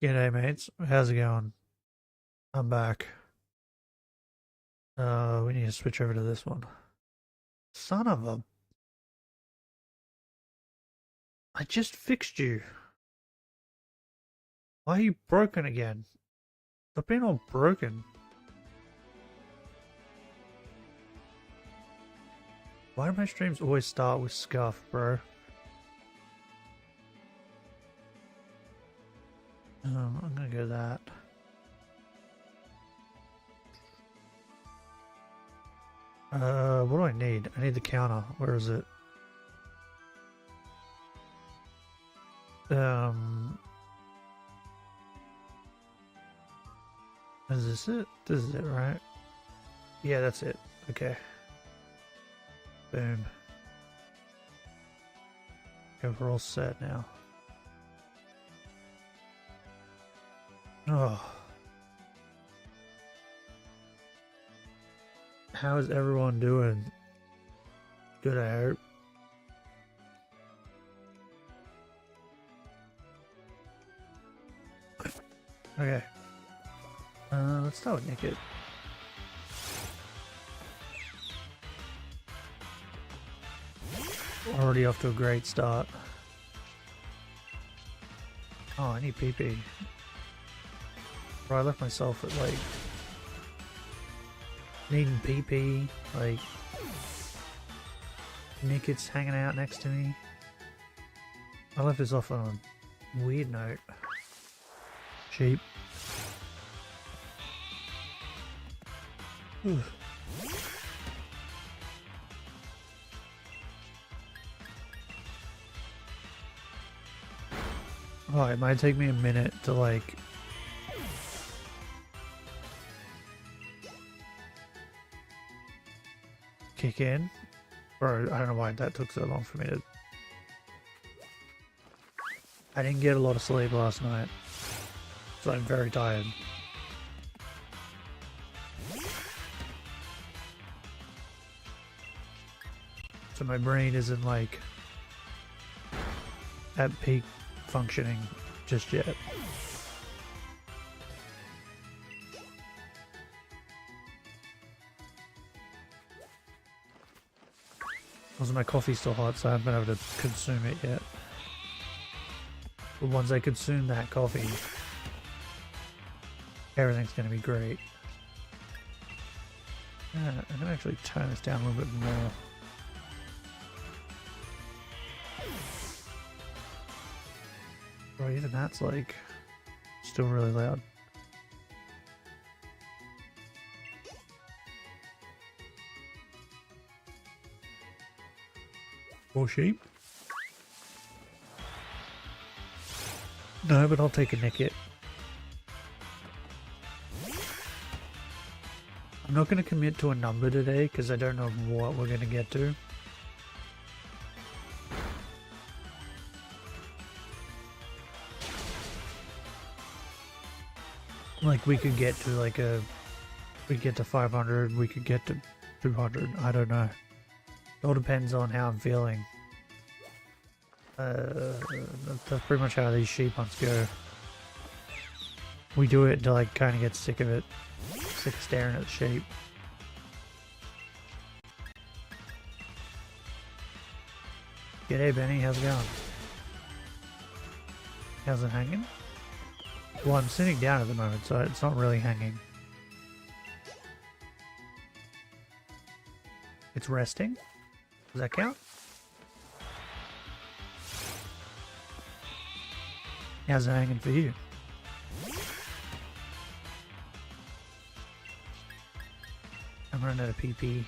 G'day mates, how's it going? I'm back. We need to switch over to this one. Son of a... I just fixed you. Why are you broken again? Stop being all broken. Why do my streams always start with scuff, bro? I'm gonna go that. What do I need? I need the counter. Where is it? Is this it? This is it, right? Yeah, that's it. Okay. Boom. Okay, we're all set now. Oh. How is everyone doing? Good, I hope. Okay. Let's start with Nickit. Already off to a great start. Oh, I need PP. Bro, I left myself at like needing PP, like Nickit's hanging out next to me. I left this off on a weird note. Sheep. Oh, it might take me a minute to like kick in. Bro, I don't know why that took so long for me to... I didn't get a lot of sleep last night, so I'm very tired. So my brain isn't like at peak functioning just yet. Also, my coffee's still hot, so I haven't been able to consume it yet. But once I consume that coffee, everything's going to be great. Yeah, I'm going to actually turn this down a little bit more. Bro, even that's like still really loud. More sheep? No, but I'll take a Nickit. I'm not going to commit to a number today because I don't know what we're going to get to. Like we could get to like a... we could get to 500, we could get to 200, I don't know. It all depends on how I'm feeling. That's pretty much how these sheep hunts go. We do it until I kind of get sick of it. Sick of staring at the sheep. G'day Benny, how's it going? How's it hanging? Well, I'm sitting down at the moment, so it's not really hanging. It's resting? Does that count? How's it hanging for you? I'm running out of PP.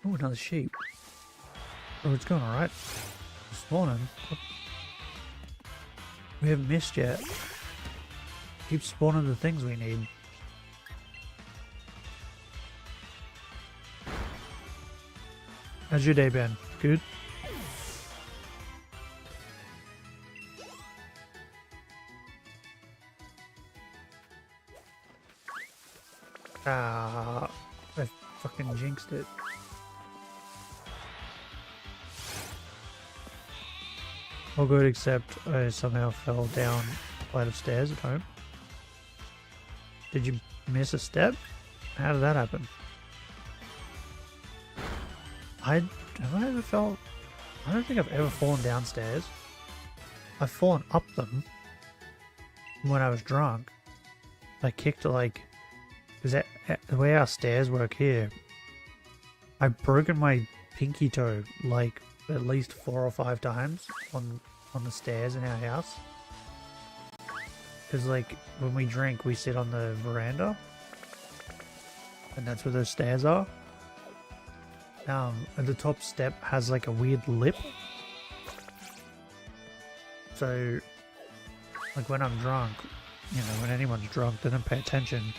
Oh, another sheep. Oh, it's going alright. Spawning. We haven't missed yet. Keep spawning the things we need. How's your day been? Good? Ah, I fucking jinxed it. All good except I somehow fell down a flight of stairs at home. Did you miss a step? How did that happen? Have I ever fell? I don't think I've ever fallen downstairs. I've fallen up them when I was drunk. I kicked like, because the way our stairs work here, I've broken my pinky toe like at least 4 or 5 times on the stairs in our house. Because like when we drink, we sit on the veranda, and that's where those stairs are. And the top step has like a weird lip. So, like when I'm drunk, you know, when anyone's drunk, they don't pay attention.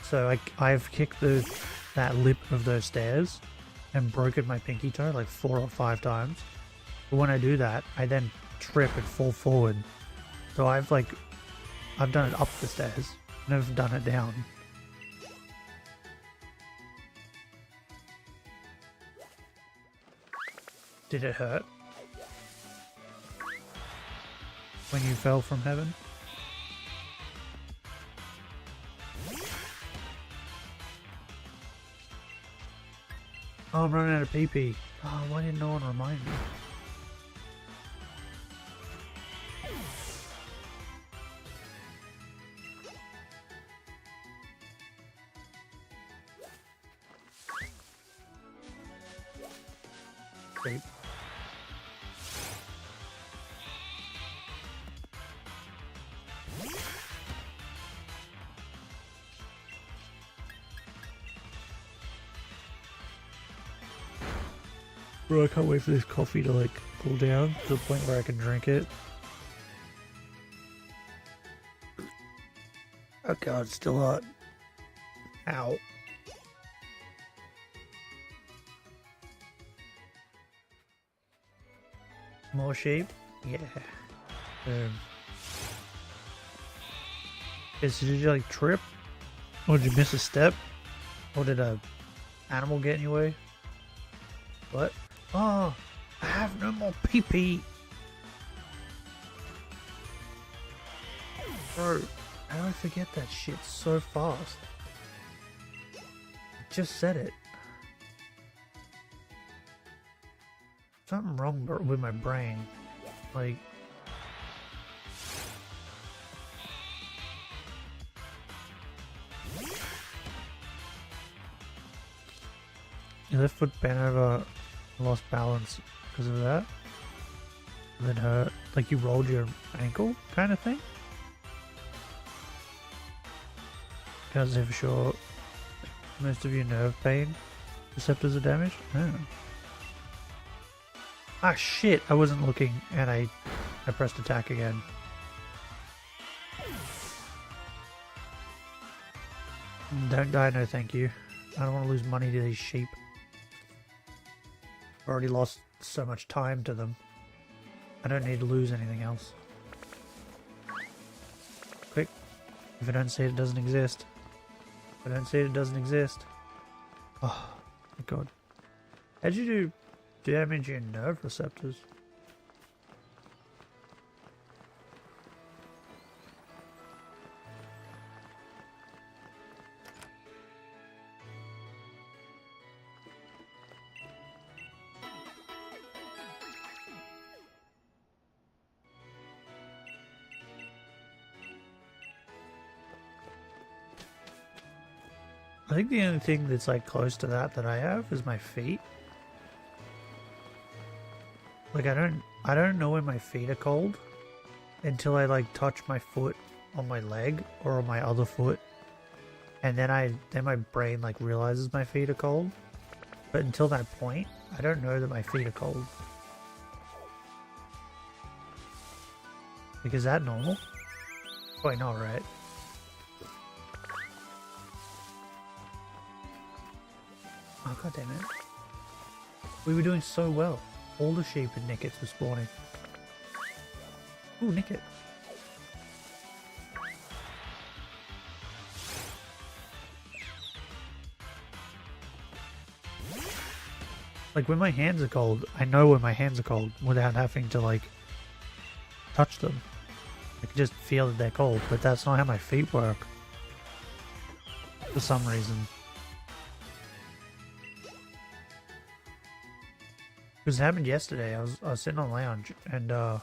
So I've kicked that lip of those stairs and broken my pinky toe like 4 or 5 times. But when I do that, I then trip and fall forward. So I've done it up the stairs, never done it down. Did it hurt? When you fell from heaven? Oh, I'm running out of PP. Oh, why didn't no one remind me? Great. Bro, I can't wait for this coffee to like cool down to the point where I can drink it. Oh god, it's still hot. Ow. More sheep? Yeah. Did you like trip? Or did you miss a step? Or did a animal get in your way? What? Oh, I have no more PP. Bro, how do I forget that shit so fast? I just said it. Something wrong with my brain. Like... Your left foot bent over, lost balance because of that. And then hurt, like you rolled your ankle kind of thing. Can't say for sure. Most of your nerve pain receptors are damaged. Oh. Ah shit, I wasn't looking and I pressed attack again. Don't die, no thank you. I don't want to lose money to these sheep. I've already lost so much time to them. I don't need to lose anything else. Quick. If I don't see it, it doesn't exist. If I don't see it, it doesn't exist. Oh, my god. How'd you do damage in nerve receptors? I think the only thing that's like close to that I have is my feet. Like I don't know when my feet are cold until I like touch my foot on my leg or on my other foot, and then my brain like realizes my feet are cold. But until that point, I don't know that my feet are cold. Like, is that normal? Wait, not right. Oh god damn it. We were doing so well. All the sheep and Nickets were spawning. Ooh, Nicket. Like when my hands are cold, I know when my hands are cold without having to like touch them. I can just feel that they're cold, but that's not how my feet work. For some reason. Because it happened yesterday. I was sitting on the lounge and I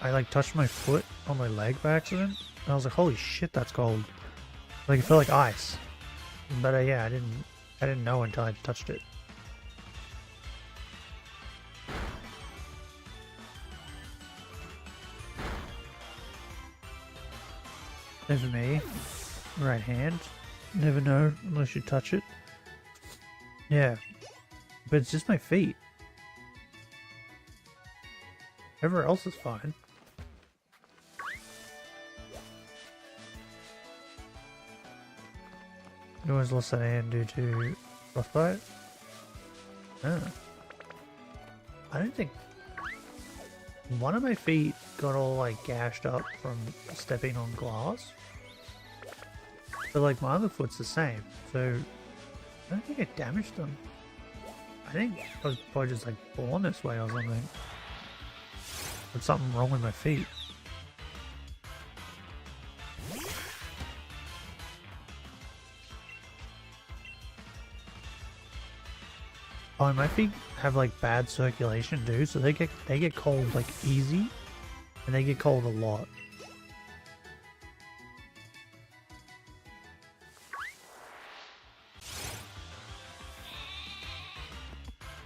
like touched my foot on my leg by accident. And I was like, holy shit, that's cold. Like it felt like ice. But yeah, I didn't know until I touched it. And for me, right hand, never know unless you touch it. Yeah, but it's just my feet. Everywhere else is fine. You always lost that hand due to frostbite? Oh. I don't think... One of my feet got all like gashed up from stepping on glass. But like my other foot's the same, so I don't think I damaged them. I think I was probably just like born this way or something. There's something wrong with my feet. Oh, and my feet have like bad circulation too, so they get cold like easy, and they get cold a lot.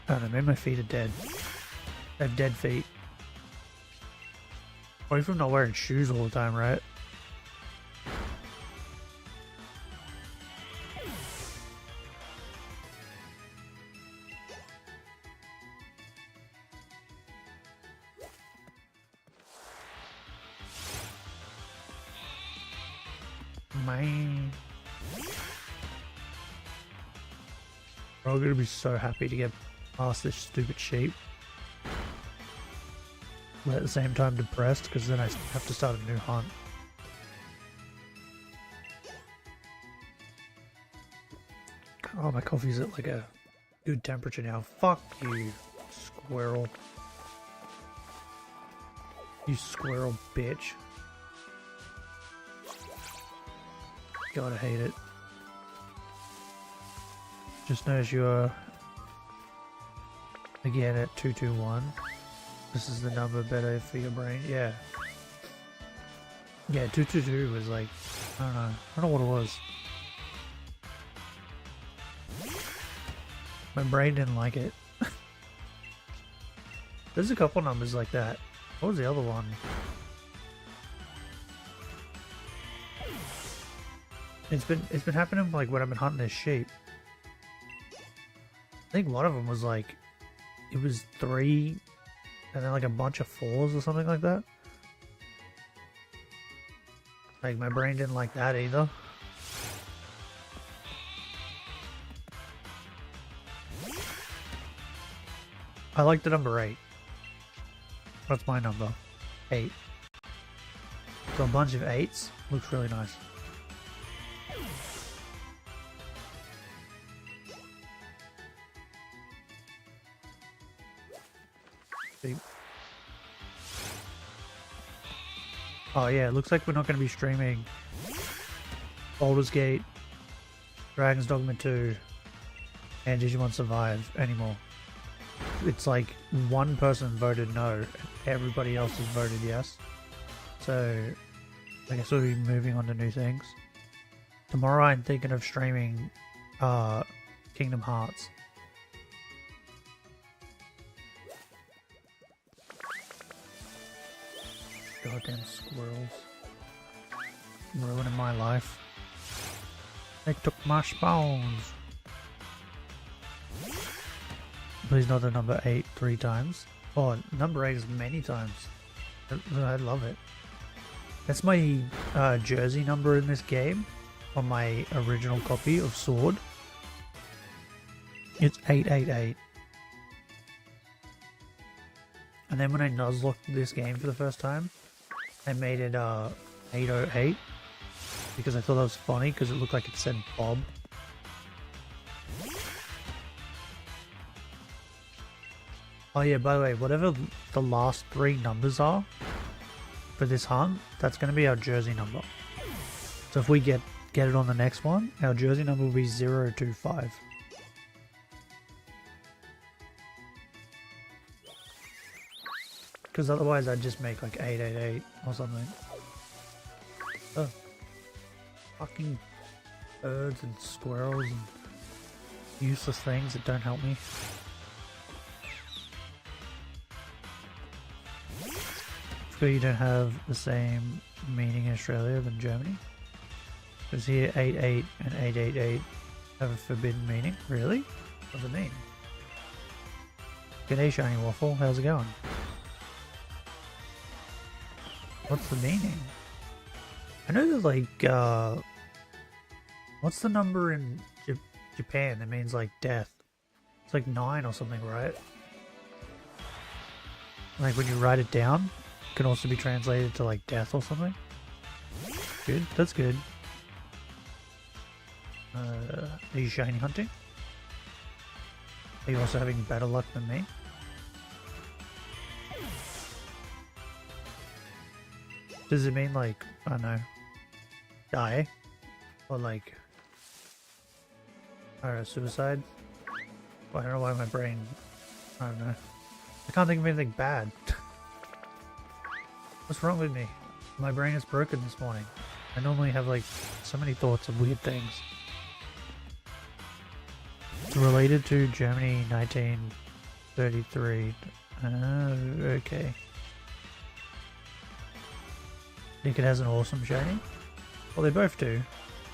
I don't know, maybe my feet are dead. I have dead feet. Or if I'm not wearing shoes all the time, right? Man. I'm gonna be so happy to get past this stupid sheep. But at the same time depressed, because then I have to start a new hunt. Oh, my coffee's at like a good temperature now. Fuck you, squirrel. You squirrel bitch. God, I hate it. Just notice you're again at 221. This is the number better for your brain. Yeah. Yeah, 222 was like, I don't know what it was. My brain didn't like it. There's a couple numbers like that. What was the other one? It's been happening like when I've been hunting this sheep. I think one of them was like, it was 3 and then like a bunch of 4s or something like that. Like my brain didn't like that either. I like the number 8. That's my number. 8. So a bunch of 8s looks really nice. Oh yeah, it looks like we're not going to be streaming Baldur's Gate, Dragon's Dogma 2, and Digimon Survive anymore. It's like one person voted no, everybody else has voted yes. So I guess we'll be moving on to new things. Tomorrow I'm thinking of streaming Kingdom Hearts. Goddamn squirrels. Ruining my life. They took my spawns. Please not the number 8 3 times. Oh, number 8 is many times. I love it. That's my jersey number in this game on my original copy of Sword. It's 888. And then when I nuzlocked this game for the first time, I made it 808 because I thought that was funny because it looked like it said Bob. Oh yeah, by the way, whatever the last 3 numbers are for this hunt, that's going to be our jersey number. So if we get it on the next one, our jersey number will be 025. Because otherwise I'd just make like 888 or something. Oh. Fucking birds and squirrels and useless things that don't help me. Sure you don't have the same meaning in Australia than Germany? Because here 88 and 888 have a forbidden meaning. Really? What does it mean? G'day Shiny Waffle, how's it going? What's the meaning? I know there's like, what's the number in Japan that means like death? It's like 9 or something, right? Like when you write it down, it can also be translated to like death or something. Good, that's good. Are you shiny hunting? Are you also having better luck than me? Does it mean like, I don't know, die? Or like, I don't know, suicide? Well, I don't know why my brain, I don't know. I can't think of anything bad. What's wrong with me? My brain is broken this morning. I normally have like so many thoughts of weird things. It's related to Germany 1933. Oh, okay. Think it has an awesome shiny? Well, they both do,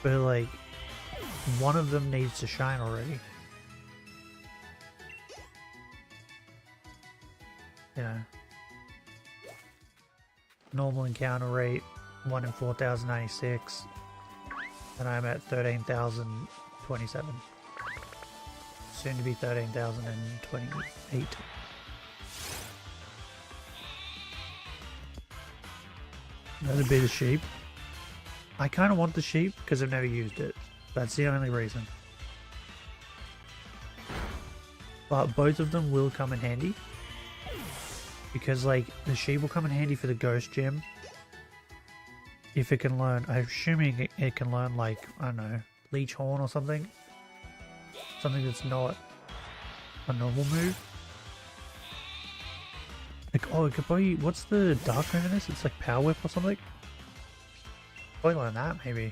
but like one of them needs to shine already. You know, normal encounter rate 1 in 4,096, and I'm at 13,027. Soon to be 13,028. Another bit of sheep. I kind of want the sheep because I've never used it. That's the only reason. But both of them will come in handy. Because like the sheep will come in handy for the ghost gem. If it can learn, I'm assuming it can learn like, I don't know, leech horn or something. Something that's not a normal move. Like, oh, it could probably, what's the dark move in this? It's like power whip or something? Probably learn that maybe.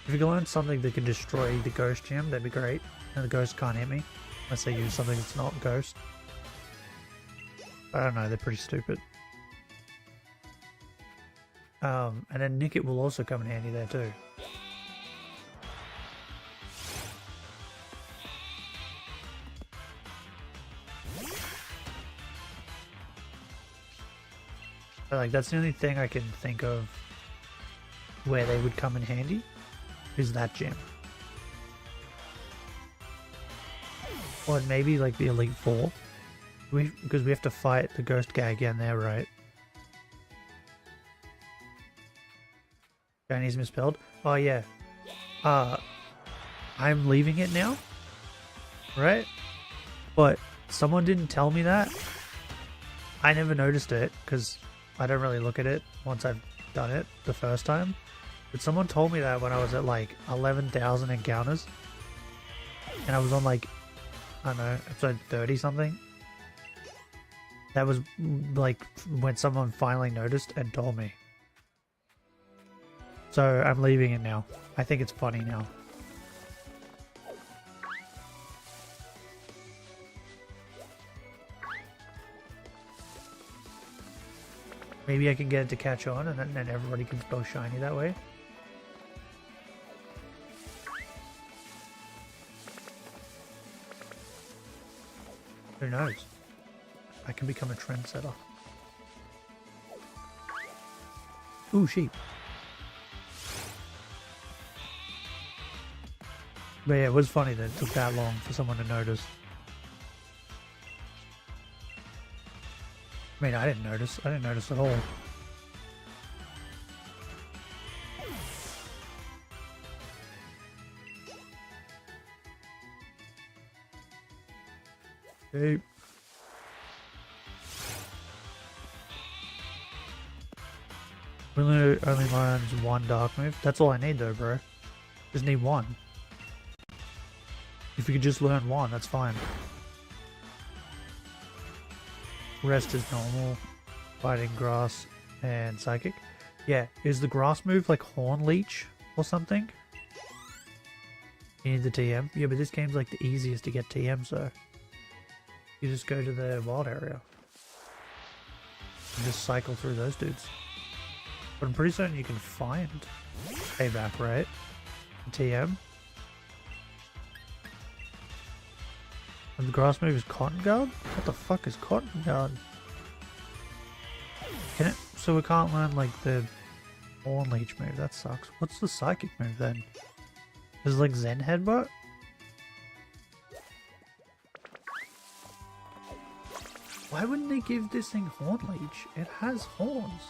If you can learn something that can destroy the ghost gem, that'd be great. And the ghost can't hit me. Unless they use something that's not ghost. I don't know, they're pretty stupid. And then Nickit will also come in handy there too. But like that's the only thing I can think of where they would come in handy is that gem. Or maybe like the Elite Four. Because we have to fight the ghost guy again there, right? Chinese misspelled? Oh yeah. I'm leaving it now. Right? But someone didn't tell me that. I never noticed it because I don't really look at it once I've done it the first time. But someone told me that when I was at like 11,000 encounters. And I was on like, I don't know, episode 30 something. That was like when someone finally noticed and told me. So I'm leaving it now. I think it's funny now. Maybe I can get it to catch on and then everybody can spell shiny that way. Who knows? I can become a trendsetter. Ooh, sheep. But yeah, it was funny that it took that long for someone to notice. I mean, I didn't notice. I didn't notice at all. Sheep. Wooloo only learns one dark move. That's all I need though, bro. Just need one. If you could just learn one, that's fine. Rest is normal. Fighting, grass, and psychic. Yeah, is the grass move like Horn Leech or something? You need the TM? Yeah, but this game's like the easiest to get TM, so you just go to the wild area and just cycle through those dudes. But I'm pretty certain you can find payback, right? TM. And the grass move is Cotton Guard? What the fuck is Cotton Guard? Can it? So we can't learn like the Horn Leech move. That sucks. What's the psychic move then? Is it like Zen Headbutt? Why wouldn't they give this thing Horn Leech? It has horns.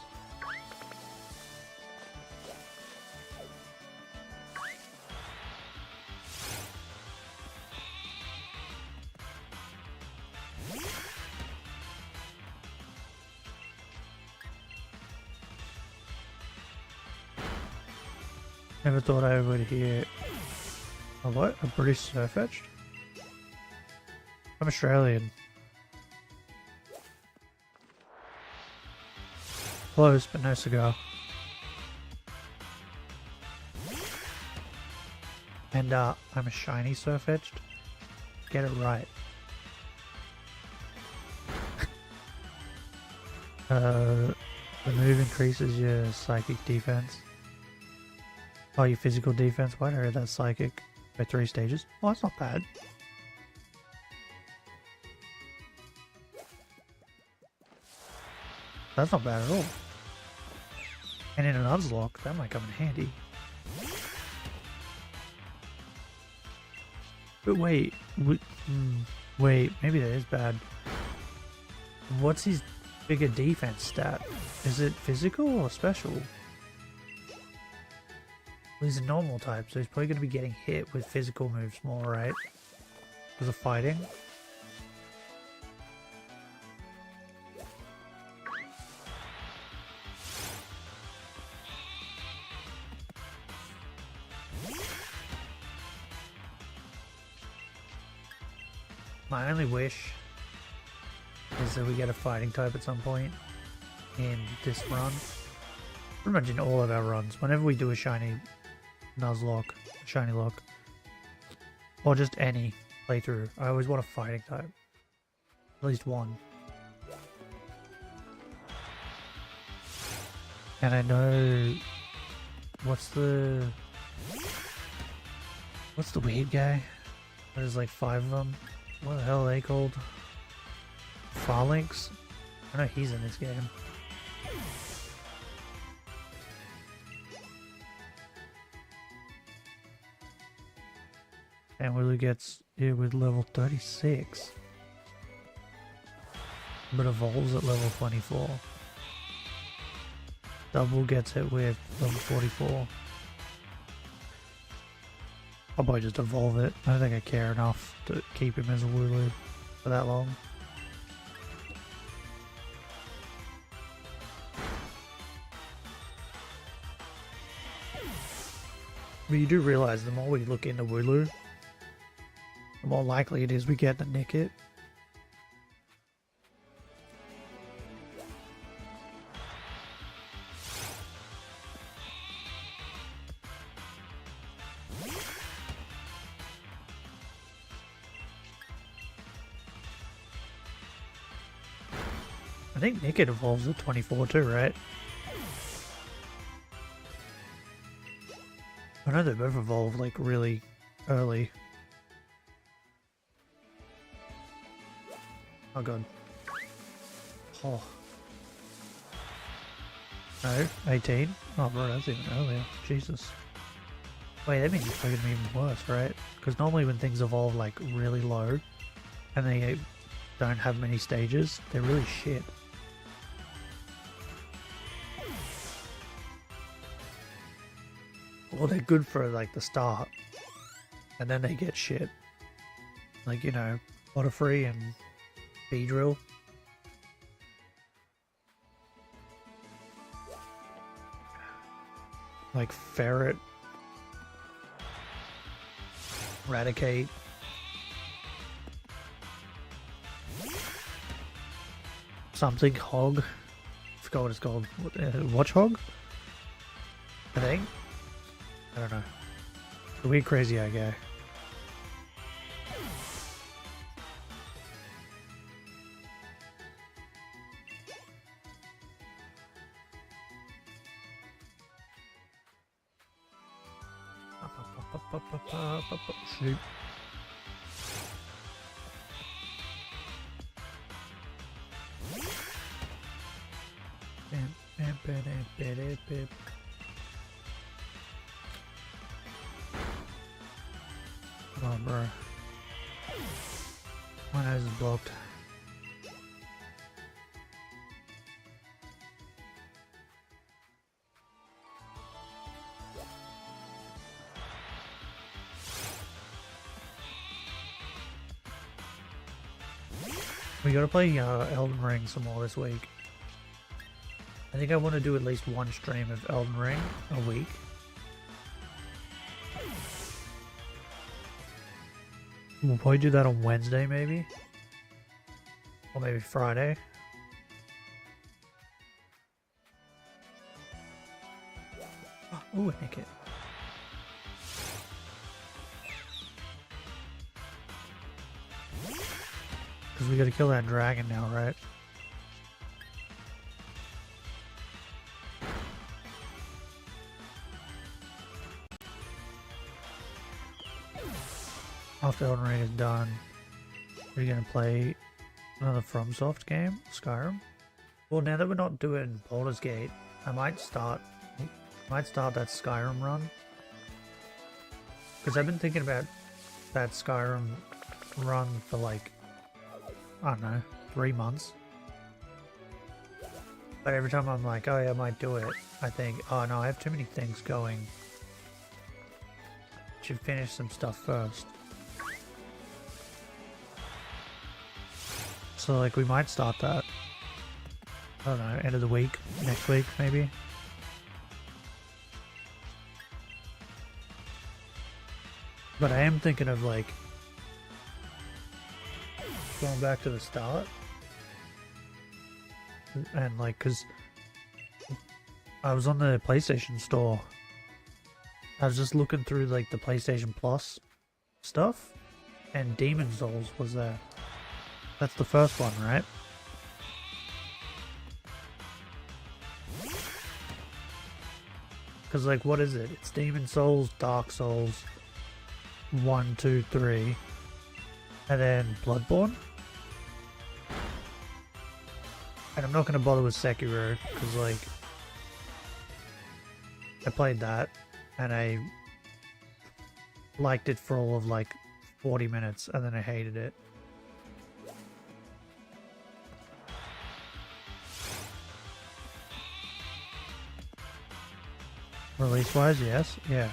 Never thought I would hear a what? A British Surfetched? I'm Australian. Close, but no cigar. And I'm a shiny Surfetched. Get it right. The move increases your psychic defense. Oh, your physical defense. Why did I hear that psychic by 3 stages? Oh, that's not bad. That's not bad at all. And in an nuzlocke, that might come in handy. But wait, wait, maybe that is bad. What's his bigger defense stat? Is it physical or special? Well, he's a normal type, so he's probably going to be getting hit with physical moves more, right? Because of fighting. My only wish is that we get a fighting type at some point in this run. Pretty much in all of our runs. Whenever we do a shiny Nuzlocke, Shinylocke, or just any playthrough, I always want a fighting type. At least one. And I know... What's the weird guy? There's like 5 of them. What the hell are they called? Phalanx? I know he's in this game. And Willow gets it with level 36. But evolves at level 24. Double gets it with level 44. I'll probably just evolve it. I don't think I care enough to keep him as a Wooloo for that long. But you do realise the more we look into Wooloo, the more likely it is we get to nick it. I think Nickit evolves at 24 too, right? I know they both evolve like really early. Oh god. Oh. No, 18? Oh bro, that's even earlier. Jesus. Wait, that means it's probably gonna be even worse, right? Because normally when things evolve like really low and they don't have many stages, they're really shit. Well, they're good for like the start, and then they get shit. Like, you know, Butterfree and Beedrill. like ferret, eradicate, something hog. I forgot what it's called. Watch hog, I think. I don't know. The weird crazy eye guy. Shoot. Come on, bro. My nose is blocked. We gotta play Elden Ring some more this week. I think I want to do at least one stream of Elden Ring a week. We'll probably do that on Wednesday maybe. Or maybe Friday. Ooh, a Nickit. Because we gotta kill that dragon now, right? After Elden Ring is done, we're gonna play another FromSoft game, Skyrim. Well, now that we're not doing Baldur's Gate, I might start that Skyrim run. Because I've been thinking about that Skyrim run for like, I don't know, 3 months. But every time I'm like, oh yeah, I might do it, I think, oh no, I have too many things going. Should finish some stuff first. So like we might start that, I don't know, end of the week, next week maybe. But I am thinking of like going back to the start. And like, cause I was on the PlayStation store. I was just looking through like the PlayStation Plus stuff and Demon Souls was there. That's the first one, right? Because, like, what is it? It's Demon Souls, Dark Souls, 1, 2, 3, and then Bloodborne. And I'm not going to bother with Sekiro, because, like, I played that, and I liked it for all of, like, 40 minutes, and then I hated it. Release-wise, yes, yeah.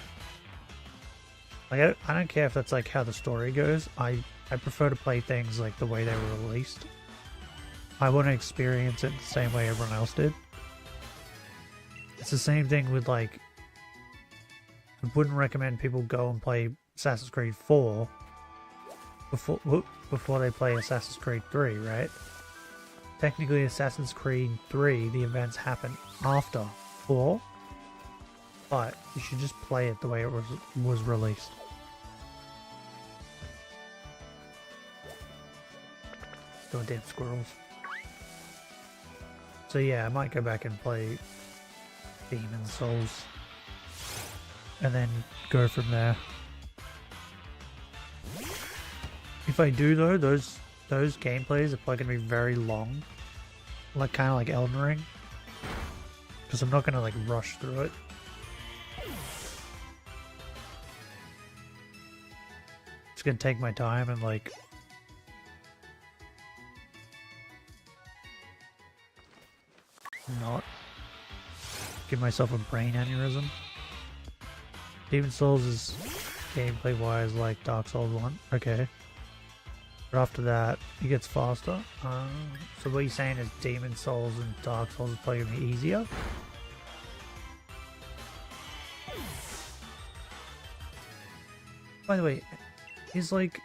Like, I don't care if that's like how the story goes. I prefer to play things like the way they were released. I want to experience it the same way everyone else did. It's the same thing with like, I wouldn't recommend people go and play Assassin's Creed 4 before they play Assassin's Creed 3, right? Technically, Assassin's Creed 3, the events happen after 4. But you should just play it the way it was released. Still damn squirrels. So yeah, I might go back and play Demon Souls. And then go from there. If I do though, those gameplays are probably going to be very long. Like kind of like Elden Ring. Because I'm not going to like rush through it. It's gonna take my time and like not give myself a brain aneurysm. Demon Souls is gameplay wise like Dark Souls 1, okay. But after that it gets faster. So what you're saying is Demon Souls and Dark Souls is probably gonna be easier? By the way, is like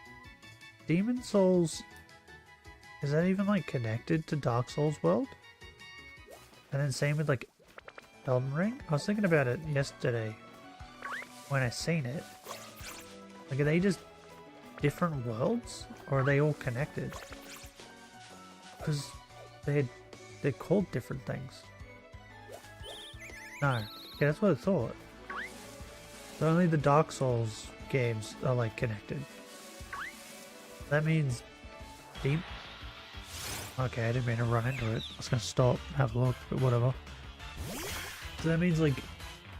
Demon Souls, is that even like connected to Dark Souls world? And then same with like Elden Ring? I was thinking about it yesterday when I seen it. Like, are they just different worlds, or are they all connected? Because they're called different things. No, yeah, that's what I thought. So only the Dark Souls games are like connected. That means deep. Okay, I didn't mean to run into it. I was gonna stop and have a look, but whatever. So that means like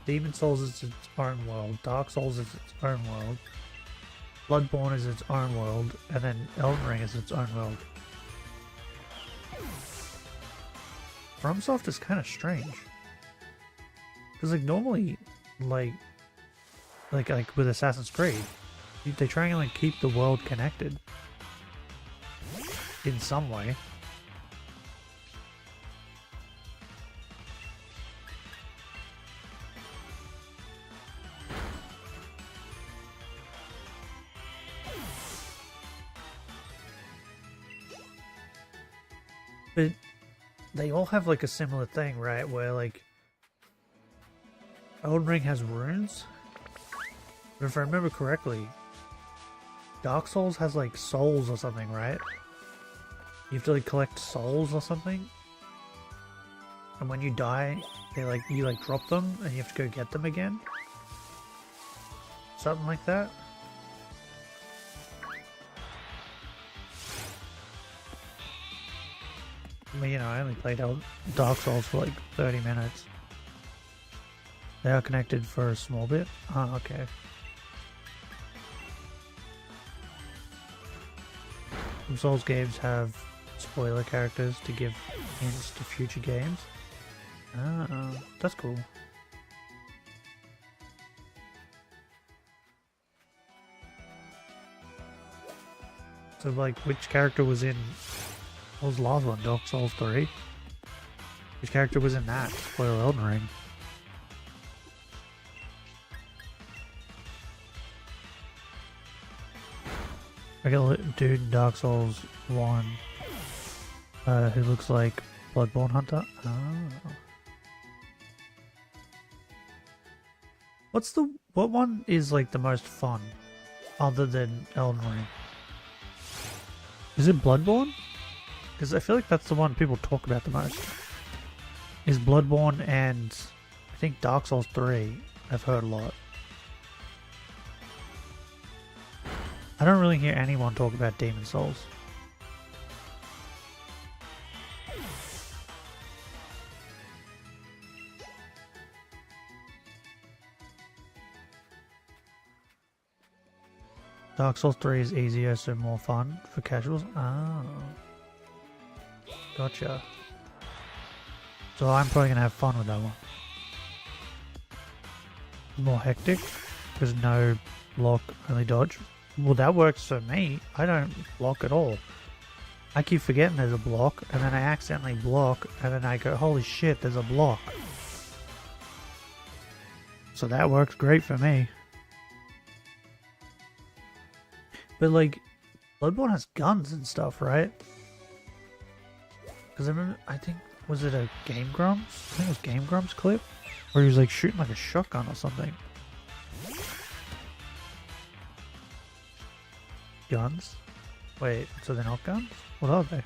Demon Souls is its own world, Dark Souls is its own world, Bloodborne is its own world, and then Elden Ring is its own world. FromSoft is kind of strange. Because like normally, like with Assassin's Creed, they try and like keep the world connected in some way. But they all have like a similar thing, right? Where like Elden Ring has runes. But if I remember correctly, Dark Souls has like souls or something, right? You have to like collect souls or something. And when you die, they like you like drop them and you have to go get them again. Something like that. I mean, you know, I only played Dark Souls for like 30 minutes. They are connected for a small bit. Oh, okay. Some Souls games have spoiler characters to give hints to future games. Oh, that's cool. So, like, which character was in... What was the last one? Dark Souls 3? Which character was in that? Spoiler Elden Ring. I got a dude in Dark Souls 1 who looks like Bloodborne Hunter. Oh. What one is like the most fun other than Elden Ring? Is it Bloodborne? Because I feel like that's the one people talk about the most. Is Bloodborne and I think Dark Souls 3 I've heard a lot. I don't really hear anyone talk about Demon Souls. Dark Souls 3 is easier, so more fun for casuals. Oh. Gotcha. So I'm probably going to have fun with that one. More hectic, because no block, only dodge. Well, that works for me. I don't block at all. I keep forgetting there's a block, and then I accidentally block, and then I go, holy shit, there's a block. So that works great for me. But like, Bloodborne has guns and stuff, right? Because I remember, I think, was it a Game Grumps? I think it was Game Grumps clip? Where he was like shooting like a shotgun or something. Guns? Wait, so they're not guns? What are they? I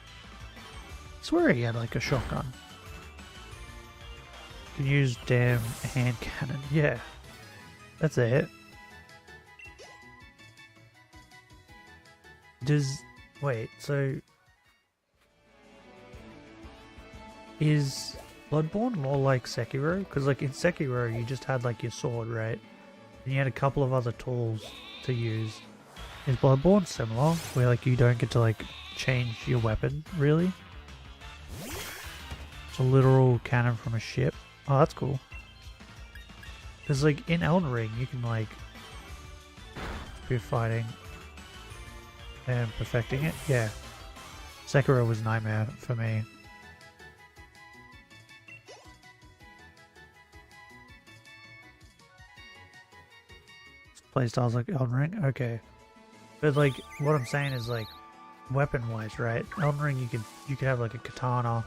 swear he had like a shotgun. You can use damn hand cannon. Yeah. That's it. Wait, so... Is Bloodborne more like Sekiro? Because like in Sekiro you just had like your sword, right? And you had a couple of other tools to use. Is Bloodborne similar? Where like you don't get to like change your weapon, really? It's a literal cannon from a ship. Oh, that's cool. Because like in Elden Ring you can like be fighting and perfecting it. Yeah. Sekiro was nightmare for me. playstyles like Elden Ring. Okay, but like what I'm saying is like weapon-wise, right? Elden Ring, you could have like a katana,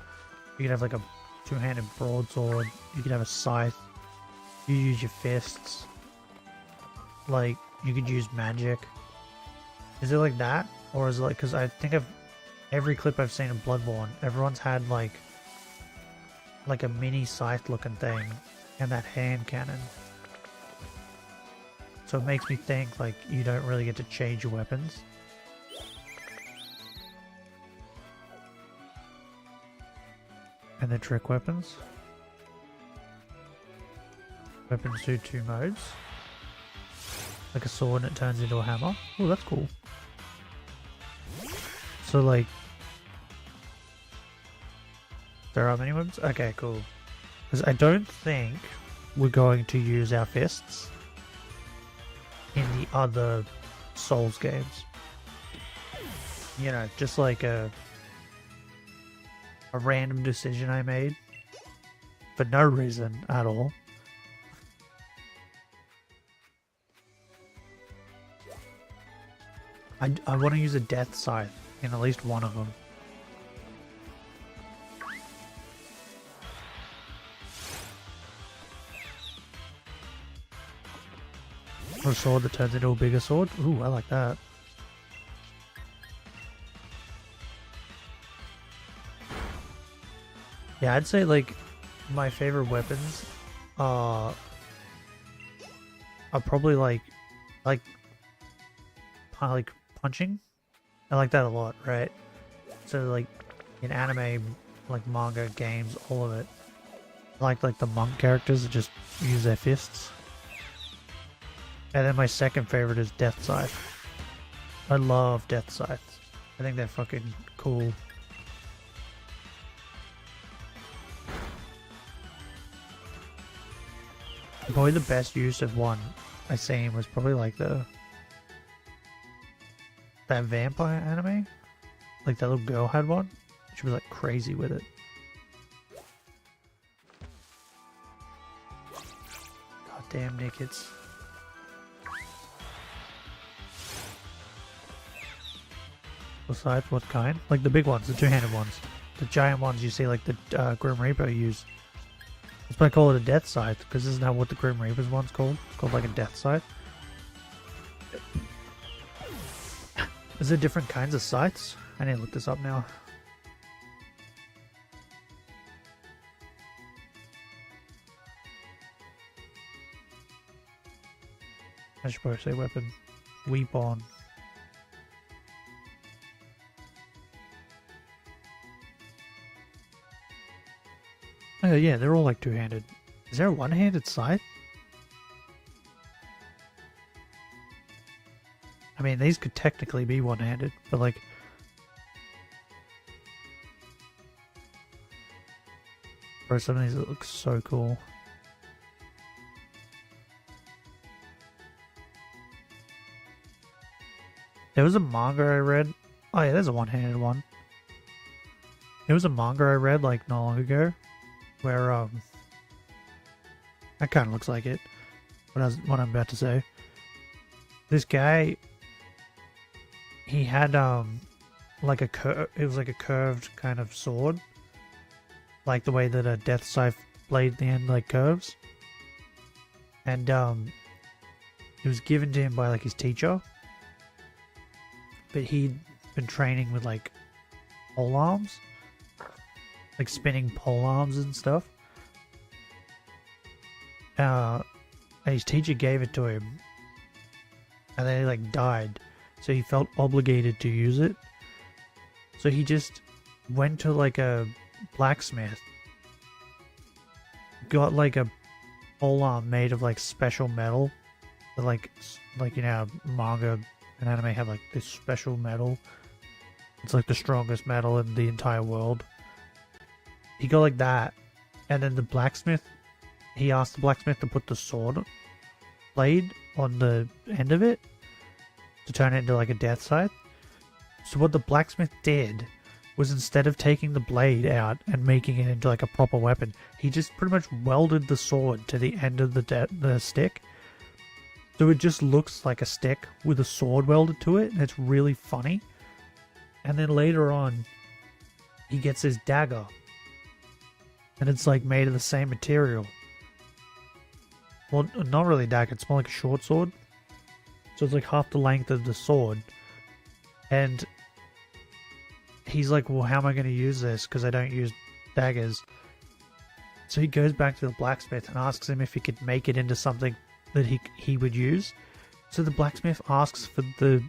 you could have like a two-handed broadsword, you could have a scythe, you use your fists, like you could use magic. Is it like that, or is it like, because I think every clip I've seen of Bloodborne, everyone's had like a mini scythe looking thing and that hand cannon. So it makes me think like you don't really get to change your weapons. And the trick weapons. Weapons do 2 modes. Like a sword and it turns into a hammer. Oh, that's cool. So like, there are many weapons? Okay, cool. Because I don't think we're going to use our fists in the other Souls games. You know, just like a random decision I made for no reason at all. I want to use a death scythe in at least one of them. Or a sword that turns into a bigger sword. Ooh, I like that. Yeah, I'd say like my favorite weapons are probably like punching. I like that a lot, right? So like in anime, like manga, games, all of it. I like the monk characters that just use their fists. And then my second favorite is Death Scythe. I love Death Scythes. I think they're fucking cool. Probably the best use of one I seen was probably like that vampire anime. Like that little girl had one. She was like crazy with it. God damn Nickets. Besides, what kind? Like the big ones, the two-handed ones. The giant ones you see like the Grim Reaper use. That's why I call it a Death Scythe, because isn't that what the Grim Reaper's one's called? It's called like a Death Scythe. Is there different kinds of scythes? I need to look this up now. I should probably say weapon. Weapon. Oh yeah, they're all like two-handed. Is there a one-handed scythe? I mean, these could technically be one-handed, but like... Bro, some of these look so cool. There was a manga I read... Oh yeah, there's a one-handed one. There was a manga I read like not long ago, where that kind of looks like it. What I'm about to say. This guy, he had like it was like a curved kind of sword, like the way that a Death Scythe blade at the end like curves, and it was given to him by like his teacher, but he'd been training with like pole arms. Like spinning pole arms and stuff. And his teacher gave it to him. And then he like died. So he felt obligated to use it. So he just went to like a blacksmith. Got like a pole arm made of like special metal. Like you know, manga and anime have like this special metal. It's like the strongest metal in the entire world. He got like that, and then the blacksmith, he asked the blacksmith to put the sword blade on the end of it to turn it into like a Death Scythe. So what the blacksmith did was, instead of taking the blade out and making it into like a proper weapon, he just pretty much welded the sword to the end of the stick. So it just looks like a stick with a sword welded to it, and it's really funny. And then later on, he gets his dagger, and it's like made of the same material. Well, not really a dagger, it's more like a short sword. So it's like half the length of the sword. And he's like, well, how am I going to use this? Because I don't use daggers. So he goes back to the blacksmith and asks him if he could make it into something that he would use. So the blacksmith asks for the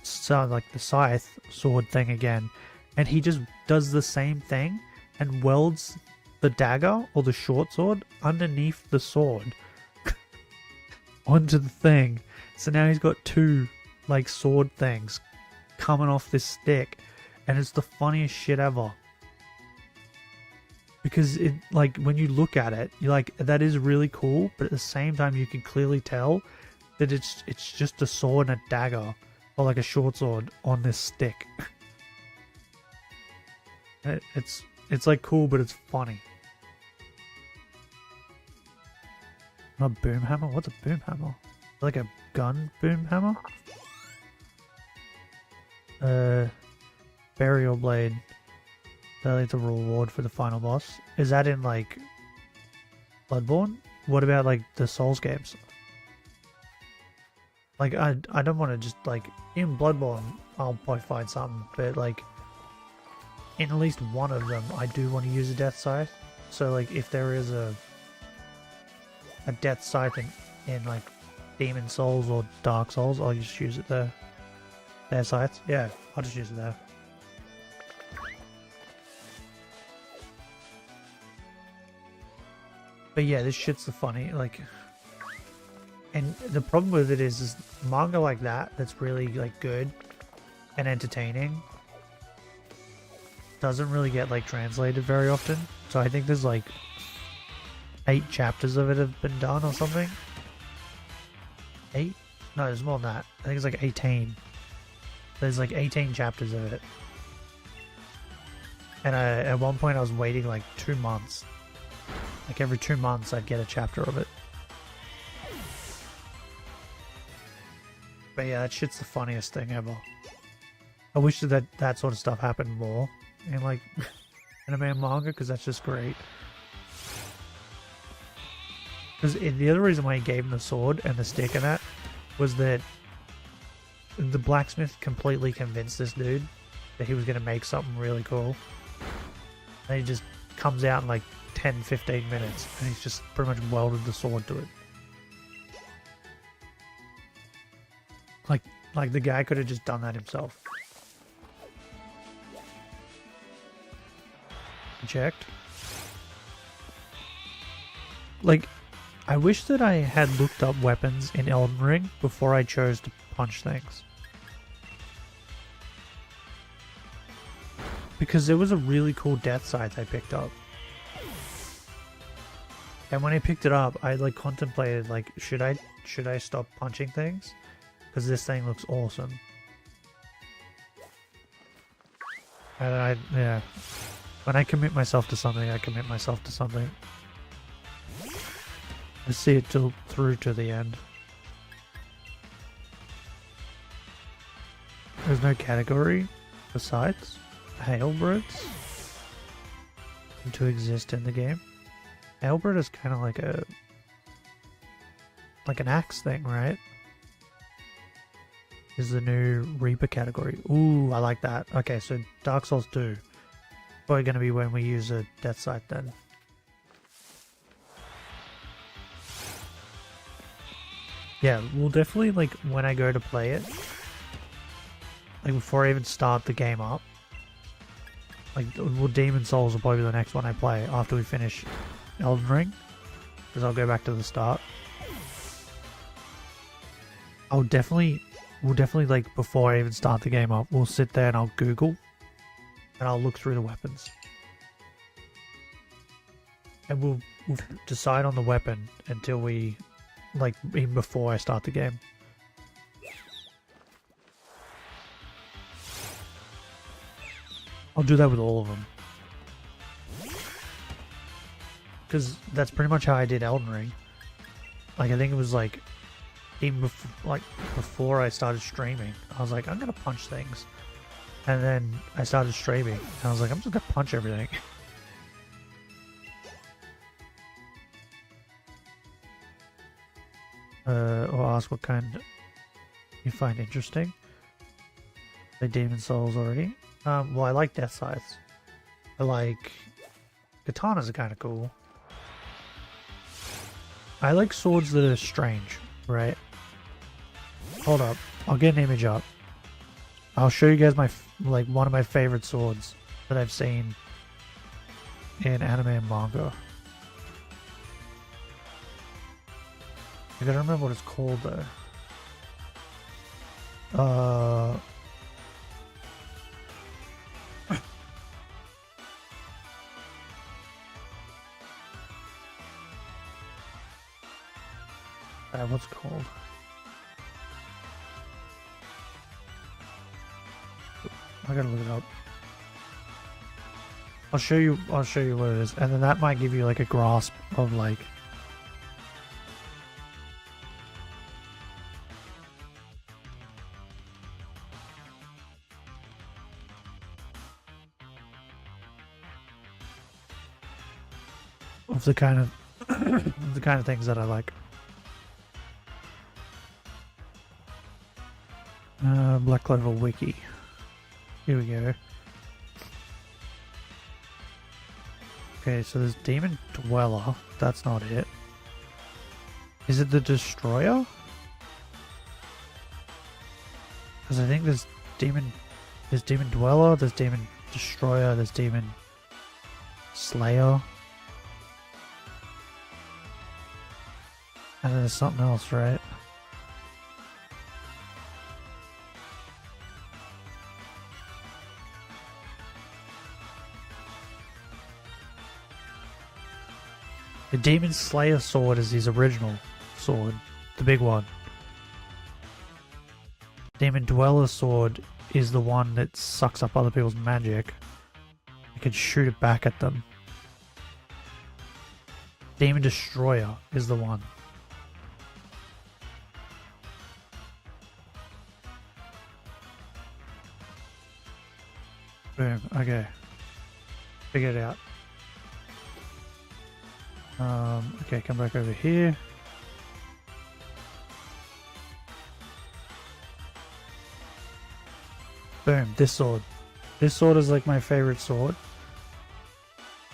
scythe sword thing again, and he just does the same thing and welds the dagger or the short sword underneath the sword onto the thing. So now he's got two like sword things coming off this stick, and it's the funniest shit ever. Because it, like, when you look at it, you're like, that is really cool, but at the same time you can clearly tell that it's just a sword and a dagger, or like a short sword on this stick. It's like cool, but it's funny. A boom hammer? What's a boom hammer? Like a gun boom hammer? Burial blade. That's a reward for the final boss. Is that in like Bloodborne? What about like the Souls games? Like I don't want to just like in Bloodborne I'll probably find something, but like in at least one of them I do want to use a death scythe. So like if there is a death scythe in like Demon Souls or Dark Souls, I'll just use it there. Their scythes? Yeah, I'll just use it there. But yeah, this shit's the funny, like, and the problem with it is manga like that's really like good and entertaining doesn't really get like translated very often. So I think there's like 8 chapters of it have been done or something. 8? No, there's more than that. I think it's like 18. There's like 18 chapters of it. And at one point I was waiting like 2 months. Like every 2 months I'd get a chapter of it. But yeah, that shit's the funniest thing ever. I wish that sort of stuff happened more in like anime and manga, because that's just great. Because the other reason why he gave him the sword and the stick and that was that the blacksmith completely convinced this dude that he was going to make something really cool. And he just comes out in like 10-15 minutes and he's just pretty much welded the sword to it. Like the guy could have just done that himself. Checked. Like, I wish that I had looked up weapons in Elden Ring before I chose to punch things. Because there was a really cool death scythe I picked up. And when I picked it up, I like contemplated like, should I stop punching things? Because this thing looks awesome. And yeah. When I commit myself to something, I commit myself to something. I see it through to the end. There's no category besides Halberds to exist in the game. Halberd is kind of like an axe thing, right? Is the new Reaper category. Ooh, I like that. Okay, so Dark Souls 2. Probably going to be when we use a death scythe then. Yeah, we'll definitely, like, when I go to play it, like, before I even start the game up, like, well, Demon Souls will probably be the next one I play after we finish Elden Ring, because I'll go back to the start. We'll definitely, like, before I even start the game up, we'll sit there and I'll Google, and I'll look through the weapons. And we'll decide on the weapon until we, like, even before I start the game. I'll do that with all of them. Because that's pretty much how I did Elden Ring. Like, I think it was like even before I started streaming, I was like, I'm gonna punch things. And then I started streaming, and I was like, I'm just gonna punch everything. Or ask what kind you find interesting. The Demon Souls already. Well, I like Death Scythes. I like... Katanas are kind of cool. I like swords that are strange, right? Hold up. I'll get an image up. I'll show you guys my one of my favorite swords that I've seen in anime and manga. I gotta remember what it's called though. What's it called? I gotta look it up. I'll show you what it is, and then that might give you like a grasp of like of the kind of the kind of things that I like. Black Clover Wiki. Here we go. Okay, so there's Demon Dweller. That's not it. Is it the Destroyer? Because I think there's Demon Dweller, there's Demon Destroyer, there's Demon Slayer. And then there's something else, right? The Demon Slayer sword is his original sword, the big one. Demon Dweller sword is the one that sucks up other people's magic. You can shoot it back at them. Demon Destroyer is the one. Boom, okay. Figured it out. Okay, come back over here. Boom, this sword. This sword is like my favorite sword.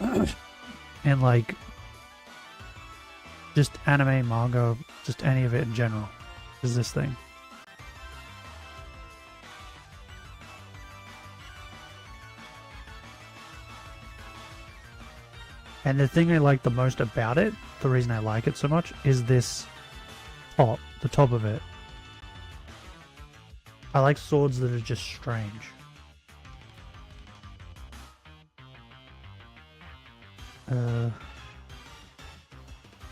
And like, just anime, manga, just any of it in general, is this thing. And the thing I like the most about it, the reason I like it so much, is this top, the top of it. I like swords that are just strange.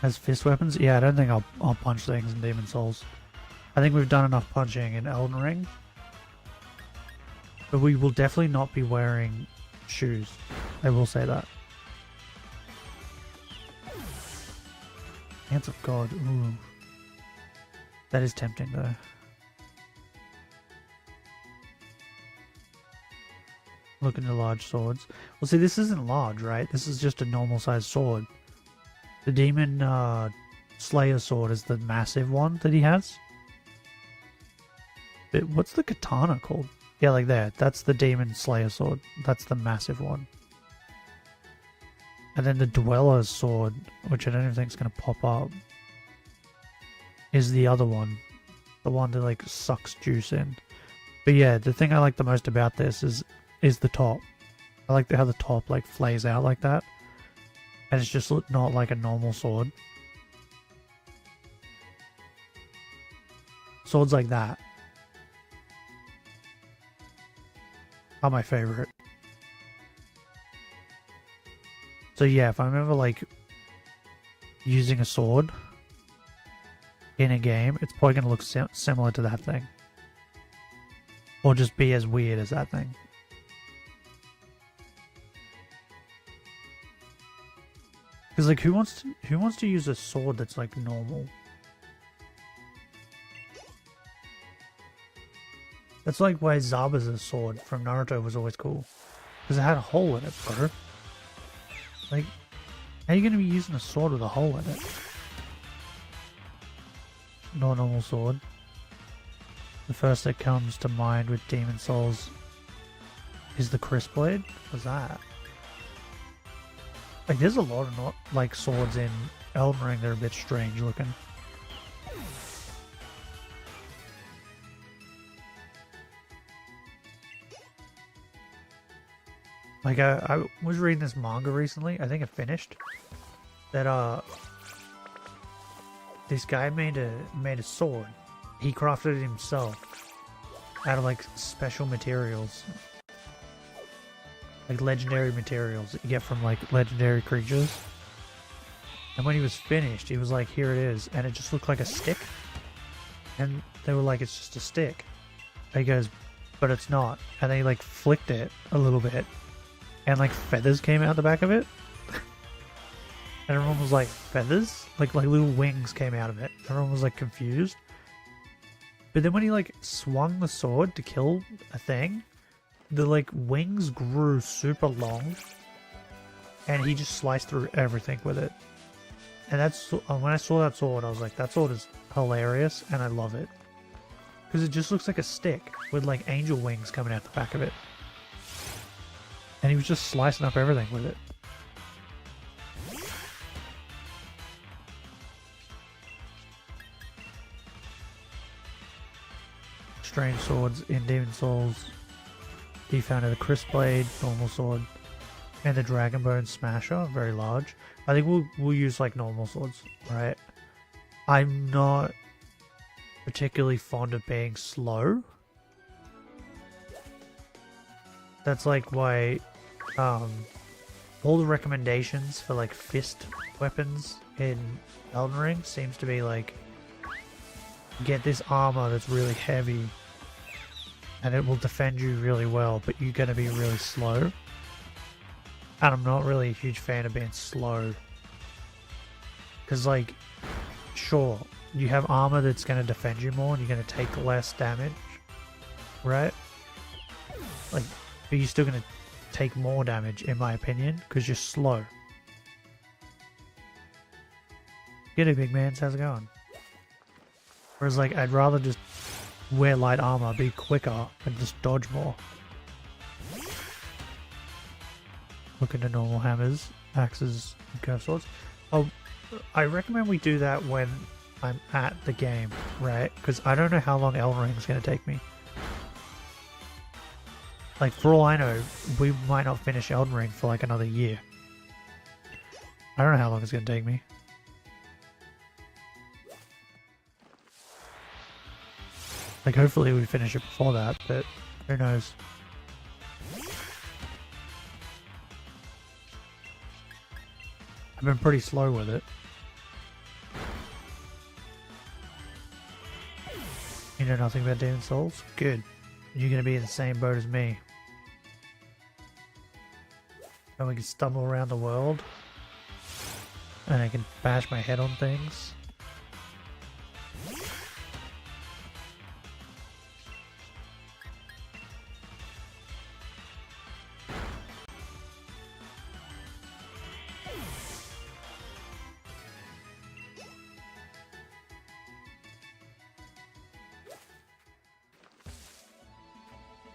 As fist weapons? Yeah, I don't think I'll punch things in Demon Souls. I think we've done enough punching in Elden Ring. But we will definitely not be wearing shoes. I will say that. Hands of God, ooh. That is tempting though. Look into large swords. Well see, this isn't large, right? This is just a normal sized sword. The Demon Slayer sword is the massive one that he has. But what's the katana called? Yeah, like that. That's the Demon Slayer sword. That's the massive one. And then the Dweller's sword, which I don't even think is going to pop up, is the other one. The one that like sucks juice in. But yeah, the thing I like the most about this is the top. I like how the top like flays out like that. And it's just not like a normal sword. Swords like that are my favorite. So yeah, if I'm ever like using a sword in a game, it's probably going to look similar to that thing. Or just be as weird as that thing. Because like who wants to use a sword that's like normal? That's like why Zabuza's sword from Naruto was always cool. Because it had a hole in it, bro. Like, how are you going to be using a sword with a hole in it? Not a normal sword. The first that comes to mind with Demon Souls is the Crisp Blade. What's that? Like, there's a lot of like swords in Elden Ring that are a bit strange looking. Like, I was reading this manga recently, I think it finished, that this guy made a sword. He crafted it himself out of like special materials. Like legendary materials that you get from like legendary creatures. And when he was finished, he was like, here it is. And it just looked like a stick. And they were like, it's just a stick. And he goes, but it's not. And then he like flicked it a little bit. And like feathers came out the back of it. And everyone was like, feathers? Like little wings came out of it. Everyone was like confused. But then when he like swung the sword to kill a thing, the like wings grew super long. And he just sliced through everything with it. And that's when I saw that sword, I was like, that sword is hilarious and I love it. Because it just looks like a stick with like angel wings coming out the back of it. And he was just slicing up everything with it. Strange swords in Demon Souls. He found the Crisp Blade, normal sword, and the Dragon Bone Smasher, very large. I think we'll use like normal swords, right? I'm not particularly fond of being slow. That's like why all the recommendations for like fist weapons in Elden Ring seems to be like, get this armor that's really heavy and it will defend you really well, but you're going to be really slow. And I'm not really a huge fan of being slow. Because like, sure, you have armor that's going to defend you more and you're going to take less damage, right? Like, but you're still going to take more damage, in my opinion, because you're slow. G'day, big mans, how's it going? Whereas, like, I'd rather just wear light armor, be quicker, and just dodge more. Look into normal hammers, axes, and curved swords. Oh, I recommend we do that when I'm at the game, right? Because I don't know how long Elden Ring is going to take me. Like, for all I know, we might not finish Elden Ring for like another year. I don't know how long it's going to take me. Like, hopefully we finish it before that, but who knows. I've been pretty slow with it. You know nothing about Demon Souls? Good. You're going to be in the same boat as me. And we can stumble around the world. And I can bash my head on things.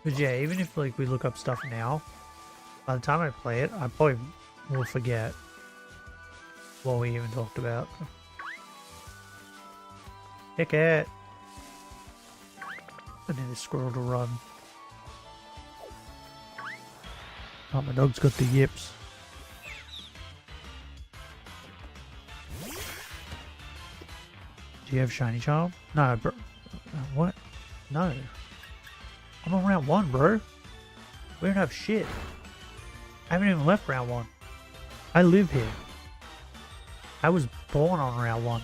But yeah, even if like we look up stuff now, by the time I play it, I probably will forget what we even talked about. Heck it! I need a squirrel to run. Oh, my dog's got the yips. Do you have Shiny Charm? No, bro. What? No. I'm on round 1, bro. We don't have shit. I haven't even left round 1. I live here. I was born on round 1.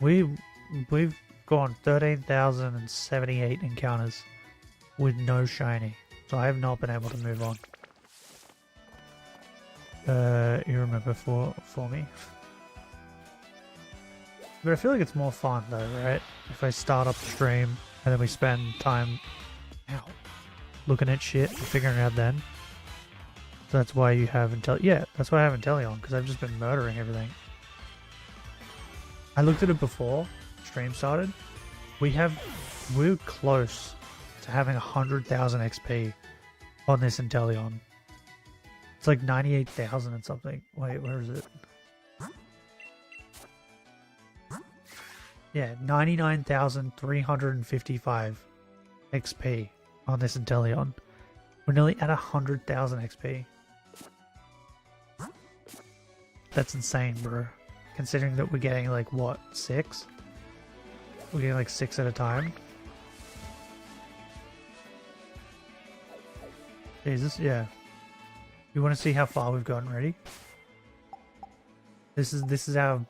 We've gone 13,078 encounters with no shiny. So I have not been able to move on. You remember for me? But I feel like it's more fun though, right? If I start up the stream and then we spend time looking at shit and figuring it out then. So that's why you have yeah, that's why I have Inteleon, because I've just been murdering everything. I looked at it before stream started. We're close to having 100,000 XP on this Inteleon. It's like 98,000 and something. Wait, where is it? Yeah, 99,355 XP on this Inteleon. We're nearly at 100,000 XP. That's insane, bro. Considering that we're getting like, what, 6? We're getting like 6 at a time. Jesus, yeah. You want to see how far we've gotten? Ready? This is our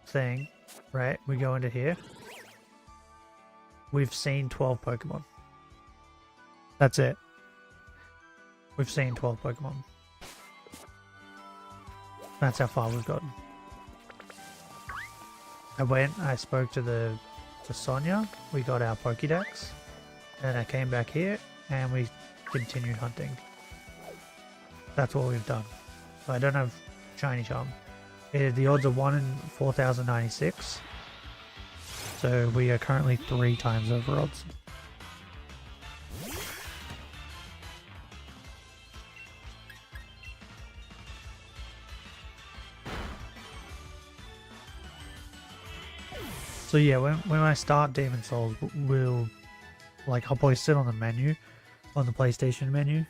thing, right? We go into here. We've seen 12 Pokemon. That's it. We've seen 12 Pokemon. That's how far we've gotten. I spoke to Sonia, we got our Pokédex, and I came back here and we continued hunting. That's what we've done. So I don't have Shiny Charm. The odds are 1 in 4,096. So we are currently 3 times over odds. So yeah, when I start Demon Souls, I'll probably sit on the menu, on the PlayStation menu,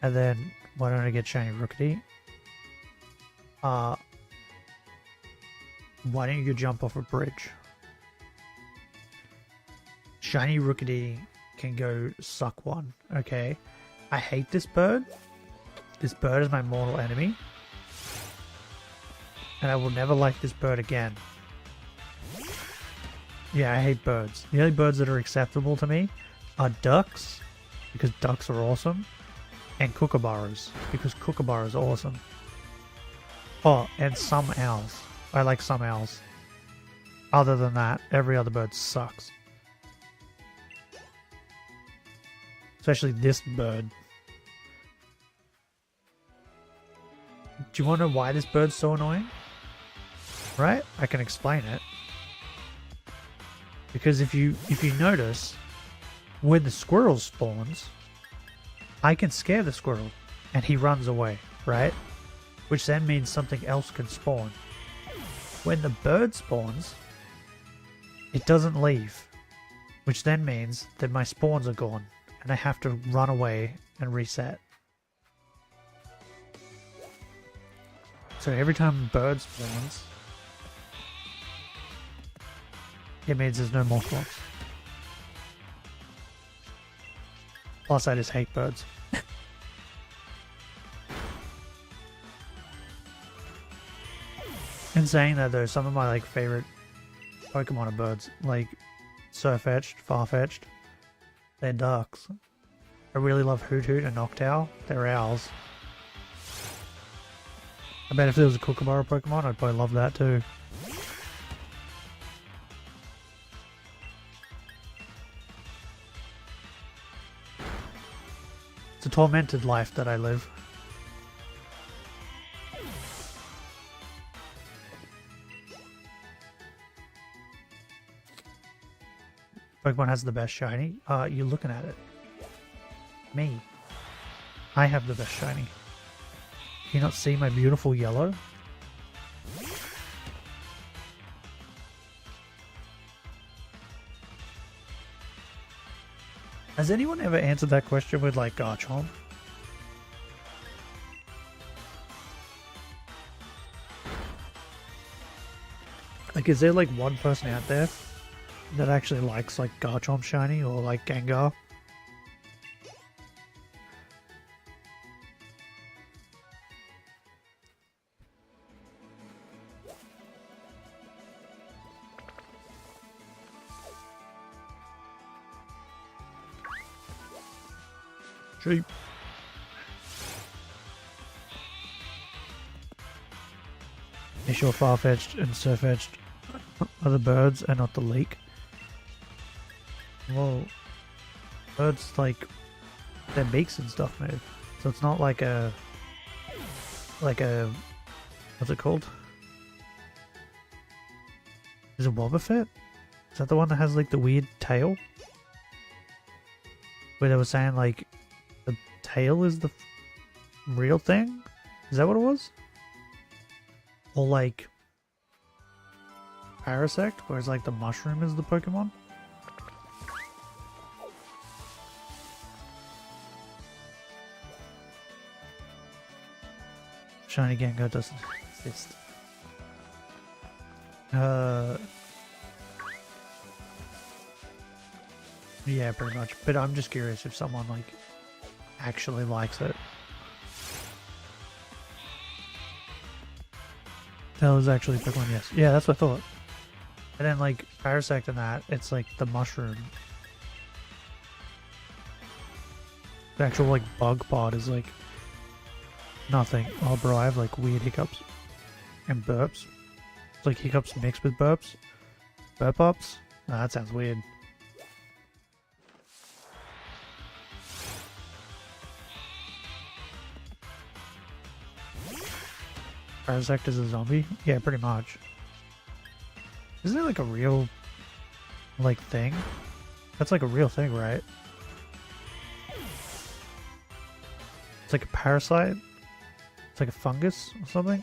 and then why don't I get Shiny Rookity? Why don't you go jump off a bridge? Shiny Rookity can go suck one, okay? I hate this bird. This bird is my mortal enemy. And I will never like this bird again. Yeah, I hate birds. The only birds that are acceptable to me are ducks, because ducks are awesome, and kookaburras, because kookaburras are awesome. Oh, and some owls. I like some owls. Other than that, every other bird sucks. Especially this bird. Do you want to know why this bird's so annoying? Right? I can explain it. Because if you notice, when the squirrel spawns, I can scare the squirrel and he runs away, right? Which then means something else can spawn. When the bird spawns, it doesn't leave, which then means that my spawns are gone and I have to run away and reset. So every time a bird spawns, it means there's no more flocks. Plus, I just hate birds. In saying that though, some of my favorite Pokemon are birds, like Surfetch'd, Farfetch'd. They're ducks. I really love Hoot Hoot and Noctowl. They're owls. I bet if there was a Kookaburra Pokemon, I'd probably love that too. It's a tormented life that I live. Pokemon has the best shiny. You're looking at it. Me. I have the best shiny. Can you not see my beautiful yellow? Has anyone ever answered that question with Garchomp? Is there one person out there that actually likes Garchomp shiny or Gengar? Sheep. Is your Farfetch'd and Surfetch'd are the birds and not the leak. Well, birds, like, their beaks and stuff move. So it's not like a, what's it called? Is it Wobbuffet? Is that the one that has like the weird tail? Where they were saying like the tail is the real thing? Is that what it was? Or like Parasect, whereas like the mushroom is the Pokemon? Shiny Gengar doesn't exist. Yeah, pretty much. But I'm just curious if someone like actually likes it. That was actually Pokemon, yes. Yeah, that's what I thought. And then like Parasect and that, it's like the mushroom. The actual like bug part is like nothing. Oh bro, I have like weird hiccups and burps. It's like hiccups mixed with burps. Burp ups? Oh, that sounds weird. Parasect is a zombie? Yeah, pretty much. Isn't it like a real, like, thing? That's like a real thing, right? It's like a parasite? It's like a fungus or something?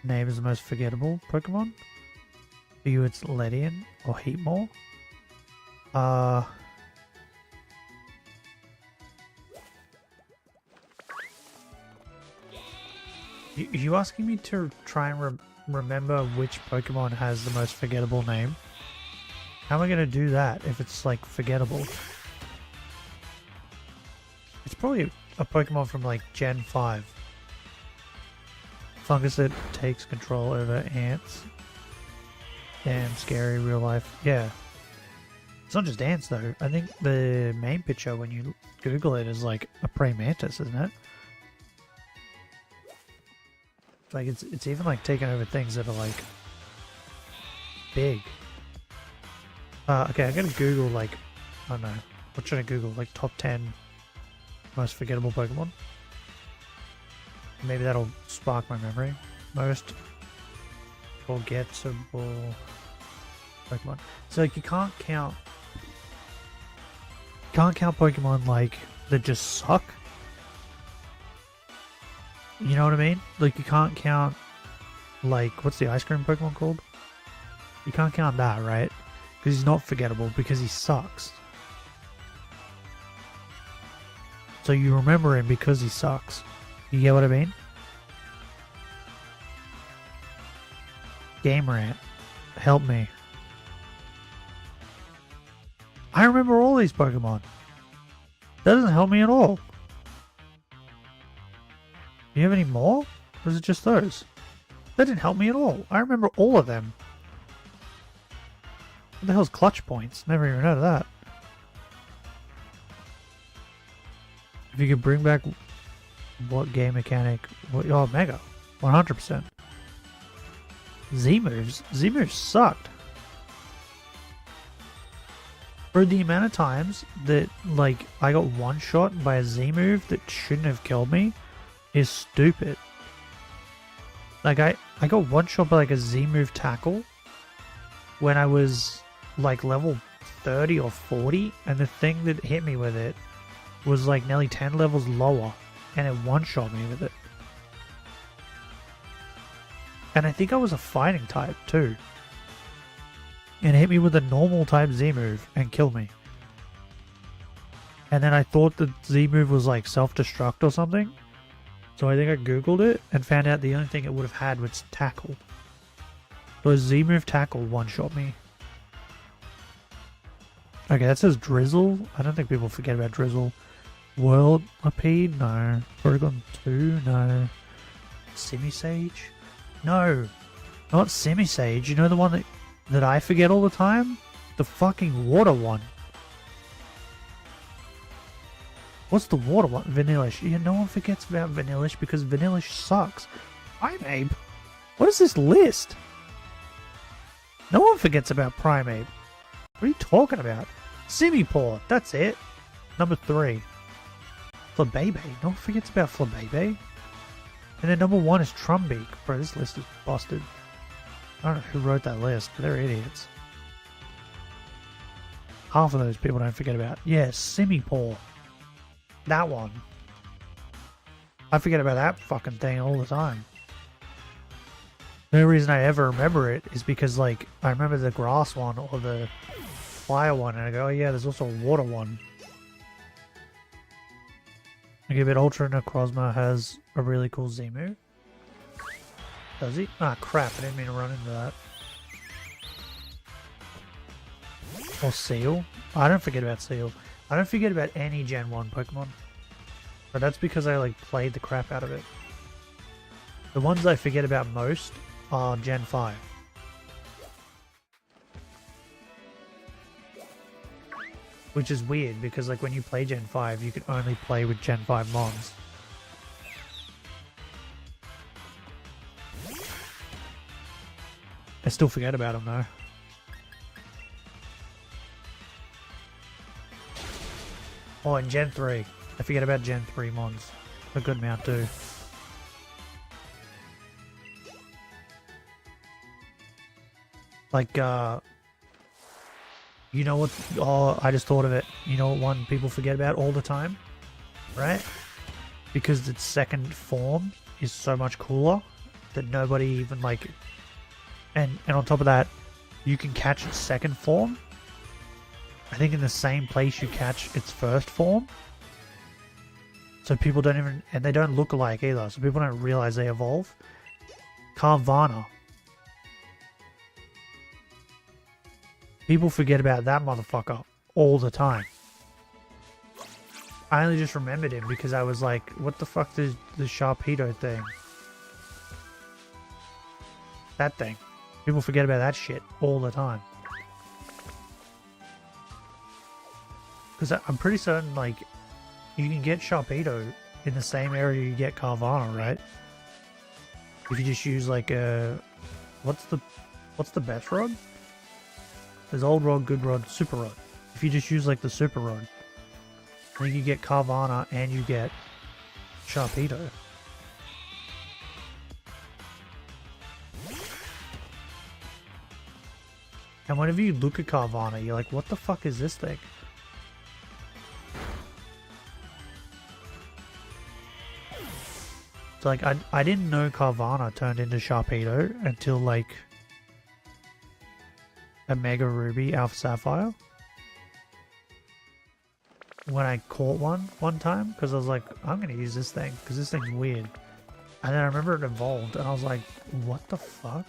Name is the most forgettable Pokemon? For you it's Ledian or Heatmore? You asking me to try and remember which Pokemon has the most forgettable name? How am I going to do that if it's like forgettable? It's probably a Pokemon from like Gen 5. Fungus that takes control over ants. Damn scary real life. Yeah. It's not just ants though. I think the main picture when you Google it is like a praying mantis, isn't it? Like it's even like taking over things that are like big. Okay, I gotta Google like, I don't know, what should I Google? Like top 10 most forgettable Pokemon? Maybe that'll spark my memory. Most forgettable Pokemon. So like you can't count Pokemon like that just suck. You know what I mean? Like you can't count like what's the ice cream Pokemon called? You can't count that, right? Because he's not forgettable because he sucks. So you remember him because he sucks. You get what I mean? Game Rant, help me. I remember all these Pokemon. That doesn't help me at all. Do you have any more? Or is it just those? That didn't help me at all. I remember all of them. What the hell's clutch points? Never even heard of that. If you could bring back what game mechanic? What, oh, Mega. 100%. Z-moves? Z-moves sucked. For the amount of times that, like, I got one-shot by a Z-move that shouldn't have killed me is stupid. Like, I got one-shot by, like, a Z-move tackle when I was, like, level 30 or 40, and the thing that hit me with it was, like, nearly 10 levels lower, and it one-shot me with it. And I think I was a fighting type, too. And it hit me with a normal type Z-move and killed me. And then I thought the Z-move was, like, self-destruct or something. So I think I googled it and found out the only thing it would have had was tackle. So a Z-move tackle one-shot me. Okay, that says Drizzle. I don't think people forget about Drizzle. Whirlipede? No. Porygon 2? No. Simisage? No. Not Simisage. You know the one that I forget all the time? The fucking water one. What's the water one? Vanillish. Yeah, no one forgets about Vanillish because Vanillish sucks. Hi, babe. What is this list? No one forgets about Primeape. What are you talking about? Simipour, that's it. Number 3. Flabébé, no one forgets about Flabébé. And then number 1 is Trumbeak. Bro, this list is busted. I don't know who wrote that list, but they're idiots. Half of those people don't forget about. Yeah, Simipour. That one. I forget about that fucking thing all the time. The only reason I ever remember it is because, like, I remember the grass one or the fire one, and I go, oh yeah, there's also a water one. Okay, but Ultra Necrozma has a really cool Z-move. Does he? Ah, crap, I didn't mean to run into that. Or Seal. I don't forget about Seal. I don't forget about any Gen 1 Pokemon. But that's because I, like, played the crap out of it. The ones I forget about most are Gen 5. Which is weird, because, like, when you play Gen 5, you can only play with Gen 5 mons. I still forget about them, though. Oh, and Gen 3. I forget about Gen 3 mons. A good amount, too. Like, you know what? Oh, I just thought of it. You know what one people forget about all the time? Right? Because its second form is so much cooler that nobody even, like... And on top of that, you can catch its second form, I think, in the same place you catch its first form. So people don't even... And they don't look alike either, so people don't realize they evolve. Carvana. People forget about that motherfucker all the time. I only just remembered him because I was like, what the fuck is the Sharpedo thing? That thing. People forget about that shit all the time. Because I'm pretty certain, like, you can get Sharpedo in the same area you get Carvana, right? If you just use, like, a... What's the best rod? There's Old Rod, Good Rod, Super Rod. If you just use, like, the Super Rod, then you get Carvana and you get Sharpedo. And whenever you look at Carvana, you're like, what the fuck is this thing? So, like, I didn't know Carvana turned into Sharpedo until, like, a Mega Ruby Alpha Sapphire. When I caught one time, because I was like, I'm going to use this thing, because this thing's weird. And then I remember it evolved, and I was like, what the fuck?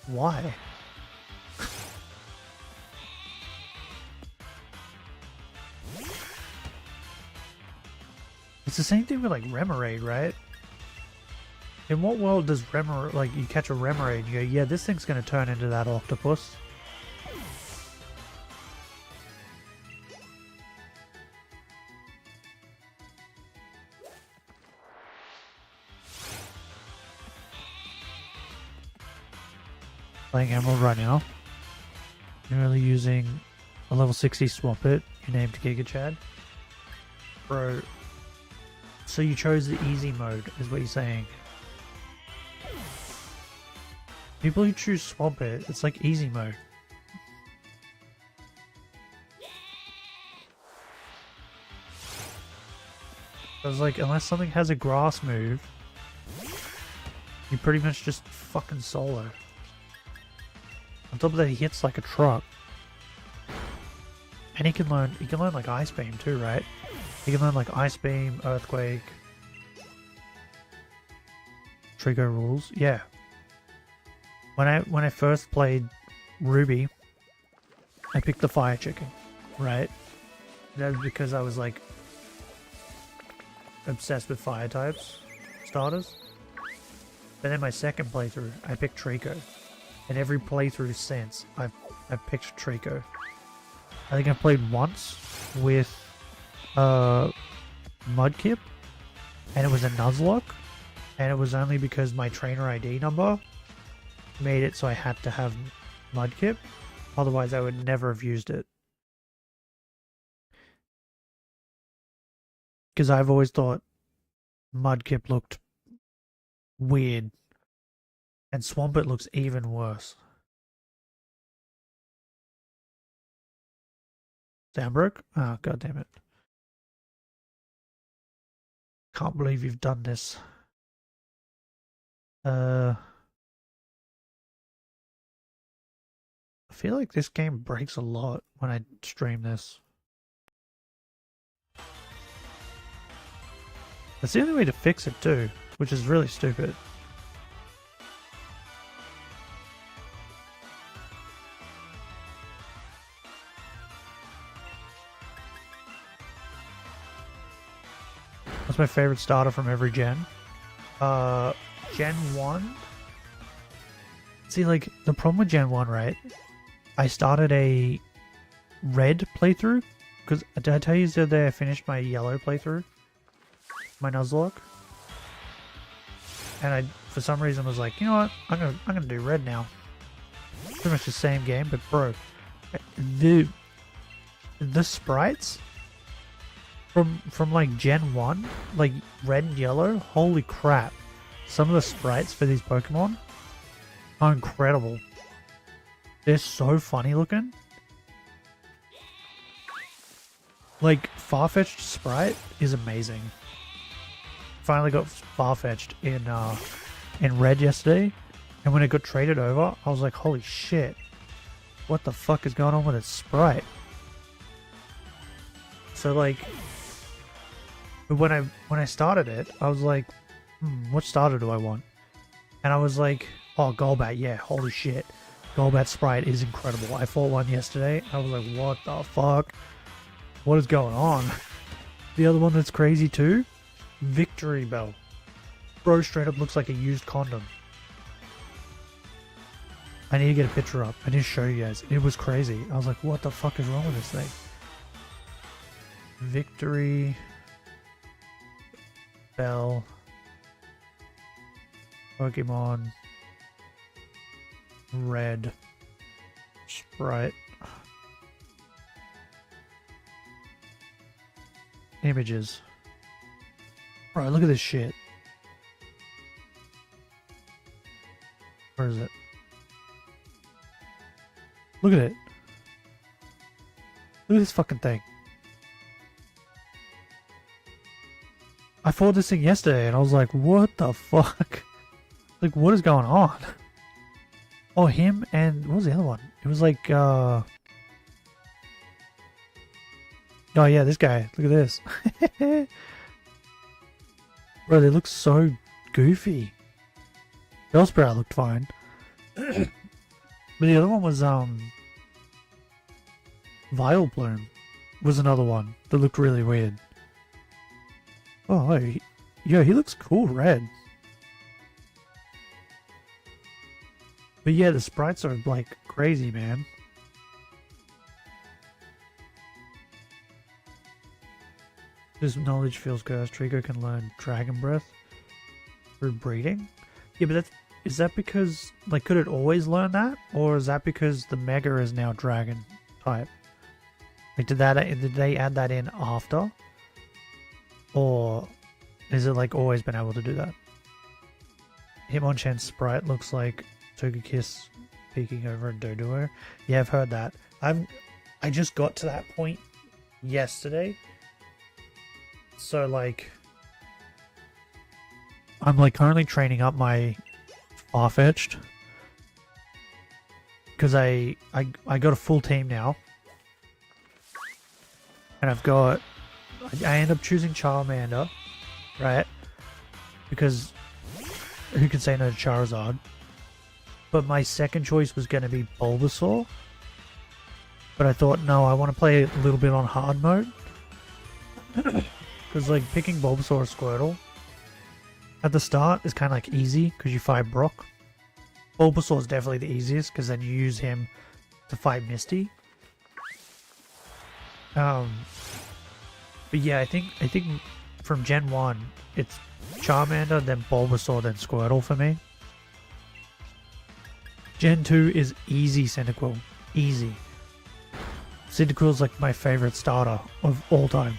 Why? It's the same thing with, like, Remoraid, right? In what world does Remoraid, like, you catch a Remoraid and you go, yeah, this thing's going to turn into that octopus? Playing Emerald right now. You're only using a level 60 Swampert. You named Giga Chad. Bro. So you chose the easy mode, is what you're saying. People who choose Swampert, it's like easy mode. I was like, unless something has a grass move, you pretty much just fucking solo. On top of that, he hits like a truck. And he can learn like Ice Beam too, right? He can learn like Ice Beam, Earthquake, Trico rules. Yeah. When I first played Ruby, I picked the Fire Chicken, right? That was because I was like obsessed with fire types starters. But then my second playthrough, I picked Trico. And every playthrough since, I've picked Trico. I think I've played once with Mudkip, and it was a Nuzlocke, and it was only because my trainer ID number made it so I had to have Mudkip. Otherwise, I would never have used it. Because I've always thought Mudkip looked weird, and Swampert looks even worse. Downbroke? Oh, god damn it. Can't believe you've done this. I feel like this game breaks a lot when I stream this. That's the only way to fix it too, which is really stupid. What's my favorite starter from every gen? Gen 1? See, like, the problem with Gen 1, right? I started a red playthrough. Because, did I tell you the other day I finished my yellow playthrough? My Nuzlocke? And I, for some reason, was like, you know what? I'm gonna do red now. Pretty much the same game, but bro, the sprites from like Gen 1, like red and yellow, holy crap. Some of the sprites for these Pokemon are incredible. They're so funny looking. Like, Farfetch'd sprite is amazing. Finally got Farfetch'd in red yesterday, and when it got traded over, I was like, holy shit, what the fuck is going on with its sprite? So like, when I started it, I was like, what starter do I want? And I was like, oh, Golbat, yeah, holy shit. Golbat sprite is incredible. I fought one yesterday. I was like, what the fuck? What is going on? The other one that's crazy too, Victory Bell. Bro straight up looks like a used condom. I need to get a picture up. I need to show you guys. It was crazy. I was like, what the fuck is wrong with this thing? Victory Bell Pokemon Red Sprite. Images. Bro, look at this shit. Where is it? Look at it. Look at this fucking thing. I fought this thing yesterday and I was like, what the fuck? Like, what is going on? Oh, him and... what was the other one? It was like, oh yeah, this guy. Look at this. Bro, they look so goofy. Bellsprout looked fine. But the other one was, Vileplume was another one that looked really weird. Oh, yo, he looks cool red. But yeah, the sprites are like crazy, man. This knowledge feels cursed. Trico can learn Dragon Breath through breeding. Yeah, but is that because, like, could it always learn that? Or is that because the Mega is now Dragon type? Like, did they add that in after? Or is it, like, always been able to do that? Hitmonchan's sprite looks like Togekiss peeking over a Doduo. Yeah, I've heard that. I just got to that point yesterday. So, like, I'm, like, currently training up my Farfetch'd. Because I got a full team now. And I end up choosing Charmander, right? Because who can say no to Charizard? But my second choice was going to be Bulbasaur. But I thought, no, I want to play a little bit on hard mode. Because, like, picking Bulbasaur or Squirtle at the start is kind of, like, easy because you fight Brock. Bulbasaur is definitely the easiest because then you use him to fight Misty. But yeah, I think from Gen 1, it's Charmander, then Bulbasaur, then Squirtle for me. Gen 2 is easy Cyndaquil. Easy. Cyndaquil's like my favorite starter of all time.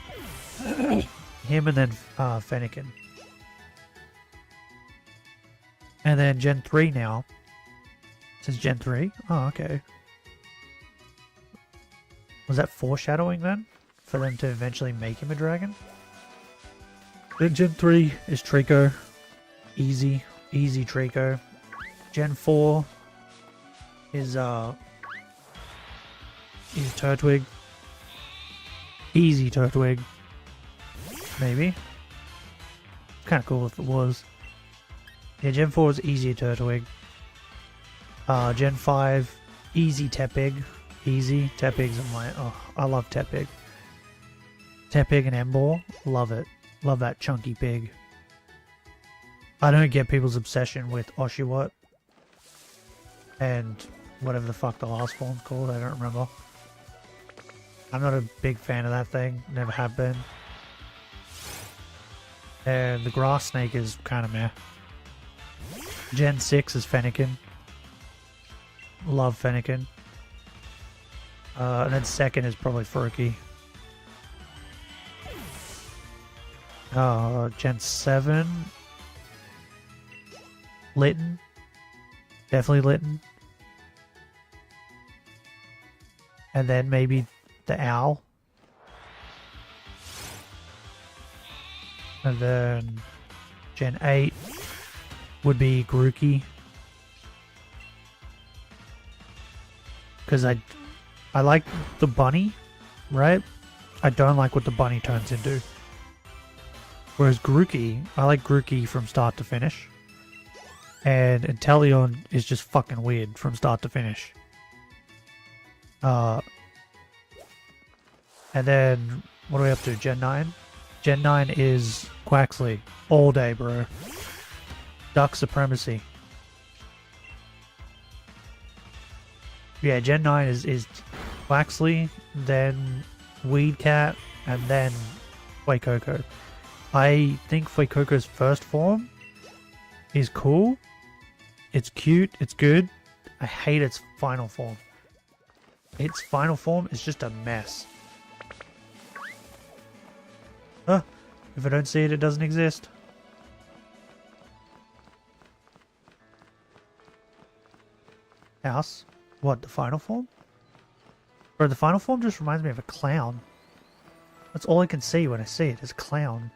Him and then Fennekin. And then Gen 3 now. Since Gen 3? Oh, okay. Was that foreshadowing then? For them to eventually make him a dragon? Then Gen 3 is Trico. Easy. Easy Trico. Gen 4 is Turtwig. Easy Turtwig. Maybe. Kinda cool if it was. Yeah, Gen 4 is easy Turtwig. Gen 5, easy Tepig. Easy. Tepig's my... Oh, I love Tepig. Tepig and Emboar. Love it. Love that chunky pig. I don't get people's obsession with Oshawott. And whatever the fuck the last form's called, I don't remember. I'm not a big fan of that thing. Never have been. And the grass snake is kind of meh. Gen 6 is Fennekin. Love Fennekin. And then second is probably Furky. Gen 7. Litten. Definitely Litten. And then maybe the Owl. And then Gen 8 would be Grookey. Because I like the bunny, right? I don't like what the bunny turns into. Whereas Grookey, I like Grookey from start to finish. And Inteleon is just fucking weird from start to finish. And then, what are we up to? Gen 9? Gen 9 is Quaxley. All day, bro. Duck Supremacy. Yeah, Gen 9 is Quaxley, then Weedcat, and then Fuecoco. I think Fuecoco's first form is cool. It's cute. It's good. I hate its final form. Its final form is just a mess. If I don't see it, it doesn't exist. House? What, the final form? Bro, the final form just reminds me of a clown. That's all I can see when I see it, is a clown.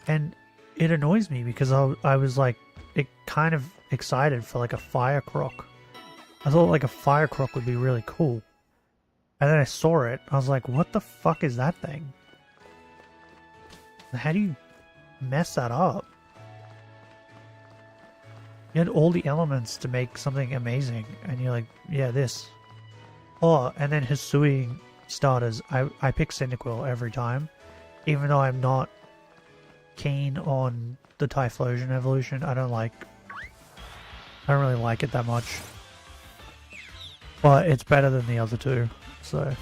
And it annoys me because I was like, kind of excited for like a fire croc. I thought like a fire croc would be really cool. And then I saw it, I was like, what the fuck is that thing? How do you mess that up? You had all the elements to make something amazing, and you're like, yeah, this. Oh, and then Hisui starters. I pick Cyndaquil every time, even though I'm not keen on the Typhlosion evolution. I don't really like it that much. But it's better than the other two, so...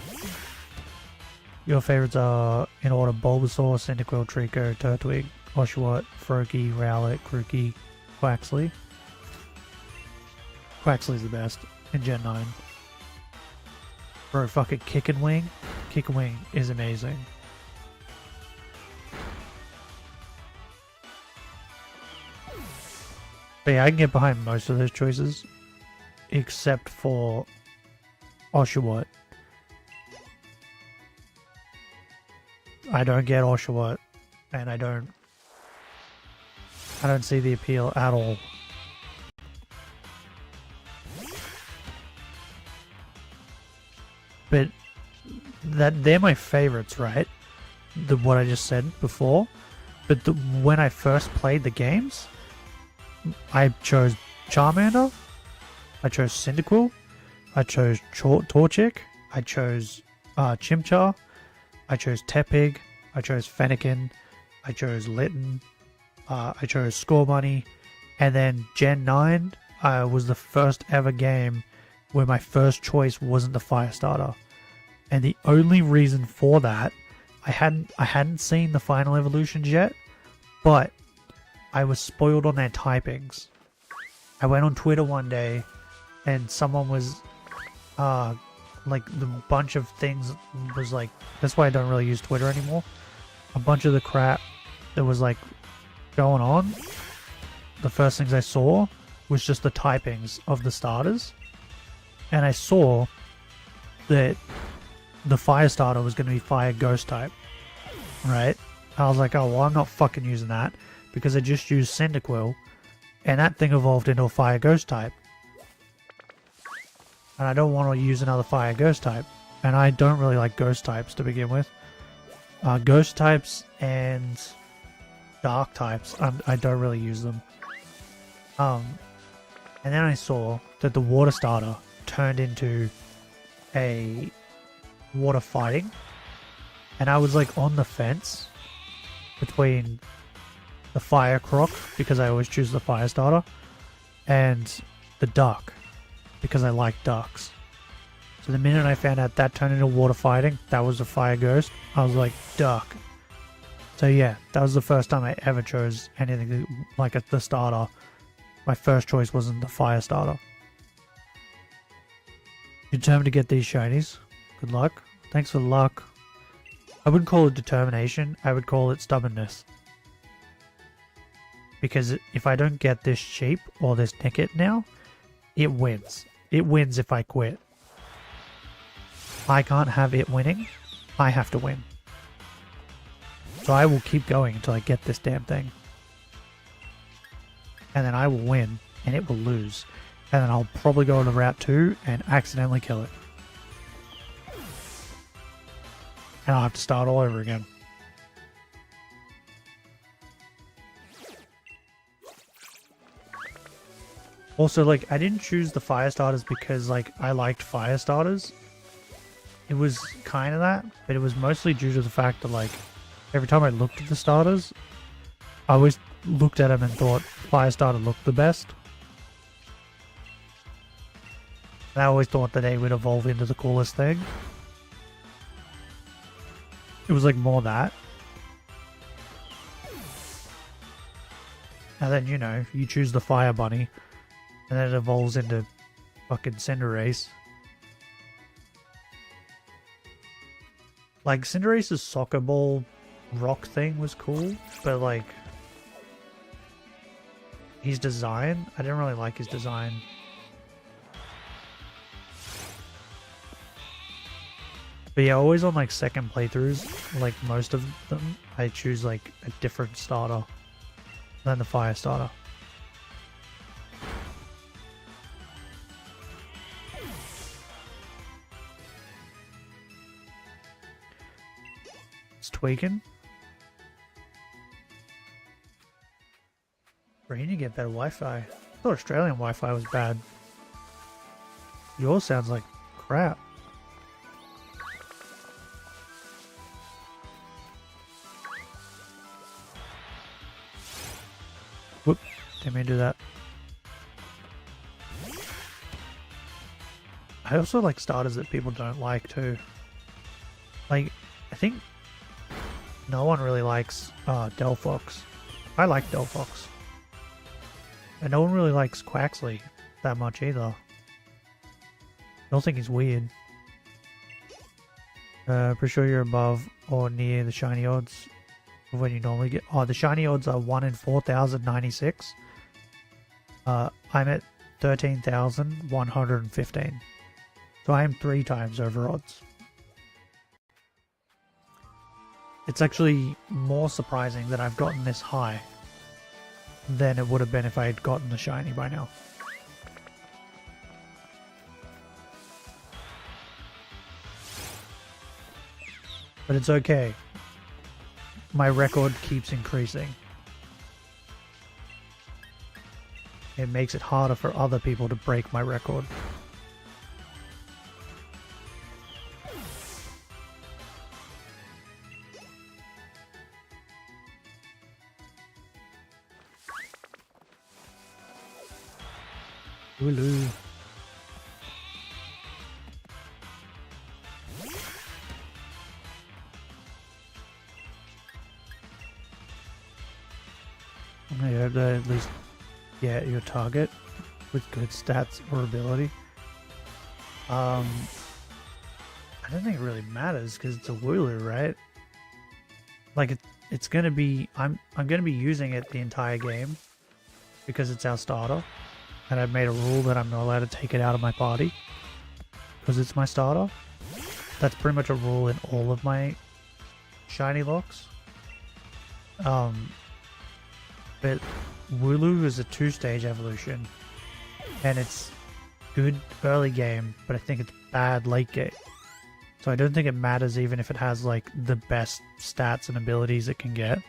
Your favorites are, in order, Bulbasaur, Cyndaquil, Trico, Turtwig, Oshawott, Froakie, Rowlet, Grookey, Quaxley. Quaxley's the best in Gen 9. Bro, fucking Kick and Wing. Kick and Wing is amazing. But yeah, I can get behind most of those choices. Except for Oshawott. I don't get Oshawott, and I don't see the appeal at all. But they're my favorites, right? What I just said before. But when I first played the games, I chose Charmander, I chose Cyndaquil, I chose Torchic, I chose Chimchar, I chose Tepig, I chose Fennekin, I chose Litten, I chose Scorbunny, and then Gen 9 was the first ever game where my first choice wasn't the Firestarter. And the only reason for that I hadn't seen the final evolutions yet, but I was spoiled on their typings. I went on Twitter one day and someone was like the bunch of things was like, that's why I don't really use Twitter anymore. A bunch of the crap that was like going on, the first things I saw was just the typings of the starters, and I saw that the fire starter was going to be fire ghost type, right? I was like, oh well, I'm not fucking using that because I just used Cyndaquil and that thing evolved into a fire ghost type, and I don't want to use another fire ghost type, and I don't really like ghost types to begin with. Ghost types and dark types, I don't really use them. And then I saw that the water starter turned into a water fighting, and I was like on the fence between the fire croc, because I always choose the fire starter, and the duck, because I like ducks. So the minute I found out that turned into water fighting, that was a fire ghost, I was like, duck. So yeah, that was the first time I ever chose anything like the starter. My first choice wasn't the fire starter. Determined to get these shinies. Good luck. Thanks for the luck. I wouldn't call it determination, I would call it stubbornness. Because if I don't get this sheep or this ticket now, it wins. It wins if I quit. I can't have it winning. I have to win. So I will keep going until I get this damn thing. And then I will win, and it will lose. And then I'll probably go to Route 2 and accidentally kill it. And I'll have to start all over again. Also, like, I didn't choose the fire starters because, like, I liked fire starters. It was kind of that, but it was mostly due to the fact that, like, every time I looked at the starters, I always looked at them and thought fire starter looked the best. And I always thought that they would evolve into the coolest thing. It was like more that. And then, you know, you choose the fire bunny, and then it evolves into fucking Cinderace. Like, Cinderace's soccer ball rock thing was cool, but like, his design, I didn't really like his design. But yeah, always on like second playthroughs, like most of them, I choose like a different starter than the fire starter. It's tweaking. Green, you get better Wi-Fi. I thought Australian Wi-Fi was bad. Yours sounds like crap. Whoop, didn't mean to do that. I also like starters that people don't like too. Like, I think no one really likes Delphox. I like Delphox. And no one really likes Quaxley that much either. I don't think he's weird. Pretty sure you're above or near the shiny odds of when you normally get. Oh, the shiny odds are 1 in 4,096. I'm at 13,115. So I am 3 times over odds. It's actually more surprising that I've gotten this high than it would have been if I had gotten the shiny by now. But it's okay. My record keeps increasing. It makes it harder for other people to break my record. Woohoo. to at least get your target with good stats or ability. I don't think it really matters because it's a Wooloo, right? Like it's gonna be I'm gonna be using it the entire game because it's our starter, and I've made a rule that I'm not allowed to take it out of my party because it's my starter. That's pretty much a rule in all of my Shinylockes. But Wooloo is a 2-stage evolution, and it's good early game, but I think it's bad late game. So I don't think it matters even if it has like the best stats and abilities it can get.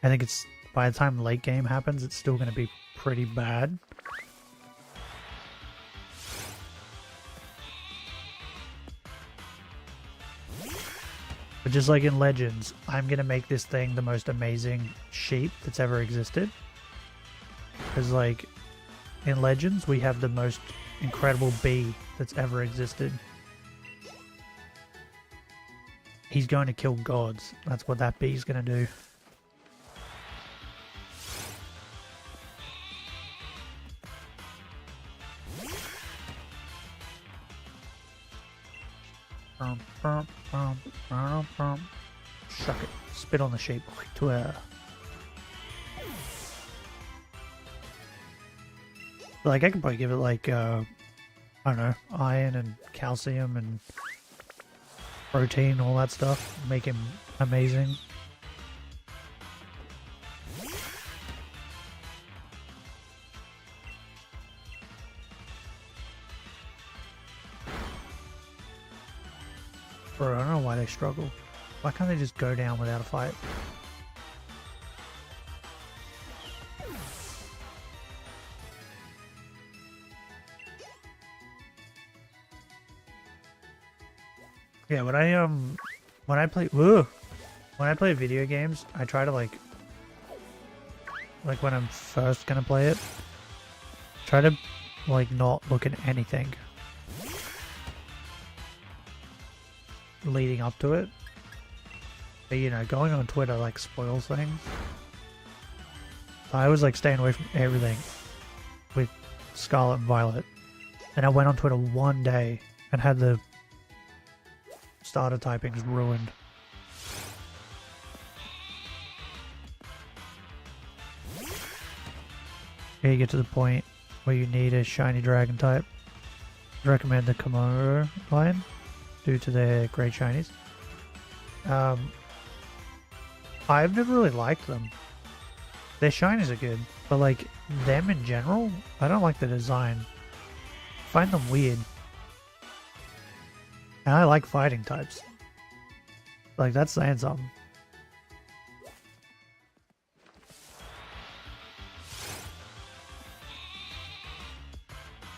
I think it's by the time late game happens, it's still going to be pretty bad. But just like in Legends, I'm going to make this thing the most amazing sheep that's ever existed. Because like in Legends, we have the most incredible bee that's ever existed. He's going to kill gods. That's what that bee's going to do. Shuck it. Spit on the sheep. Like, I could probably give it like, I don't know, iron and calcium and protein, all that stuff. Make him amazing. Bro, I don't know why they struggle. Why can't they just go down without a fight? Yeah, when I play video games, I try to like when I'm first gonna play it, try to like not look at anything leading up to it. But you know, going on Twitter like spoils things. So I was like staying away from everything with Scarlet and Violet. And I went on Twitter one day and had the starter typings ruined. Here you get to the point where you need a shiny dragon type. I recommend the Komodo line due to their great shinies. I've never really liked them. Their shinies are good, but like them in general, I don't like the design. I find them weird. And I like fighting types. Like, that's saying something.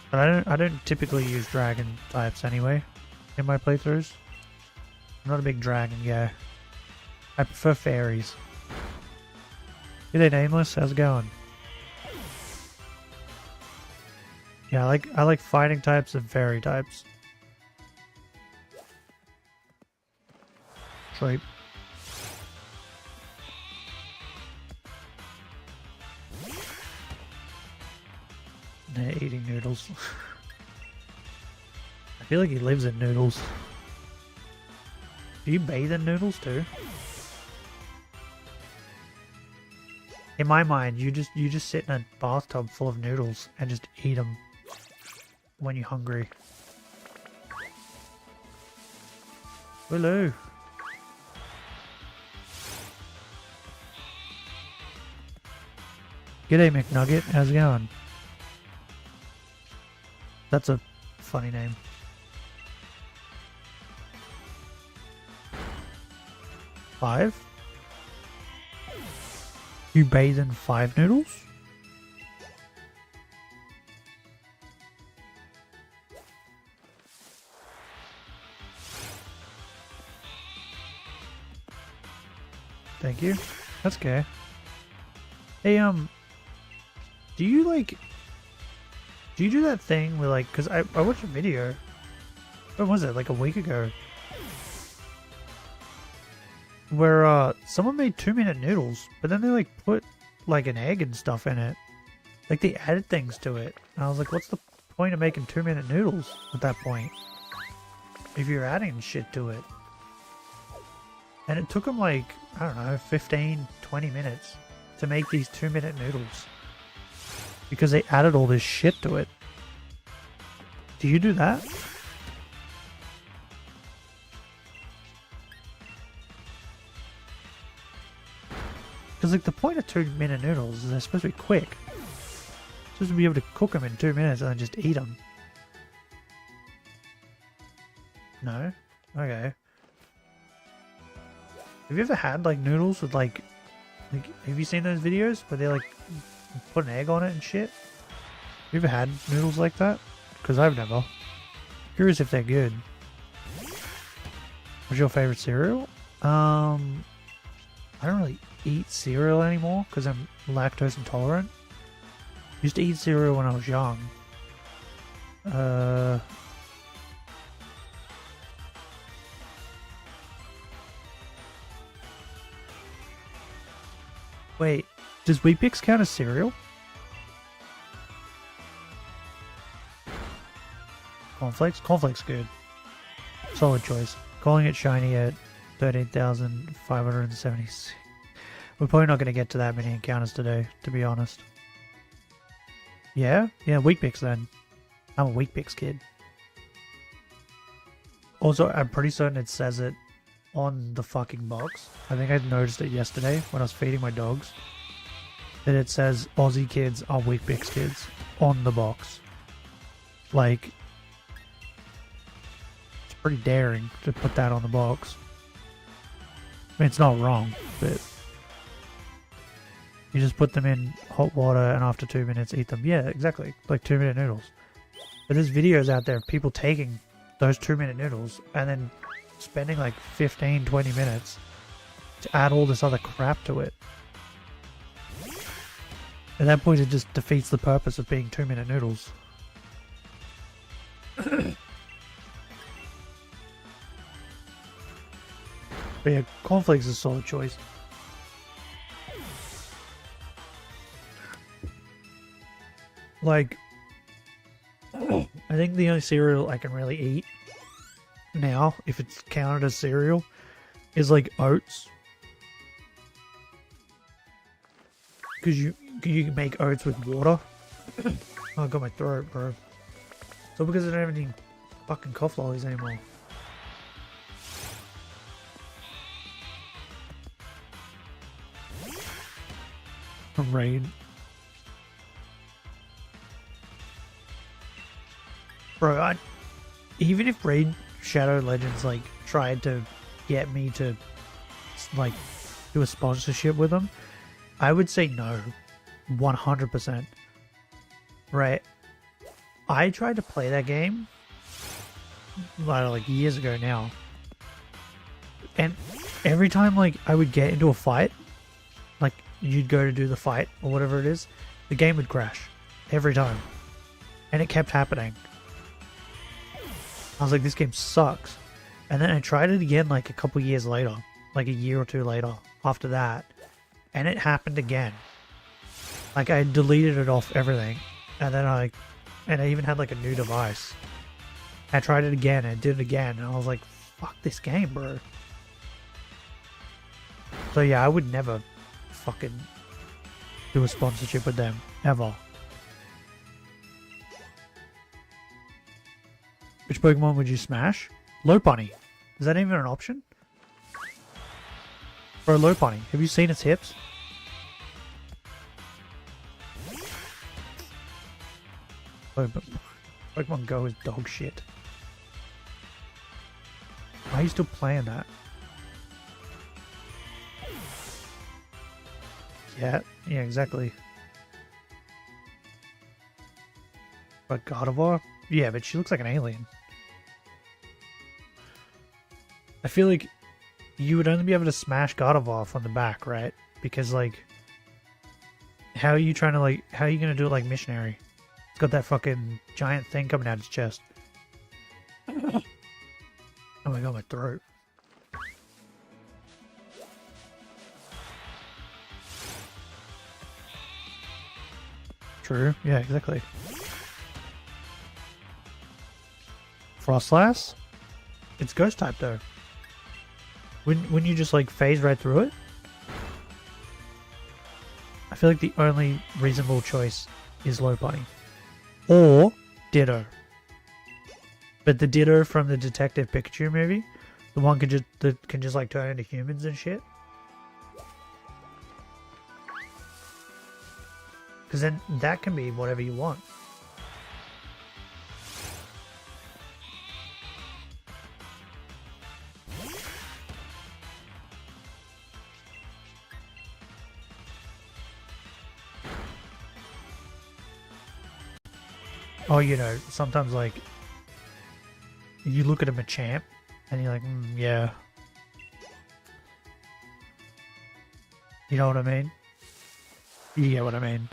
But I don't typically use dragon types anyway in my playthroughs. I'm not a big dragon guy. I prefer fairies. G'day Nameless, how's it going? Yeah, I like fighting types and fairy types. Tripe. Nah, eating noodles. I feel like he lives in noodles. Do you bathe in noodles too? In my mind, you just sit in a bathtub full of noodles and just eat them when you're hungry. Hello. G'day McNugget, how's it going? That's a funny name. Five? You bathe in 5 noodles? Thank you. That's okay. Hey, do you do that thing where like, cause I watched a video, when was it, like a week ago, where someone made 2-minute noodles, but then they like put like an egg and stuff in it. Like they added things to it. And I was like, what's the point of making 2-minute noodles at that point? If you're adding shit to it. And it took them like, I don't know, 15, 20 minutes to make these 2-minute noodles. Because they added all this shit to it. Do you do that? Because like the point of 2-minute noodles is they're supposed to be quick. You're supposed to be able to cook them in 2 minutes and then just eat them. No? Okay. Have you ever had like noodles with like have you seen those videos where they like put an egg on it and shit? Have you ever had noodles like that? Because I've never. Curious if they're good. What's your favorite cereal? I don't really eat cereal anymore because I'm lactose intolerant. Used to eat cereal when I was young. Wait, does Weet-Bix count as cereal? Cornflakes? Cornflakes good. Solid choice. Calling it shiny at 13,576. We're probably not going to get to that many encounters today, to be honest. Yeah? Yeah, Weet-Bix then. I'm a Weet-Bix kid. Also, I'm pretty certain it says it on the fucking box. I think I noticed it yesterday when I was feeding my dogs. That it says Aussie kids are Weet-Bix kids on the box. Like, it's pretty daring to put that on the box. I mean, it's not wrong, but you just put them in hot water and after 2 minutes eat them. Yeah, exactly. Like 2-minute noodles. But there's videos out there of people taking those 2-minute noodles and then spending like 15, 20 minutes to add all this other crap to it. At that point, it just defeats the purpose of being 2-minute noodles. But yeah, cornflakes is a solid choice. Like, I think the only cereal I can really eat now, if it's counted as cereal, is like oats. Because you can make oats with water. Oh, I got my throat, bro. So because I don't have any fucking cough lollies anymore. Raid. Bro, even if Raid Shadow Legends like tried to get me to like do a sponsorship with them, I would say no. 100%. Right? I tried to play that game like years ago now. And every time like I would get into a fight, like you'd go to do the fight or whatever it is, the game would crash. Every time. And it kept happening. I was like, this game sucks. And then I tried it again like a couple years later. Like a year or two later after that. And it happened again. Like I deleted it off everything. And then I even had like a new device. I tried it again and did it again. And I was like, fuck this game, bro. So yeah, I would never fucking do a sponsorship with them. Ever. Which Pokemon would you smash? Lopunny. Is that even an option? Bro, Lopunny. Have you seen its hips? Pokemon Go is dog shit. Why are you still playing that? Yeah, exactly. But Gardevoir? Yeah, but she looks like an alien. I feel like you would only be able to smash Gardevoir from the back, right? Because, like, how are you trying to, like, how are you going to do it like Missionary? It's got that fucking giant thing coming out its chest. Oh my god, my throat. true. Yeah, exactly. Frostlass? It's ghost type though. Wouldn't you just like phase right through it? I feel like the only reasonable choice is Lopunny. Or Ditto. But the Ditto from the Detective Pikachu movie, the one that can just like turn into humans and shit. Because then that can be whatever you want. Oh, you know, sometimes like you look at a Machamp and you're like, yeah. You know what I mean? You get what I mean.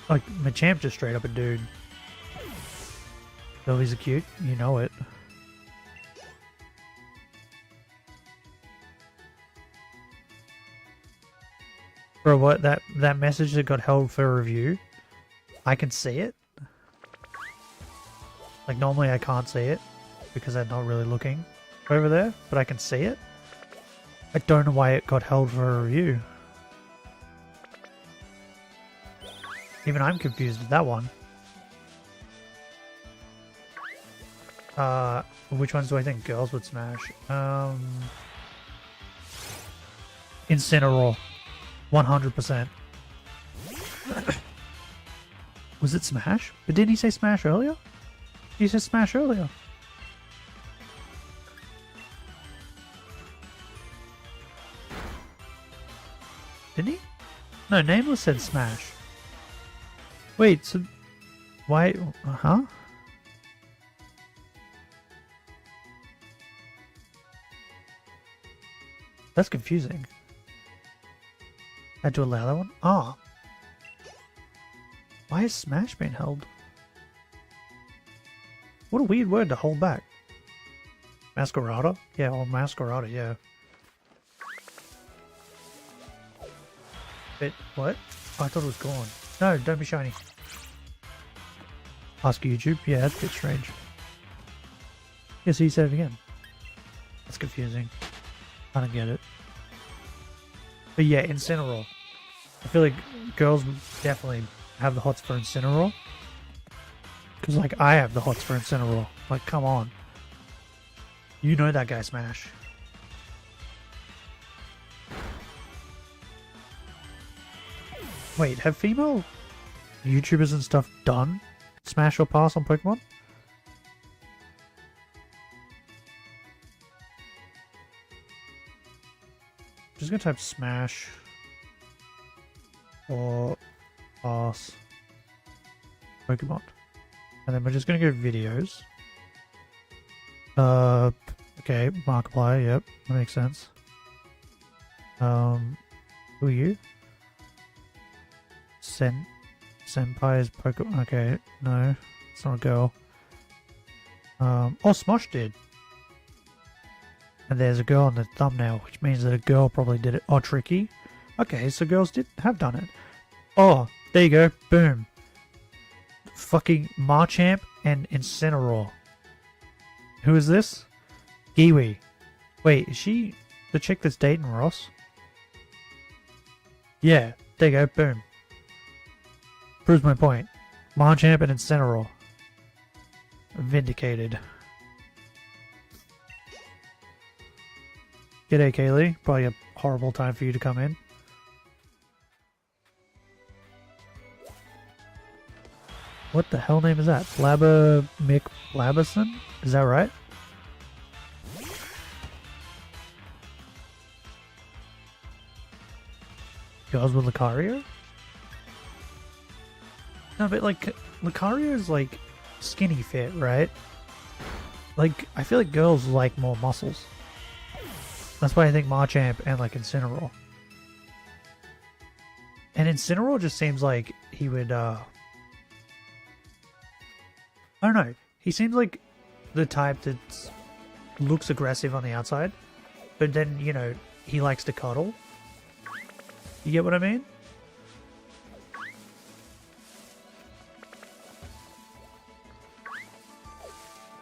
Like, Machamp just straight up a dude. Though he's a cute, you know it. Bro, what? That message that got held for review, I can see it. Like, normally I can't see it because I'm not really looking over there, but I can see it. I don't know why it got held for a review. Even I'm confused with that one. Which ones do I think girls would smash? Incineroar. 100%. Was it Smash? But didn't he say Smash earlier? He said Smash earlier. Didn't he? No, Nameless said Smash. Wait, so... Why... Huh? That's confusing. Had to allow that one? Ah. Why is Smash being held? What a weird word to hold back. Masquerada? Yeah, or Masquerada, yeah. Bit, what? Oh, I thought it was gone. No, don't be shiny. Ask YouTube? Yeah, that's a bit strange. Yeah, so you said it again. That's confusing. I don't get it. But yeah, Incineroar. I feel like girls would definitely have the hots for Incineroar. Because, like, I have the hots for Incineroar. Like, come on. You know that guy Smash. Wait, have female YouTubers and stuff done Smash or Pass on Pokemon? I'm just gonna type Smash or Pass Pokemon. And then we're just gonna go videos. Okay, Markiplier, yep, that makes sense. Who are you? Senpai's Pokemon. Okay, no, it's not a girl. Oh, Smosh did. And there's a girl on the thumbnail, which means that a girl probably did it. Oh, Tricky. Okay, so girls have done it. Oh, there you go. Boom. Fucking Marchamp and Incineroar. Who is this? Giwi. Wait, is she the chick that's dating Ross? Yeah, there you go. Boom. Proves my point. Marchamp and Incineroar. Vindicated. G'day, Kaylee. Probably a horrible time for you to come in. What the hell name is that? Blabber McBlabberson? Is that right? Goes with Lucario? No, but like, Lucario is like skinny fit, right? Like, I feel like girls like more muscles. That's why I think Marchamp and like Incineroar. And Incineroar just seems like he would, I don't know. He seems like the type that looks aggressive on the outside, but then, you know, he likes to cuddle. You get what I mean?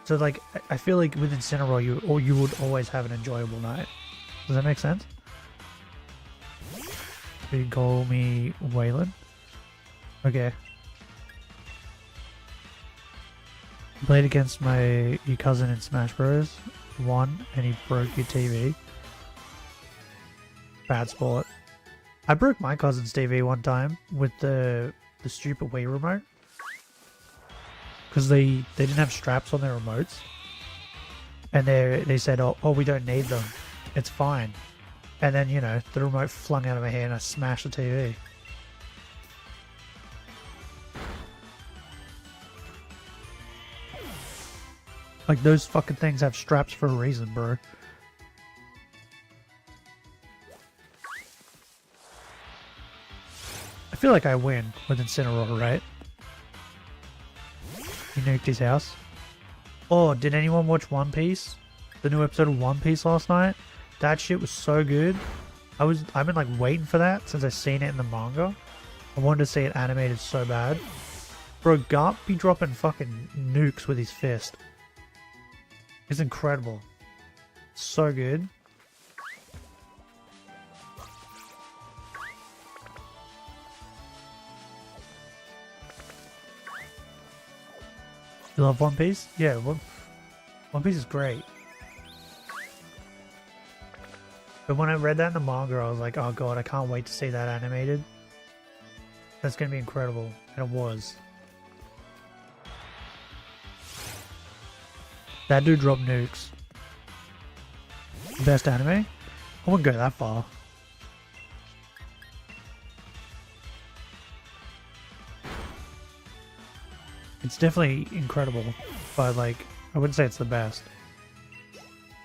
So, like, I feel like with Incineroar, you would always have an enjoyable night. Does that make sense? You call me Waylon? Okay. Played against your cousin in Smash Bros. Won, and he broke your TV. Bad sport. I broke my cousin's TV one time with the stupid Wii remote. Because they didn't have straps on their remotes. And they said, oh, we don't need them. It's fine. And then, you know, the remote flung out of my hand and I smashed the TV. Like, those fucking things have straps for a reason, bro. I feel like I win with Incineroar, right? He nuked his house. Oh, did anyone watch One Piece? The new episode of One Piece last night? That shit was so good. I've been like waiting for that since I've seen it in the manga. I wanted to see it animated so bad. Bro, Garp be dropping fucking nukes with his fist. It's incredible. So good. You love One Piece? Yeah, One Piece is great. But when I read that in the manga, I was like, oh god, I can't wait to see that animated. That's gonna be incredible. And it was. That dude dropped nukes. Best anime? I wouldn't go that far. It's definitely incredible, but like, I wouldn't say it's the best.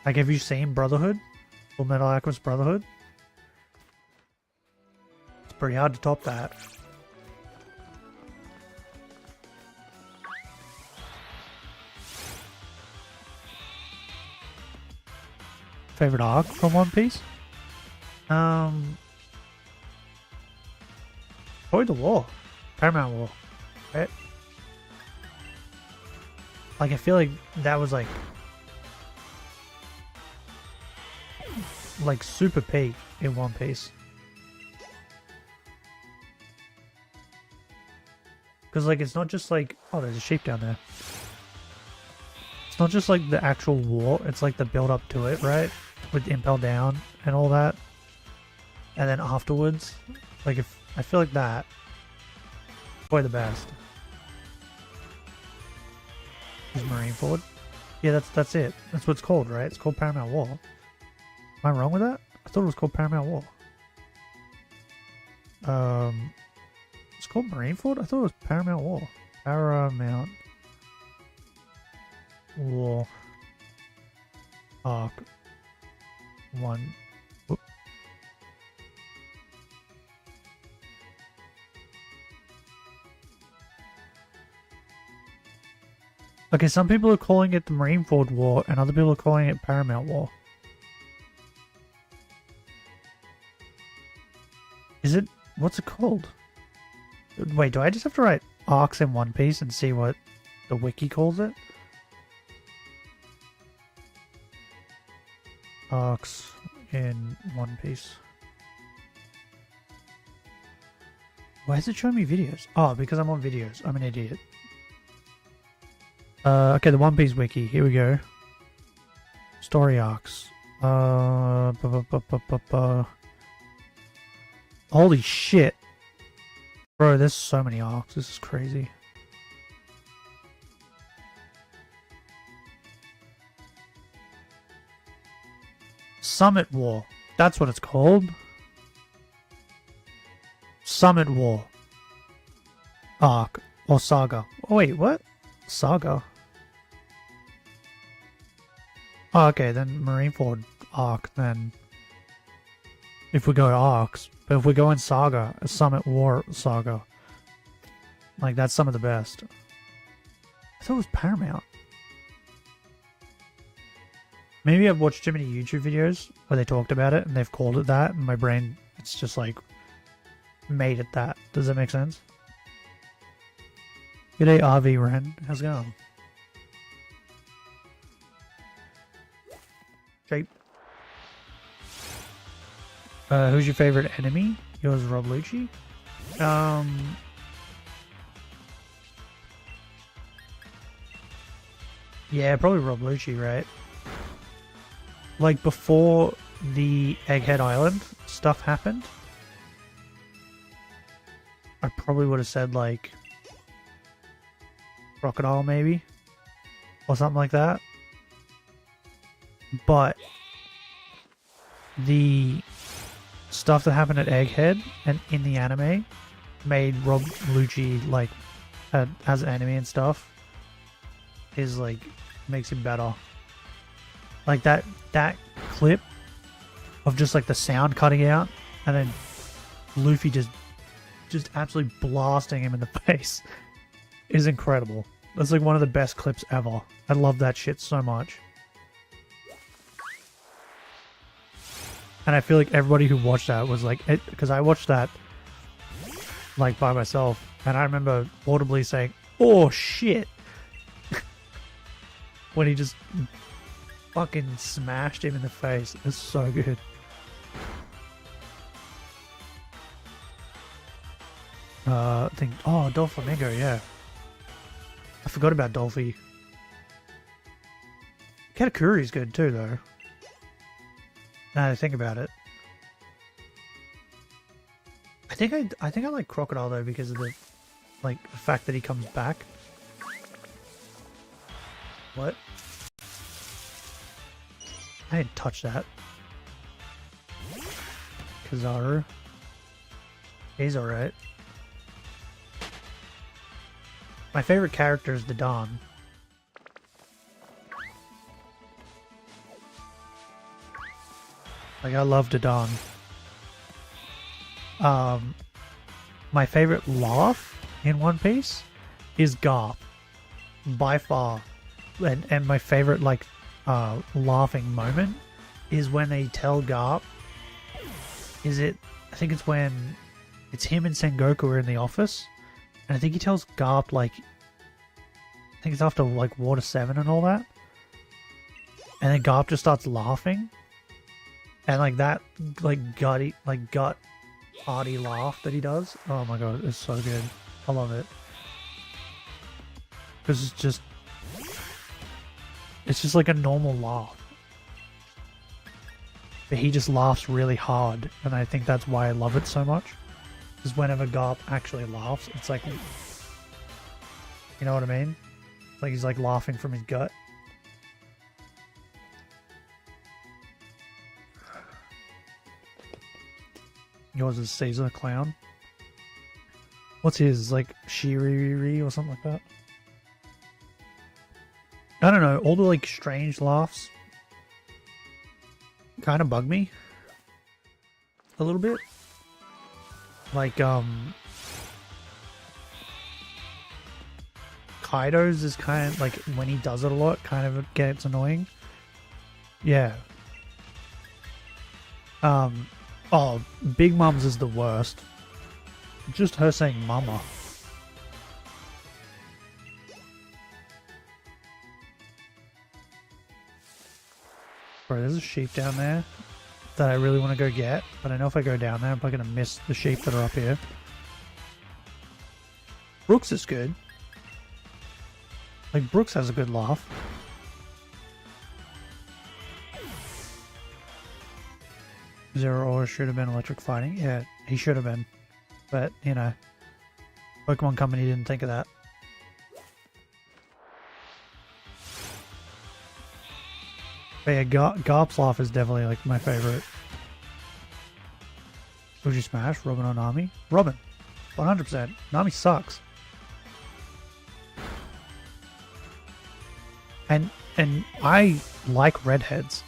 Like, have you seen Brotherhood? Full Metal Alchemist Brotherhood? It's pretty hard to top that. Favorite arc from One Piece? Probably the war. Paramount War. Right? Like, I feel like that was like super peak in One Piece. Because like, it's not just like, oh, there's a sheep down there. It's not just like the actual war, it's like the build up to it, right? With Impel Down and all that. And then afterwards, like, if I feel like that, probably the best. Is Marineford? Yeah, that's it. That's what it's called, right? It's called Paramount War. Am I wrong with that? I thought it was called Paramount War. It's called Marineford? I thought it was Paramount War. Paramount War Arc 1. Whoop. Okay, some people are calling it the Marineford War, and other people are calling it Paramount War. Is it? What's it called? Wait, do I just have to write arcs in One Piece and see what the wiki calls it? Arcs in One Piece. Why is it showing me videos? Oh, because I'm on videos. I'm an idiot. Okay, the One Piece wiki. Here we go. Story arcs. Holy shit. Bro, there's so many arcs. This is crazy. Summit War. That's what it's called. Summit War. Arc. Or Saga. Oh, wait, what? Saga? Oh, okay, then Marineford Arc, then. If we go to arcs. But if we go in Saga, a Summit War Saga. Like, that's some of the best. I thought it was Paramount. Maybe I've watched too many YouTube videos where they talked about it and they've called it that, and my brain, it's just like made it that. Does that make sense? G'day RV Ren, how's it going? Shape. Who's your favorite enemy? Yours, Rob Lucci. Yeah, probably Rob Lucci, right? Like before the Egghead Island stuff happened, I probably would have said like Crocodile maybe, or something like that. But the stuff that happened at Egghead and in the anime made Rob Lucci like as an enemy and stuff is like makes him better. Like that clip of just like the sound cutting out and then Luffy just absolutely blasting him in the face is incredible. That's like one of the best clips ever. I love that shit so much. And I feel like everybody who watched that was like, because I watched that like by myself, and I remember audibly saying, "Oh shit," when he just fucking smashed him in the face. It's so good. I think, oh, Doflamingo, yeah. I forgot about Dolphy. Katakuri's good too, though. Now that I think about it. I think I like Crocodile though because of the fact that he comes back. What? I didn't touch that. Kizaru. He's alright. My favorite character is the Dawn. Like, I love the Dawn. My favorite laugh in One Piece is Garp. By far. And my favorite, like, laughing moment is when they tell Garp, I think it's when it's him and Sengoku are in the office, and I think he tells Garp, like, I think it's after like Water 7 and all that, and then Garp just starts laughing, and like that gut hearty laugh that he does, oh my god, it's so good. I love it because it's just like a normal laugh. But he just laughs really hard, and I think that's why I love it so much. Because whenever Garp actually laughs, it's like, you know what I mean? Like he's like laughing from his gut. Yours is Caesar Clown. What's his? Like Shiriri or something like that? I don't know, all the like strange laughs kind of bug me a little bit. Like Kaido's is kind of like, when he does it a lot, kind of gets annoying. Yeah. Oh, Big Mom's is the worst. Just her saying mama. Bro, there's a sheep down there that I really want to go get, but I know if I go down there, I'm probably going to miss the sheep that are up here. Brooks is good. Like, Brooks has a good laugh. Zero or should have been electric fighting. Yeah, he should have been. But, you know, Pokemon Company didn't think of that. But yeah, Garp's laugh is definitely like my favorite. Would you smash Robin or Nami? Robin, 100%. Nami sucks. And I like redheads.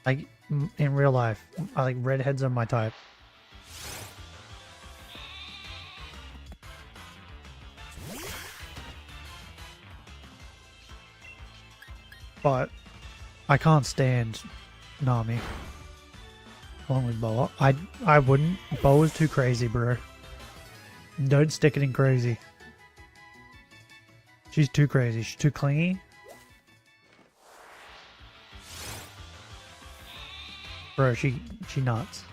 Like in real life, I like redheads are my type. but I can't stand Nami. Along with Boa. I wouldn't. Boa's too crazy, bro. Don't stick it in crazy. She's too crazy. She's too clingy. Bro, she nuts.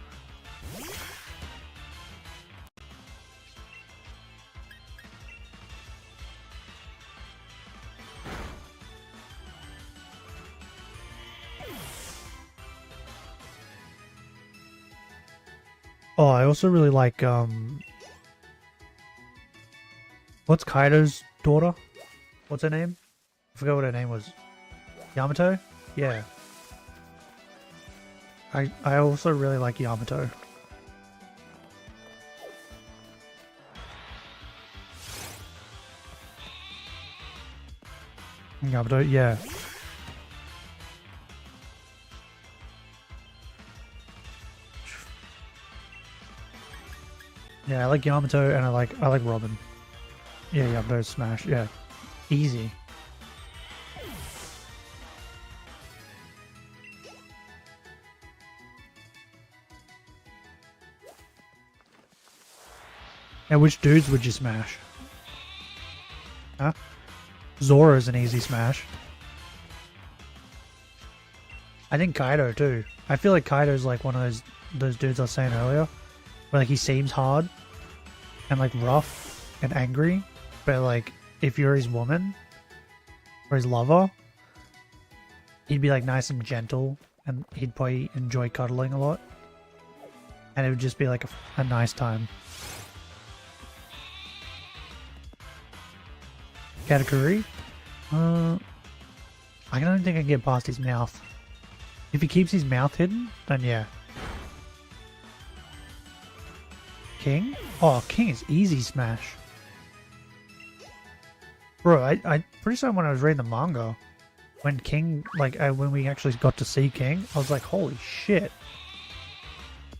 Oh, I also really like, what's Kaido's daughter? What's her name? I forgot what her name was. Yamato? Yeah. I also really like Yamato. Yamato, yeah. Yeah, I like Yamato and I like Robin. Yeah, Yamato's smash, yeah. Easy. Now, which dudes would you smash? Huh? Zora's an easy smash. I think Kaido too. I feel like Kaido's like one of those dudes I was saying earlier, where like he seems hard and like rough and angry, but like if you're his woman or his lover, he'd be like nice and gentle, and he'd probably enjoy cuddling a lot, and it would just be like a nice time. Katakuri? I don't think I can get past his mouth. If he keeps his mouth hidden, then yeah. King? Oh, King is easy smash. Bro, I pretty sure when I was reading the manga, when King, like, when we actually got to see King, I was like, holy shit.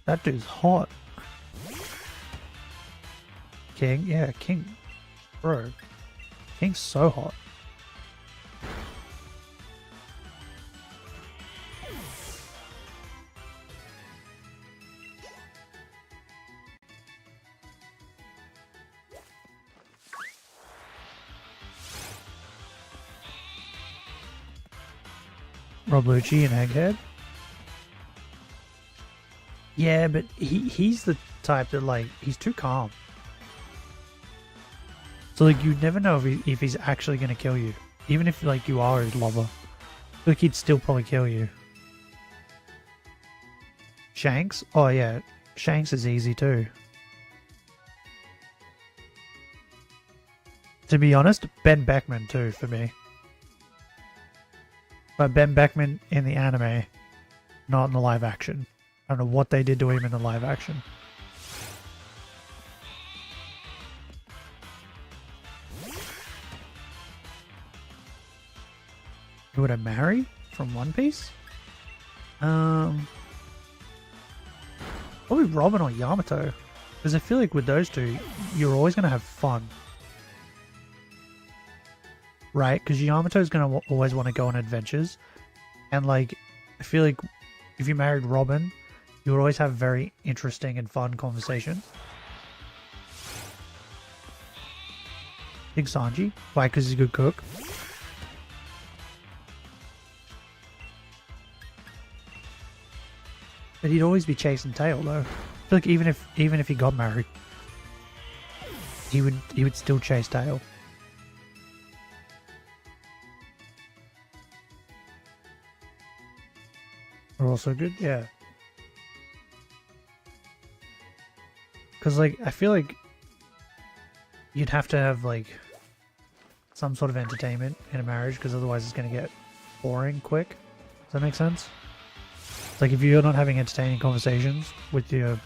That dude's hot. King? Yeah, King. Bro. King's so hot. Rob Lucci and Egghead? Yeah, but he's the type that, like, he's too calm. So, like, you'd never know if he's actually going to kill you. Even if, like, you are his lover. Like, he'd still probably kill you. Shanks? Oh, yeah. Shanks is easy, too. To be honest, Ben Beckman, too, for me. But Ben Beckman in the anime, not in the live action. I don't know what they did to him in the live action. Who would I marry from One Piece? Probably Robin or Yamato. Because I feel like with those two, you're always going to have fun. Right? Because Yamato's going to always want to go on adventures. And like, I feel like if you married Robin, you would always have very interesting and fun conversations. I think Sanji. Why? Because he's a good cook. But he'd always be chasing tail though. I feel like even if he got married, he would still chase tail. Are also good, yeah. Because like I feel like you'd have to have like some sort of entertainment in a marriage, because otherwise it's gonna get boring quick. Does that make sense? Like, if you're not having entertaining conversations with your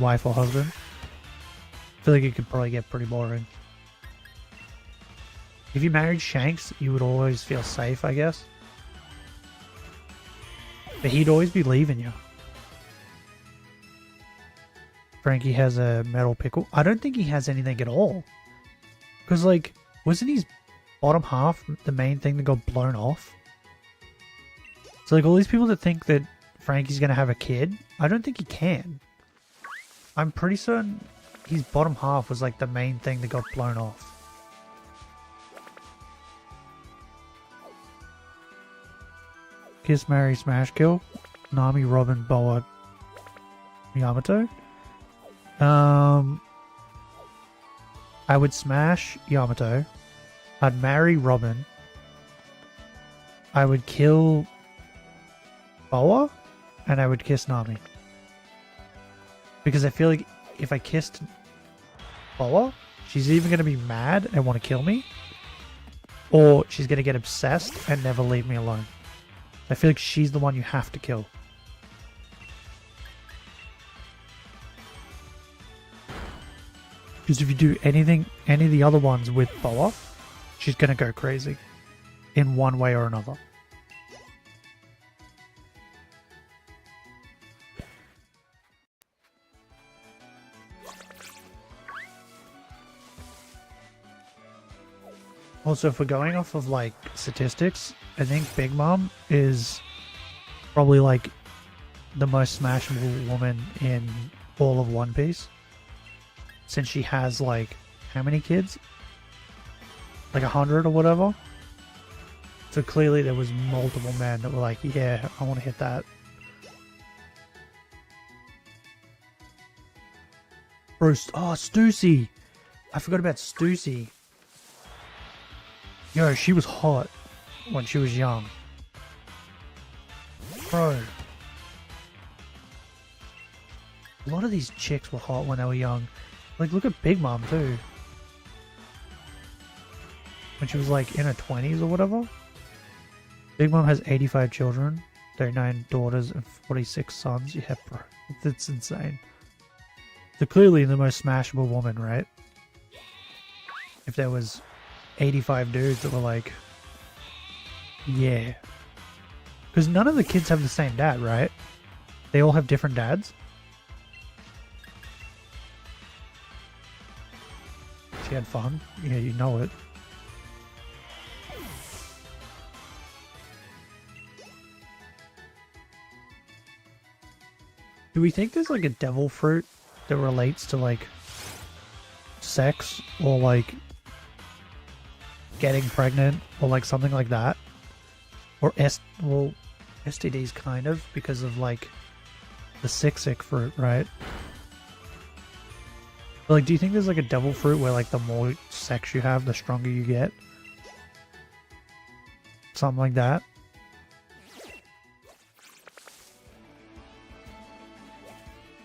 wife or husband, I feel like it could probably get pretty boring. If you married Shanks, you would always feel safe, I guess. But he'd always be leaving you. Frankie has a metal pickle. I don't think he has anything at all. Because, like, wasn't his bottom half the main thing that got blown off? So like all these people that think that Frankie's gonna have a kid, I don't think he can. I'm pretty certain his bottom half was like the main thing that got blown off. Kiss, marry, smash, kill. Nami, Robin, Boa, Yamato. I would smash Yamato. I'd marry Robin. I would kill Boa, and I would kiss Nami. Because I feel like if I kissed Boa, she's either going to be mad and want to kill me, or she's going to get obsessed and never leave me alone. I feel like she's the one you have to kill. Because if you do any of the other ones with Boa, she's going to go crazy in one way or another. Also, if we're going off of like statistics, I think Big Mom is probably like the most smashable woman in all of One Piece. Since she has like, how many kids? Like 100 or whatever? So clearly there was multiple men that were like, yeah, I want to hit that. Bro, oh, Stussy! I forgot about Stussy. Yo, she was hot when she was young. Bro. A lot of these chicks were hot when they were young. Like, look at Big Mom, too. When she was, like, in her 20s or whatever. Big Mom has 85 children, 39 daughters, and 46 sons. Yeah, bro. That's insane. So clearly the most smashable woman, right? If there was 85 dudes that were like, yeah. Because none of the kids have the same dad, right? They all have different dads. She had fun. Yeah, you know it. Do we think there's like a devil fruit that relates to like sex or like getting pregnant or like something like that? Or well, STDs kind of, because of like the sick fruit, right? But like, do you think there's like a devil fruit where like the more sex you have, the stronger you get? Something like that.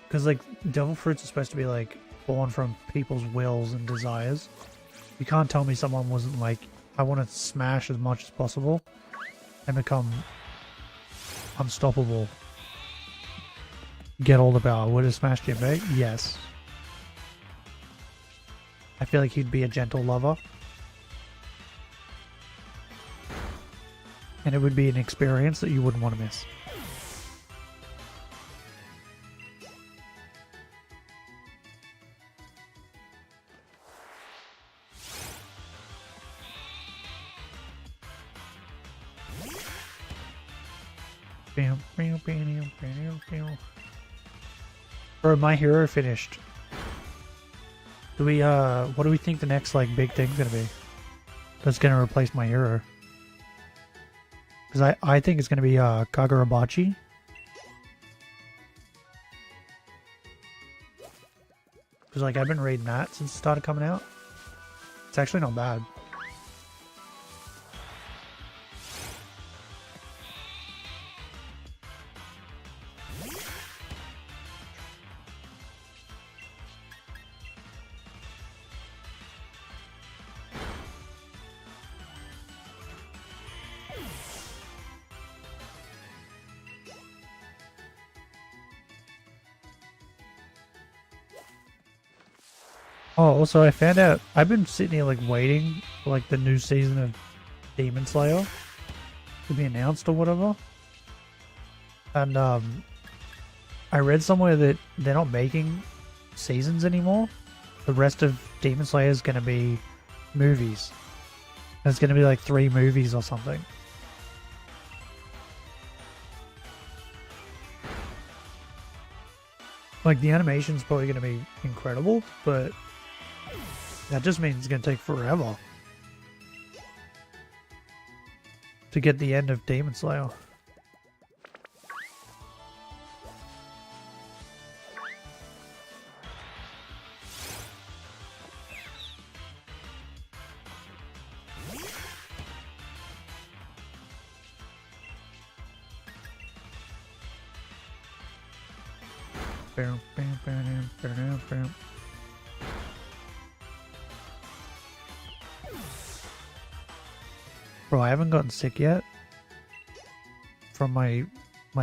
Because like devil fruits are supposed to be like born from people's wills and desires. You can't tell me someone wasn't like, I want to smash as much as possible and become unstoppable. Get all the power. Would have smashed Jinbei? Yes. I feel like he'd be a gentle lover. And it would be an experience that you wouldn't want to miss. Bro, My Hero finished. Do we, what do we think the next, like, big thing's gonna be? That's gonna replace My Hero. Because I think it's gonna be, Kagurabachi. Because, like, I've been reading that since it started coming out. It's actually not bad. Oh, also I found out, I've been sitting here like waiting for like the new season of Demon Slayer to be announced or whatever. And I read somewhere that they're not making seasons anymore. The rest of Demon Slayer is going to be movies. And it's going to be like 3 movies or something. Like, the animation's probably going to be incredible, but that just means it's going to take forever to get the end of Demon Slayer. Bro, I haven't gotten sick yet from my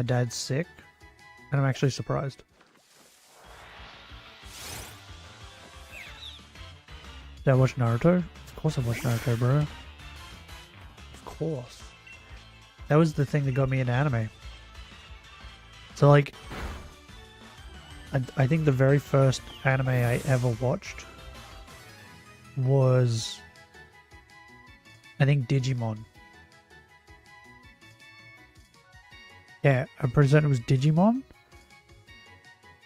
dad's sick, and I'm actually surprised. Did I watch Naruto? Of course I watched Naruto, bro. Of course. That was the thing that got me into anime. So, like, I think the very first anime I ever watched was, I think, Digimon. Yeah, I'm pretty certain it was Digimon.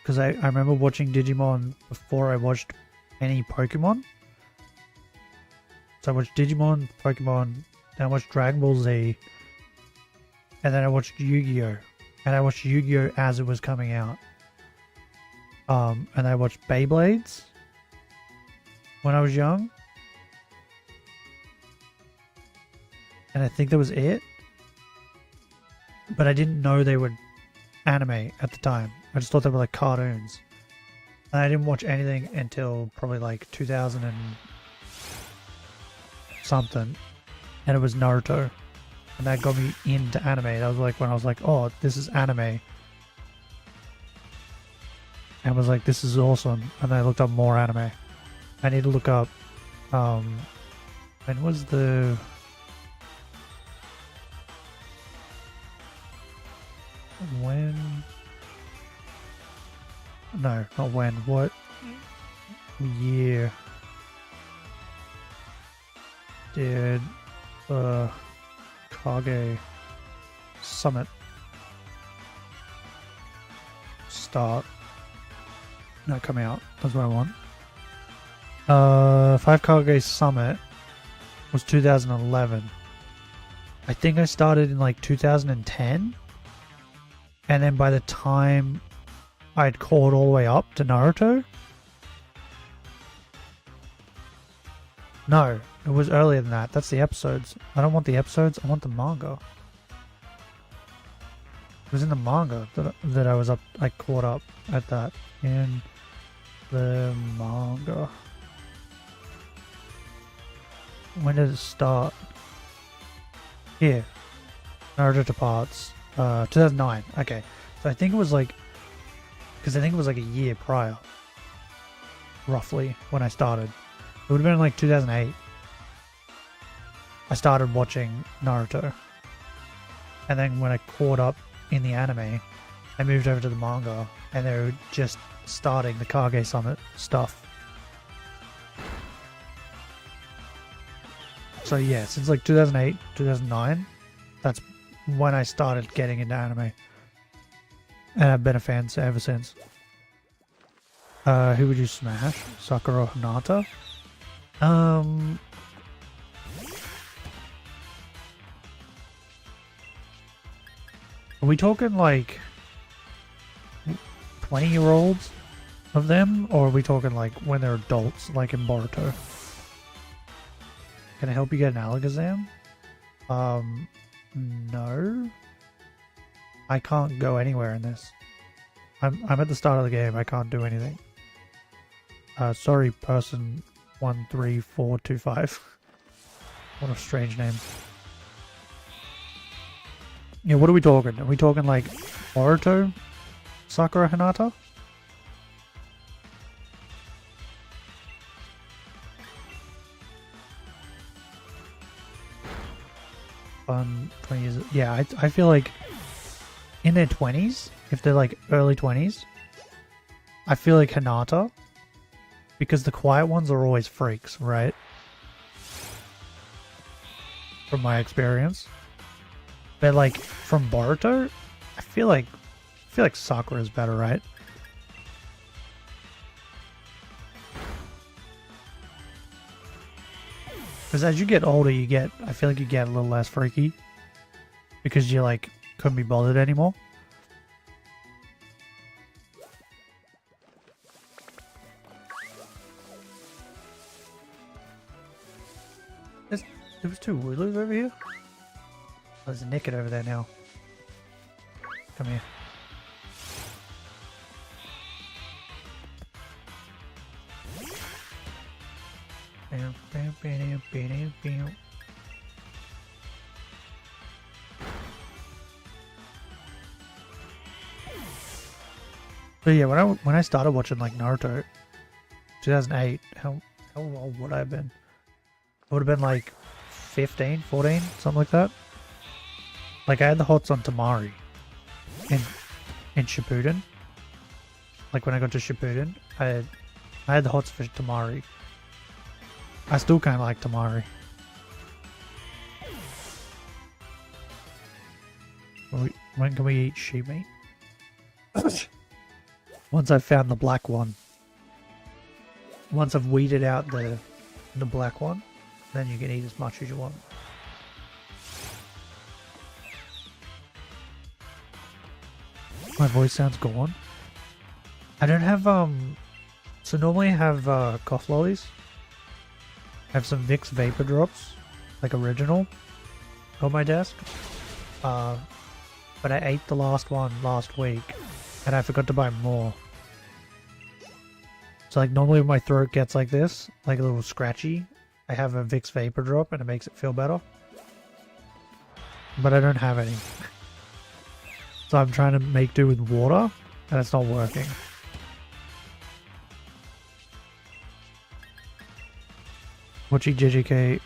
Because I remember watching Digimon before I watched any Pokemon. So I watched Digimon, Pokemon, then I watched Dragon Ball Z, and then I watched Yu-Gi-Oh! And I watched Yu-Gi-Oh! As it was coming out. And I watched Beyblades when I was young. And I think that was it. But I didn't know they were anime at the time. I just thought they were like cartoons. And I didn't watch anything until probably like 2000 and something. And it was Naruto. And that got me into anime. That was like when I was like, oh, this is anime. And was like, this is awesome. And then I looked up more anime. I need to look up, when was the... When... No, not when. What year did the Kage Summit start? No, come out. That's what I want. 5 Kage Summit was 2011. I think I started in like 2010. And then by the time I'd caught all the way up to Naruto. No, it was earlier than that. That's the episodes. I don't want the episodes. I want the manga. It was in the manga that I was up. I caught up at that in the manga. When did it start? Here, Naruto Departs. 2009. Okay, so I think it was like, because I think it was like a year prior, roughly, when I started. It would have been like 2008. I started watching Naruto, and then when I caught up in the anime, I moved over to the manga, and they were just starting the Kage Summit stuff. So yeah, since like 2008, 2009, that's when I started getting into anime. And I've been a fan ever since. Who would you smash? Sakura or Hinata? Are we talking like 20-year-olds of them? Or are we talking like when they're adults, like in Boruto? Can I help you get an Alakazam? No. I can't go anywhere in this. I'm at the start of the game. I can't do anything. Sorry, person 13425. What a strange name. Yeah, what are we talking? Are we talking like Boruto? Sakura Hinata? Fun 20 years. Yeah, I feel like in their 20s, if they're like early 20s, I feel like Hinata, because the quiet ones are always freaks, right? From my experience. But like from Boruto, I feel like Sakura is better, right? Because as you get older, I feel like you get a little less freaky. Because you, like, couldn't be bothered anymore. There was two Wooloos over here? Oh, there's a Nickit over there now. Come here. Bam, bam, bam, bam, bam. But yeah, when I started watching like Naruto, 2008, how old would I have been? I would have been like 15, 14, something like that. Like I had the hots on Tamari in Shippuden. Like when I got to Shippuden, I had the hots for Tamari. I still kind of like Tamari. When can we eat sheep meat? Once I've found the black one. Once I've weeded out the black one, then you can eat as much as you want. My voice sounds gone. I don't have so normally I have cough lollies. I have some Vicks vapor drops, like original, on my desk. But I ate the last one last week, and I forgot to buy more. So like normally when my throat gets like this, like a little scratchy, I have a Vicks vapor drop and it makes it feel better. But I don't have any. So I'm trying to make do with water, and it's not working. Watching JJK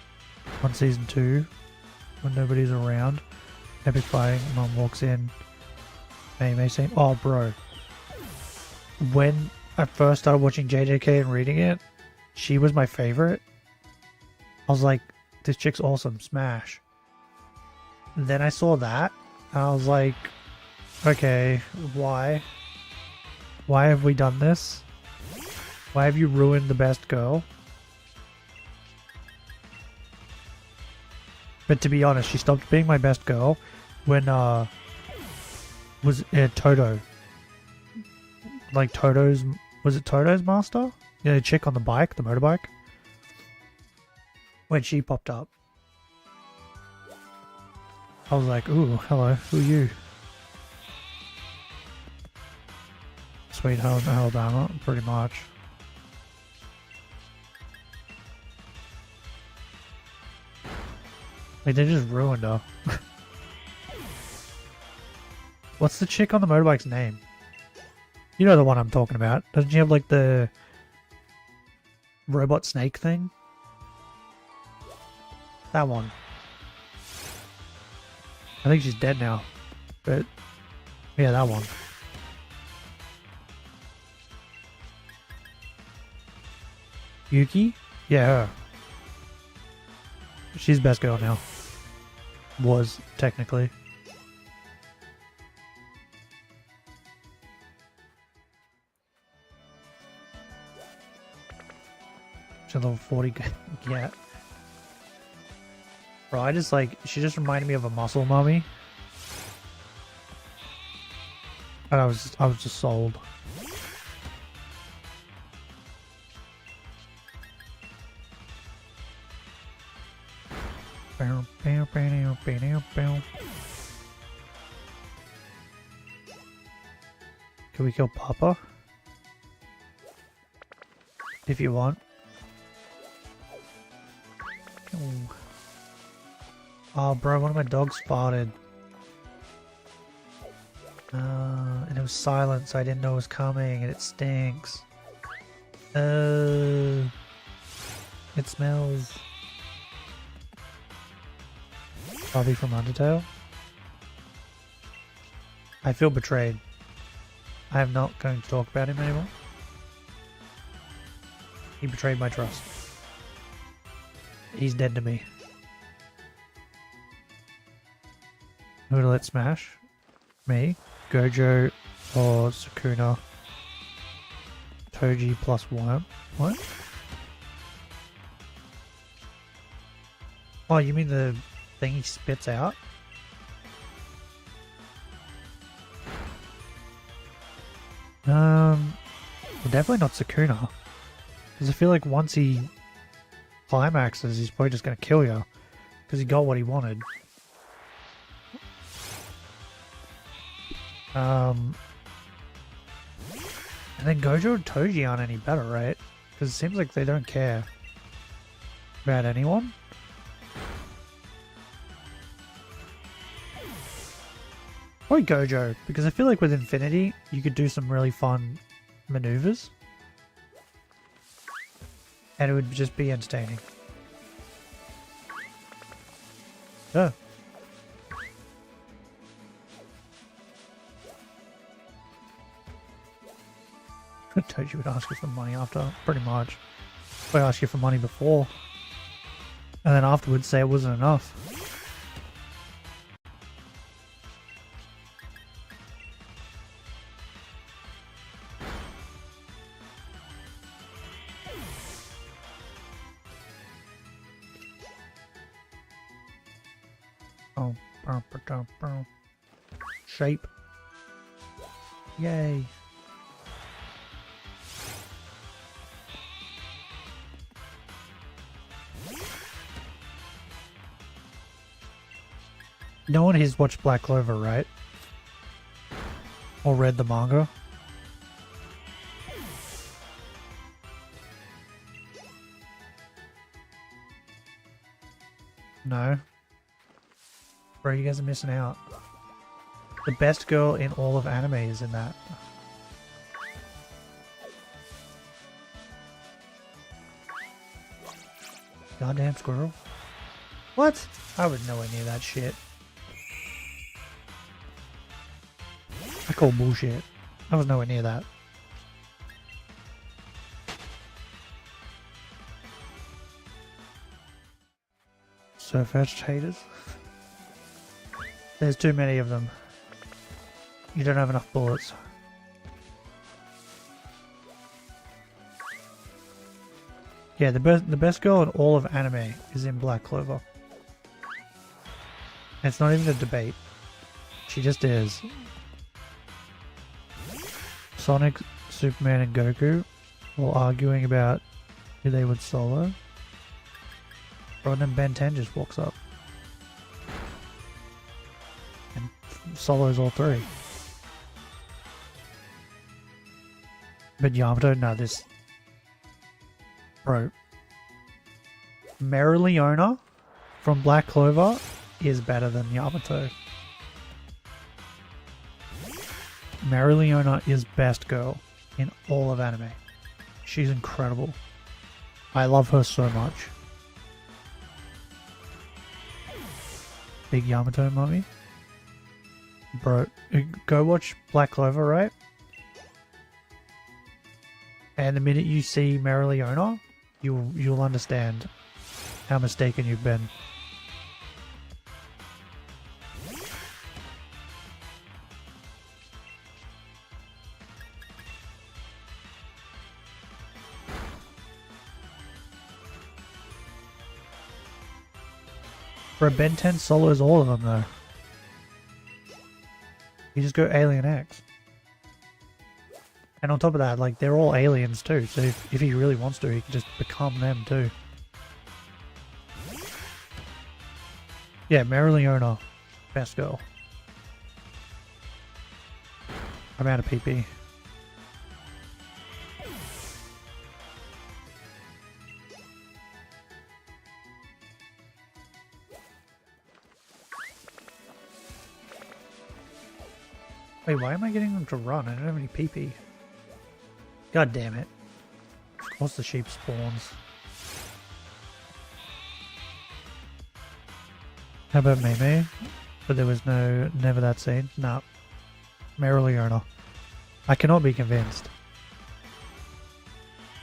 on season 2 when nobody's around. Epic fighting, mom walks in. May saying, oh bro. When I first started watching JJK and reading it, she was my favorite. I was like, this chick's awesome, smash. And then I saw that, and I was like, okay, why? Why have we done this? Why have you ruined the best girl? But to be honest, she stopped being my best girl when, was Toto. Like Toto's, was it Toto's master? Yeah, the chick on the bike, the motorbike. When she popped up. I was like, ooh, hello, who are you? Sweet home Alabama, pretty much. Like, they just ruined her. What's the chick on the motorbike's name? You know the one I'm talking about. Doesn't she have, like, the robot snake thing? That one. I think she's dead now. But, yeah, that one. Yuki? Yeah, her. She's best girl now. Was, technically. She's level 40. Yeah. Bro, I just like, she just reminded me of a muscle mummy. And I was just sold. Can we kill Papa? If you want. Oh, bro, one of my dogs farted. And it was silent, so I didn't know it was coming, and it stinks. It smells. Bobby from Undertale. I feel betrayed. I am not going to talk about him anymore. He betrayed my trust. He's dead to me. Who to let smash? Me, Gojo, or Sukuna. Toji plus Worm. What? Oh, you mean the thing he spits out? Well, definitely not Sukuna. Because I feel like once he climaxes, he's probably just going to kill you. Because he got what he wanted. And then Gojo and Toji aren't any better, right? Because it seems like they don't care about anyone. Probably Gojo, because I feel like with Infinity, you could do some really fun maneuvers. And it would just be entertaining. Yeah. Told you would ask you for money after, pretty much. I asked you for money before. And then afterwards say it wasn't enough. Shape. Yay. No one here's watched Black Clover, right? Or read the manga? No. Bro, you guys are missing out. The best girl in all of anime is in that. Goddamn squirrel. What? I was nowhere near that shit. I call bullshit. I was nowhere near that. Surf agitators. There's too many of them. You don't have enough bullets. Yeah, the best girl in all of anime is in Black Clover. And it's not even a debate. She just is. Sonic, Superman, and Goku all arguing about who they would solo. And then Ben 10 just walks up. And solos all three. But Yamato, no, this... Bro. Mereoleona from Black Clover is better than Yamato. Mereoleona is best girl in all of anime. She's incredible. I love her so much. Big Yamato mummy. Bro, go watch Black Clover, right? And the minute you see Mereoleona, you'll understand how mistaken you've been. Bro, Ben 10 solos all of them though. You just go Alien X. And on top of that, like, they're all aliens too, so if he really wants to, he can just become them too. Yeah, Mereoleona, best girl. I'm out of PP. Wait, why am I getting them to run? I don't have any PP. God damn it. Of course the sheep spawns. How about Meme? But there was never that scene? No. Mereoleona. I cannot be convinced.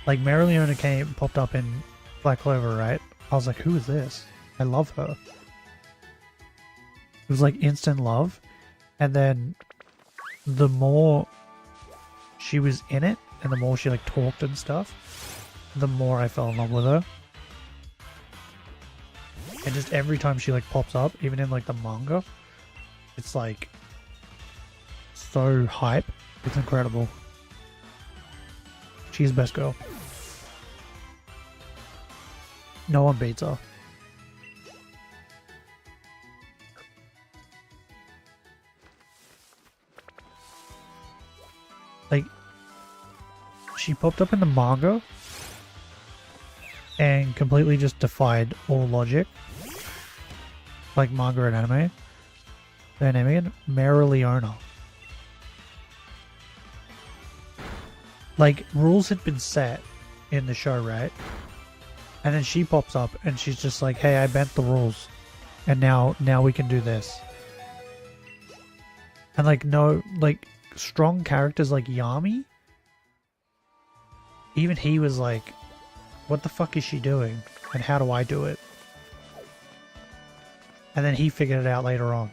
Like, Mereoleona popped up in Black Clover, right? I was like, who is this? I love her. It was like instant love. And then the more she was in it, and the more she like talked and stuff, the more I fell in love with her. And just every time she like pops up, even in like the manga, it's like so hype. It's incredible. She's best girl. No one beats her. Like, she popped up in the manga and completely just defied all logic. Like manga and anime. Their name again? Marileona. Like, rules had been set in the show, right? And then she pops up and she's just like, hey, I bent the rules. And now we can do this. And like, no, like, strong characters like Yami, even he was like, what the fuck is she doing? And how do I do it? And then he figured it out later on.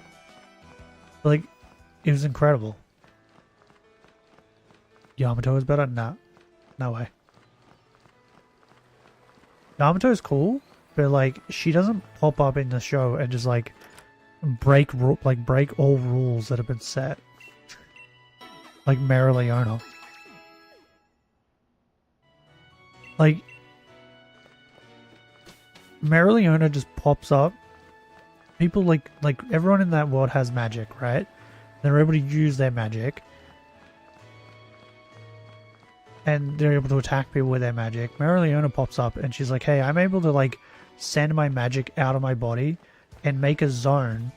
Like, it was incredible. Yamato is better? Nah. No way. Yamato is cool, but like, she doesn't pop up in the show and just like break all rules that have been set. Like Marileona. Like, Marileona just pops up. People like everyone in that world has magic, right? They're able to use their magic. And they're able to attack people with their magic. Marileona pops up and she's like, hey, I'm able to like send my magic out of my body and make a zone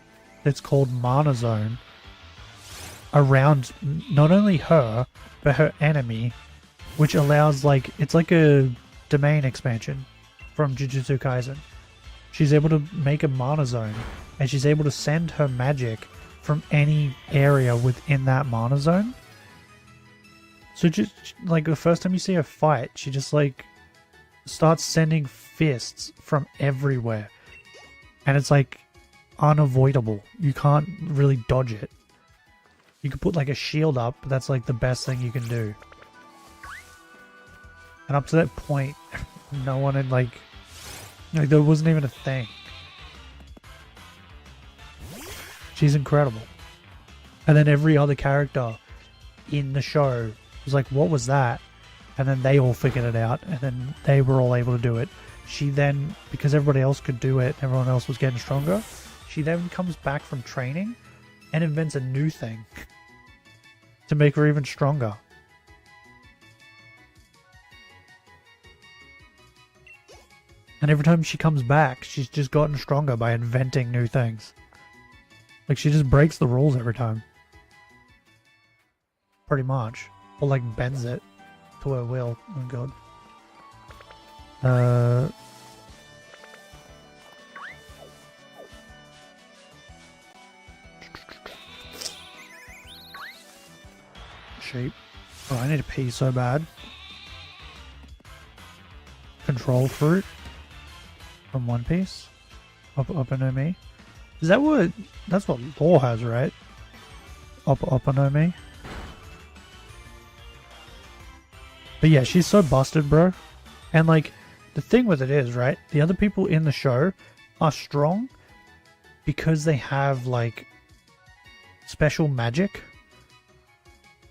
that's called Mana Zone around not only her, but her enemy, which allows like, it's like a domain expansion from Jujutsu Kaisen. She's able to make a Mana Zone and she's able to send her magic from any area within that Mana Zone. So just like the first time you see her fight, she just like starts sending fists from everywhere. And it's like unavoidable. You can't really dodge it. You can put like a shield up, but that's like the best thing you can do. And up to that point, no one had like there wasn't even a thing. She's incredible. And then every other character in the show was like, what was that? And then they all figured it out, and then they were all able to do it. She then, because everybody else could do it, everyone else was getting stronger, she then comes back from training and invents a new thing to make her even stronger. And every time she comes back, she's just gotten stronger by inventing new things. Like, she just breaks the rules every time. Pretty much. Or like bends it to her will. Oh god. Sheep. Oh, I need to pee so bad. Control fruit from One Piece. Up-and-o-me. Is that what... That's what Law has, right? Up-and-o-me. But yeah, she's so busted, bro. And like, the thing with it is, right? The other people in the show are strong because they have like special magic,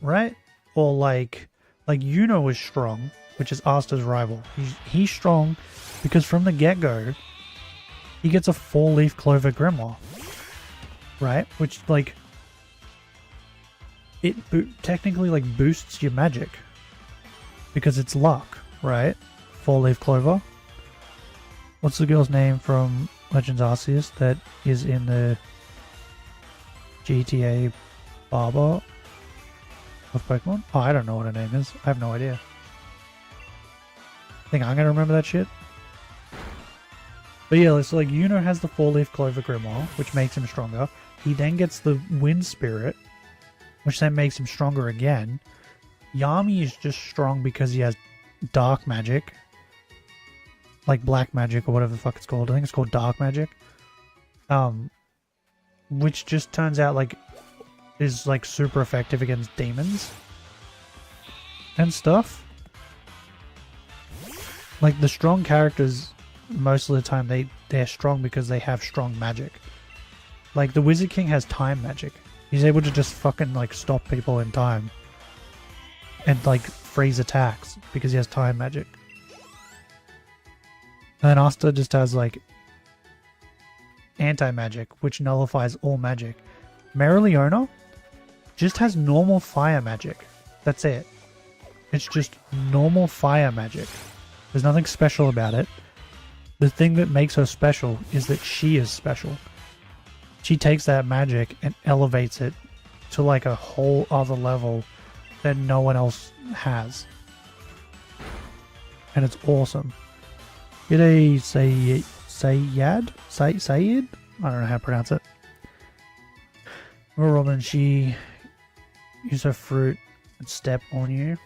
right? Or like Yuno is strong, which is Asta's rival. He's strong because from the get-go, he gets a 4-leaf clover grimoire, right? Which like, it technically like boosts your magic. Because it's luck, right? 4-leaf clover. What's the girl's name from Legends Arceus that is in the GTA Barber of Pokemon? Oh, I don't know what her name is. I have no idea. Think I'm gonna remember that shit? But yeah, so like Yuno has the 4-leaf clover grimoire, which makes him stronger. He then gets the wind spirit, which then makes him stronger again. Yami is just strong because he has dark magic. Like black magic or whatever the fuck it's called. I think it's called dark magic. Which just turns out like is like super effective against demons and stuff. Like the strong characters most of the time they're strong because they have strong magic. Like the Wizard King has time magic. He's able to just fucking like stop people in time. And like freeze attacks because he has time magic. And then Asta just has like anti-magic, which nullifies all magic. Mereoleona just has normal fire magic. That's it. It's just normal fire magic. There's nothing special about it. The thing that makes her special is that she is special. She takes that magic and elevates it to like a whole other level that no one else has. And it's awesome. G'day, Sayed? Sayed? I don't know how to pronounce it. Robin, she used her fruit and step on you.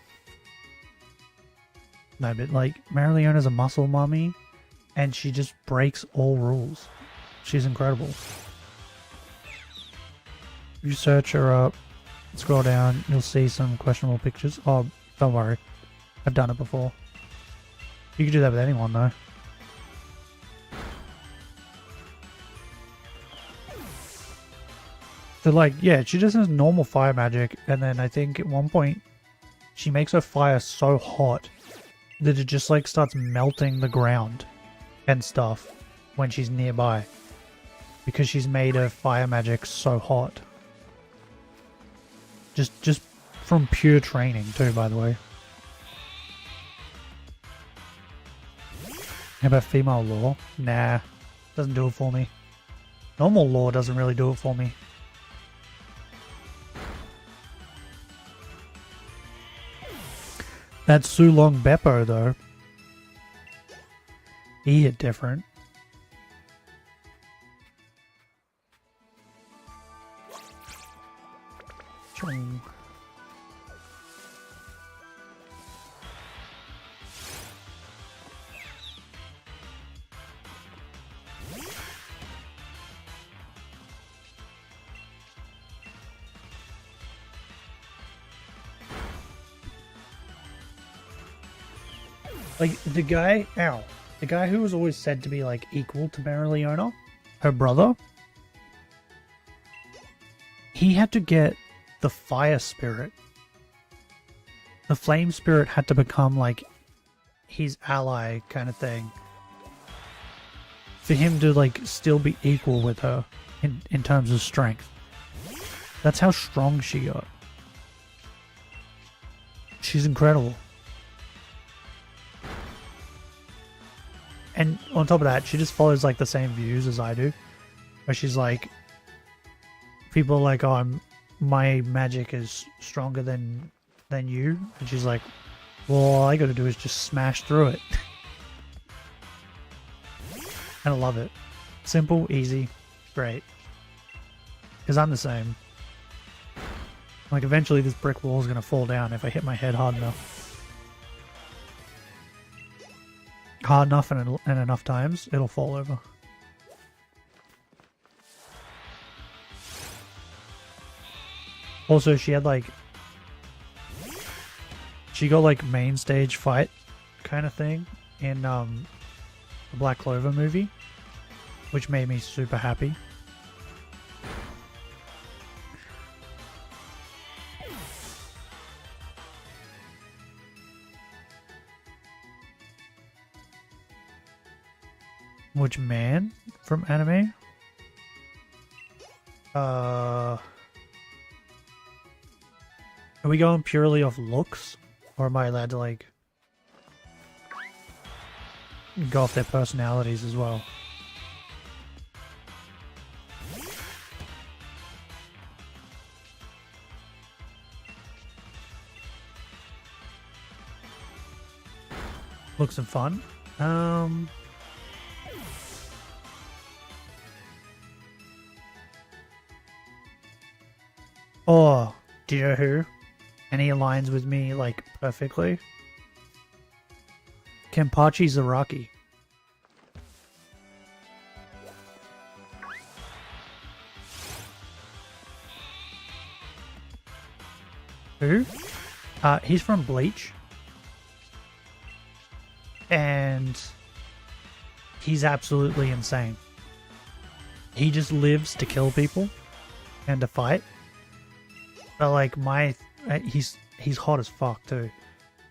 No, but like, Mereoleona's a muscle mummy, and she just breaks all rules. She's incredible. If you search her up, scroll down, you'll see some questionable pictures. Oh, don't worry. I've done it before. You can do that with anyone, though. So, like, yeah, she just has normal fire magic, and then I think at one point, she makes her fire so hot that it just, like, starts melting the ground and stuff when she's nearby. Because she's made her fire magic so hot. Just from pure training, too, by the way. How about female lore? Nah, doesn't do it for me. Normal lore doesn't really do it for me. That Sulong Beppo, though. He hit different. Chong. Like, the guy who was always said to be, like, equal to Mereoleona, her brother, he had to get the fire spirit. The flame spirit had to become, like, his ally kind of thing. For him to, like, still be equal with her in terms of strength. That's how strong she got. She's incredible. And on top of that, she just follows like the same views as I do. Where she's like, people are like, oh, my magic is stronger than you. And she's like, well, all I gotta do is just smash through it. And I love it. Simple, easy, great. Because I'm the same. Like, eventually this brick wall is gonna fall down if I hit my head hard enough. Hard enough and enough times, it'll fall over. Also, she had like... She got like main stage fight kind of thing in the Black Clover movie. Which made me super happy. Which man from anime? Are we going purely off looks? Or am I allowed to like go off their personalities as well? Looks and fun. Oh, do you know who? And he aligns with me, like, perfectly. Kenpachi Zaraki. Who? He's from Bleach. And he's absolutely insane. He just lives to kill people and to fight. But like he's hot as fuck too.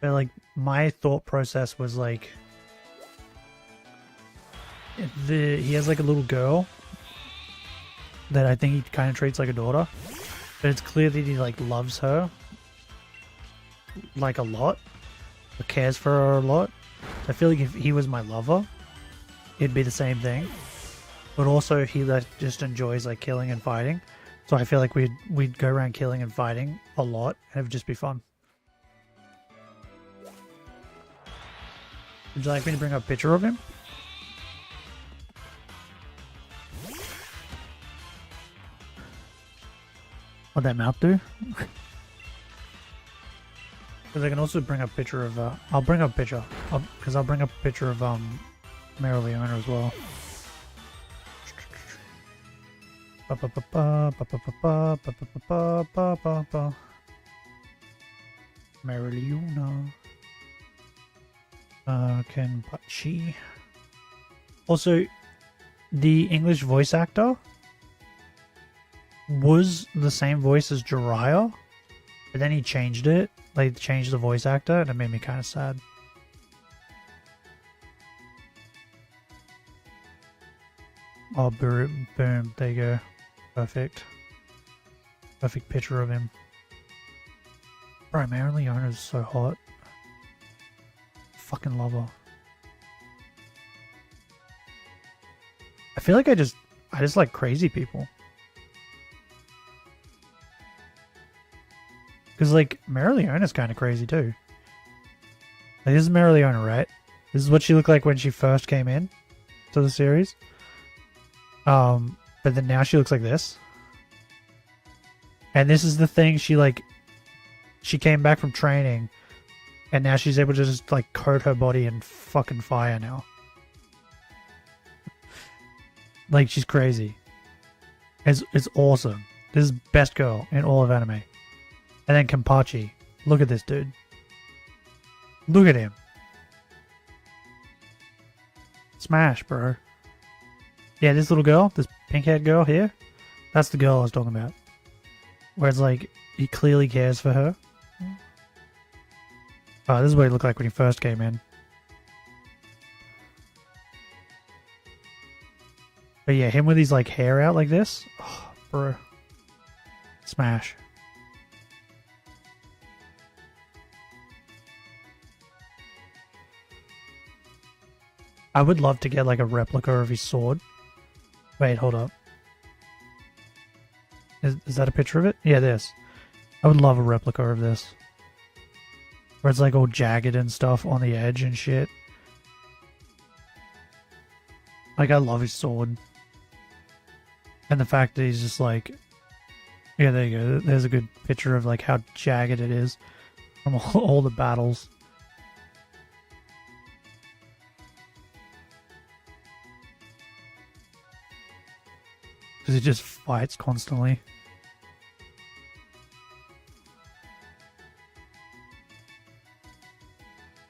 But like my thought process was like, he has like a little girl that I think he kind of treats like a daughter, but it's clear that he like loves her like a lot, or cares for her a lot. I feel like if he was my lover, it'd be the same thing. But also he like just enjoys like killing and fighting, so I feel like we'd go around killing and fighting a lot, and it would just be fun. Would you like me to bring up a picture of him? What'd that mouth do? Because I can also bring up a picture of, I'll bring up a picture. Because I'll bring up a picture of, Marileona as well. Marileona. Kenpachi. Also, the English voice actor was the same voice as Jiraiya, but then he changed it. Like, changed the voice actor, and it made me kind of sad. Oh, boom, boom, there you go. Perfect. Perfect picture of him. Bro, Marileona is so hot. Fucking love her. I feel like I just like crazy people. Because, like, Marileona's kind of crazy, too. Like, this is Marileona, right? This is what she looked like when she first came in to the series. But then now she looks like this. And this is the thing, she came back from training, and now she's able to just, like, coat her body in fucking fire now. Like, she's crazy. It's awesome. This is best girl in all of anime. And then Kenpachi. Look at this dude. Look at him. Smash, bro. Yeah, this little girl, this pink-haired girl here, that's the girl I was talking about. Where it's like, he clearly cares for her. Oh, this is what he looked like when he first came in. But yeah, him with his like hair out like this. Oh, bro. Smash. I would love to get like a replica of his sword. Wait, hold up. Is that a picture of it? Yeah, this. I would love a replica of this. Where it's like all jagged and stuff on the edge and shit. Like, I love his sword. And the fact that he's just like... Yeah, there you go. There's a good picture of like how jagged it is from all the battles. Because he just fights constantly.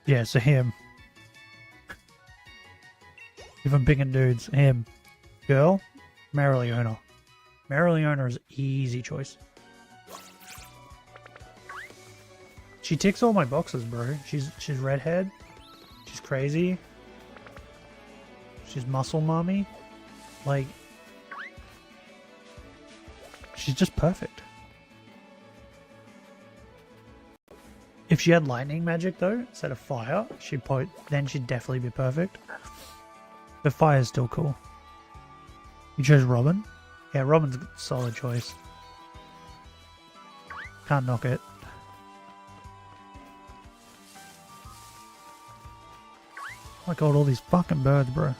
Yeah, so him. If I'm picking dudes, him. Girl, Marileona. Marileona is easy choice. She ticks all my boxes, bro. She's redhead. She's crazy. She's muscle mommy. Like... She's just perfect. If she had lightning magic though, instead of fire, then she'd definitely be perfect. But fire's still cool. You chose Robin? Yeah, Robin's a solid choice. Can't knock it. Oh my god, all these fucking birds, bro.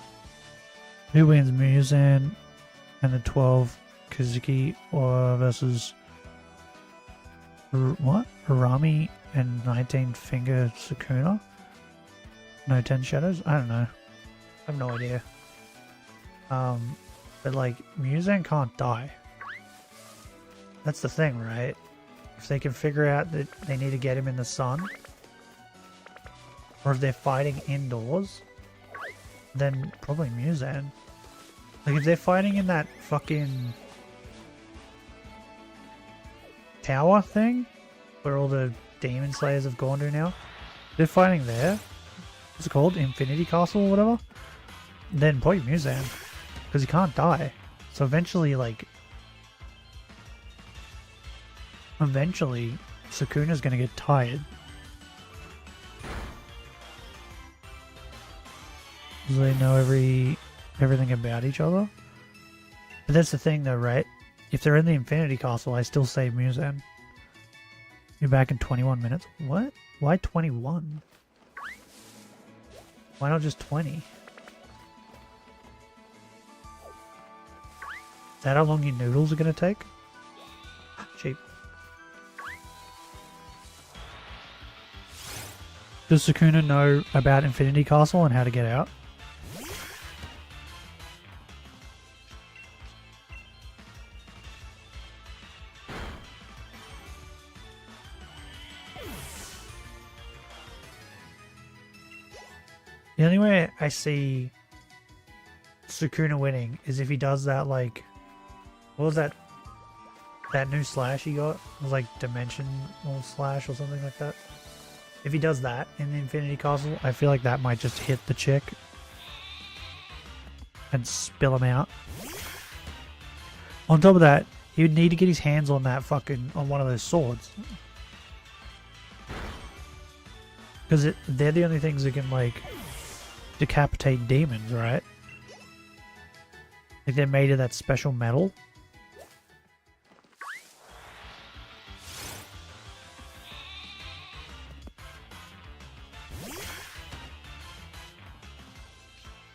Who wins, Muzan and the 12 Kazuki or versus what? Harami and 19 Finger Sukuna? No 10 Shadows? I don't know. I have no idea. But like, Muzan can't die. That's the thing, right? If they can figure out that they need to get him in the sun, or if they're fighting indoors, then probably Muzan. Like, if they're fighting in that fucking tower thing, where all the demon slayers have gone to now, they're fighting there. What's it called? Infinity Castle or whatever? Then probably Muzan. Because he can't die. So eventually, like... Eventually, Sukuna's gonna get tired. Do they know everything about each other? But that's the thing though, right? If they're in the Infinity Castle, I still save Muzan. You're back in 21 minutes. What? Why 21? Why not just 20? Is that how long your noodles are going to take? Cheap. Does Sukuna know about Infinity Castle and how to get out? The only way I see Sukuna winning is if he does that, like, what was that new slash he got? It was like Dimensional Slash or something like that. If he does that in the Infinity Castle, I feel like that might just hit the chick and spill him out. On top of that, he would need to get his hands on that on one of those swords. Because they're the only things that can, like, decapitate demons, right? Like, they're made of that special metal.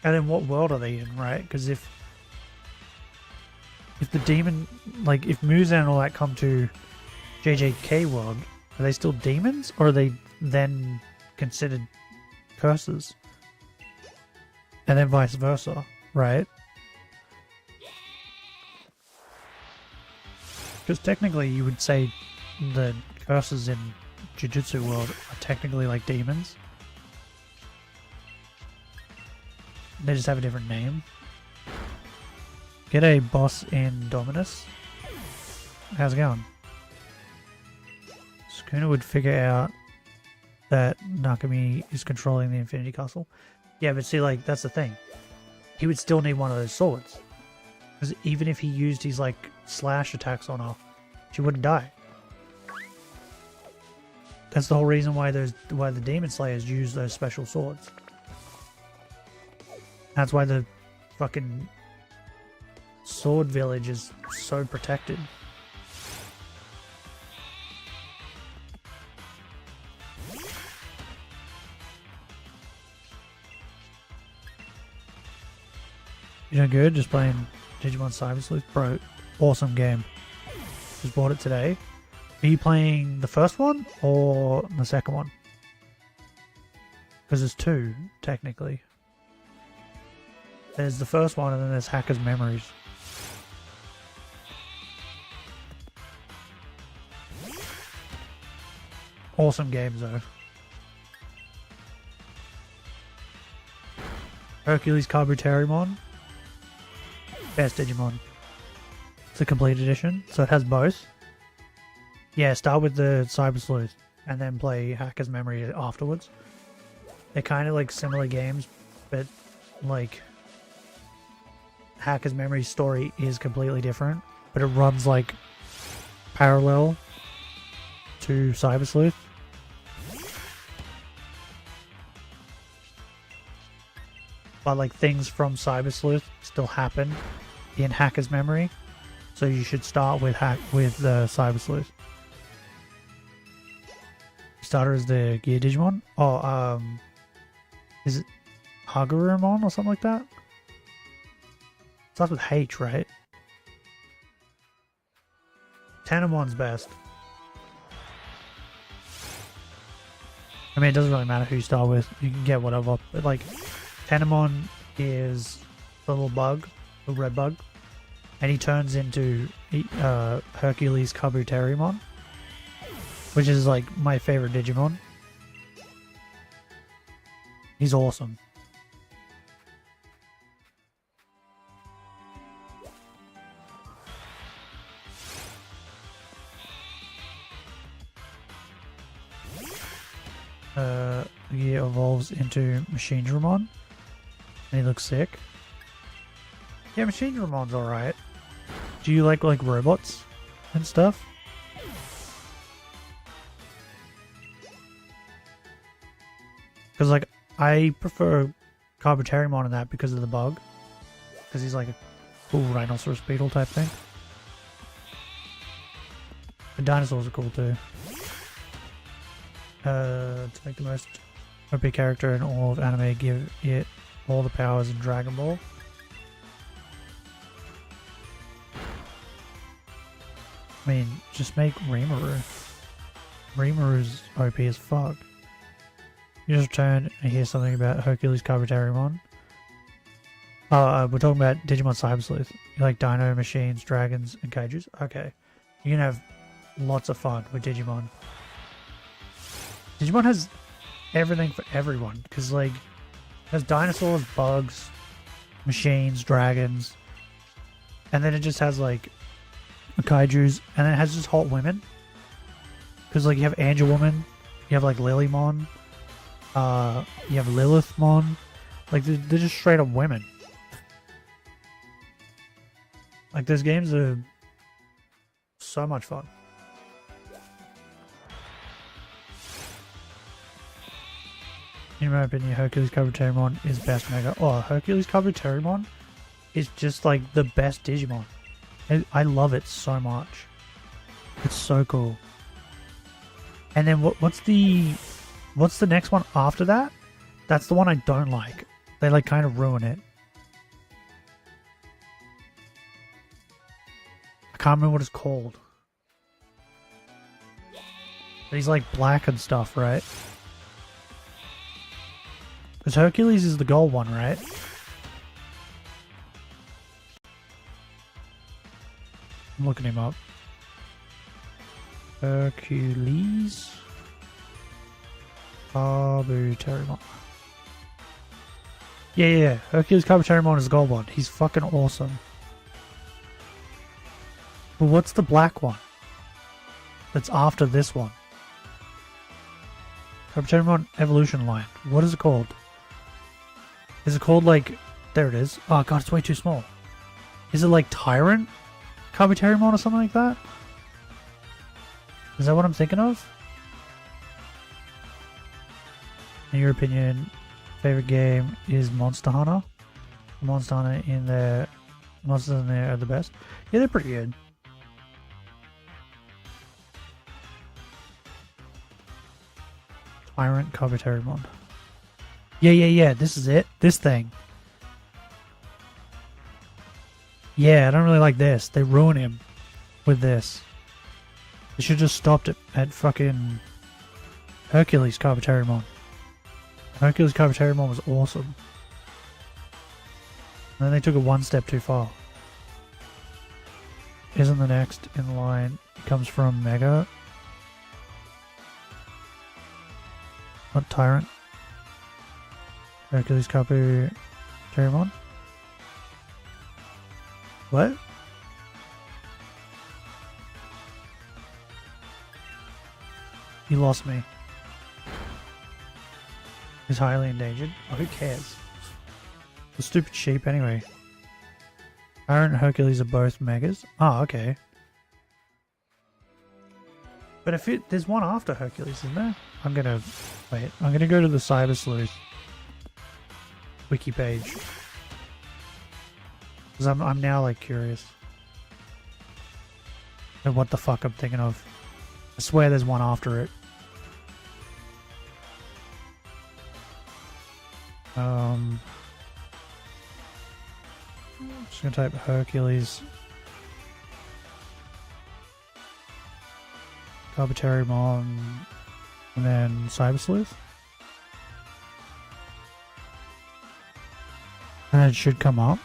And in what world are they in, right? Because if the demon, like, if Muzan and all that come to JJK world, are they still demons? Or are they then considered curses? And then vice versa, right? Because technically you would say the curses in Jujutsu world are technically like demons. They just have a different name. Get a boss in Dominus. How's it going? Sukuna would figure out that Nakami is controlling the Infinity Castle. Yeah, but see, like, that's the thing. He would still need one of those swords. Because even if he used his, like, slash attacks on her, she wouldn't die. That's the whole reason why the Demon Slayers use those special swords. That's why the fucking Sword Village is so protected. You doing good? Just playing Digimon Cyber Sleuth? Bro, awesome game. Just bought it today. Are you playing the first one or the second one? Because there's two, technically. There's the first one and then there's Hacker's Memories. Awesome games though. Hercules Kabuterimon. Best Digimon. It's a complete edition, so it has both. Yeah, start with the Cyber Sleuth and then play Hacker's Memory afterwards. They're kind of like similar games, but like Hacker's Memory story is completely different, but it runs like parallel to Cyber Sleuth. But like things from Cyber Sleuth still happen in Hacker's Memory, so you should start with the Cyber Sleuth. Starter is the Gear Digimon. Oh, is it Hagurumon or something like that? Starts with H, right? Tenemon's best. I mean, it doesn't really matter who you start with. You can get whatever. But like, Tenemon is the little bug, the red bug, and he turns into Hercules Kabuterimon, which is like my favorite Digimon. He's awesome. he evolves into Machine Dramon. And he looks sick. Yeah, Machine Dramon's alright. Do you like robots and stuff? Because like I prefer Carbotarimon in that because of the bug. Because he's like a cool rhinoceros beetle type thing. The dinosaurs are cool too. To make the most OP character in all of anime, give it all the powers in Dragon Ball. I mean, just make Rimuru. Rimuru's OP as fuck. You just return and hear something about Hercules Carbotarimon. We're talking about Digimon Cyber Sleuth. You like dino, machines, dragons, and cages? Okay. You can have lots of fun with Digimon. Digimon has everything for everyone. Because, like, it has dinosaurs, bugs, machines, dragons. And then it just has, like, kaijus. And then it has just hot women. Because, like, you have Angel Woman. You have, like, Lilymon. You have Lilithmon. Like, they're just straight up women. Like, those games are so much fun. In my opinion, Hercules Carbotarimon is best mega. Oh, Hercules Carbotarimon is just like the best Digimon. I love it so much. It's so cool. And then what's the next one after that? That's the one I don't like. They like kind of ruin it. I can't remember what it's called. But he's like black and stuff, right? Because Hercules is the gold one, right? I'm looking him up. Hercules Carbotarimon. Yeah. Hercules Carbotarimon is the gold one. He's fucking awesome. But what's the black one? That's after this one. Carbotarimon Evolution Line. What is it called? Is it called like... There it is. Oh god, it's way too small. Is it like Tyrant Carbotarimon or something like that? Is that what I'm thinking of? In your opinion, favorite game is Monster Hunter? Monster Hunter in there... Monsters in there are the best? Yeah, they're pretty good. Tyrant Carbotarimon. Yeah, this is it. This thing. Yeah, I don't really like this. They ruin him with this. They should just stopped it at fucking Hercules Carbotarimon. Hercules Carbotarimon was awesome. And then they took it one step too far. Isn't the next in line? It comes from Mega. Not Tyrant. Hercules Carbotarimon. What? You lost me. He's highly endangered. Oh, who cares? The stupid sheep anyway. Tyrant and Hercules are both megas. Oh, okay. But if there's one after Hercules, isn't there? I'm gonna go to the Cyber Sleuth wiki page. Because I'm now like curious. And what the fuck I'm thinking of. I swear there's one after it. I'm just gonna type Hercules Carbotarimon and then Cyber Sleuth. And it should come up.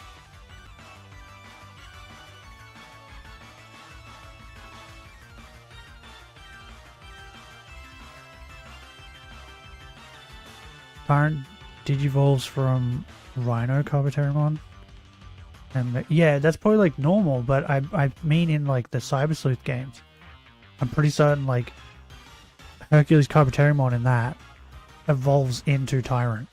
Current Digivolves from Rhino Carbotarimon. And yeah, that's probably like normal, but I mean in like the Cyber Sleuth games. I'm pretty certain like Hercules Carbotarimon in that evolves into Tyrant.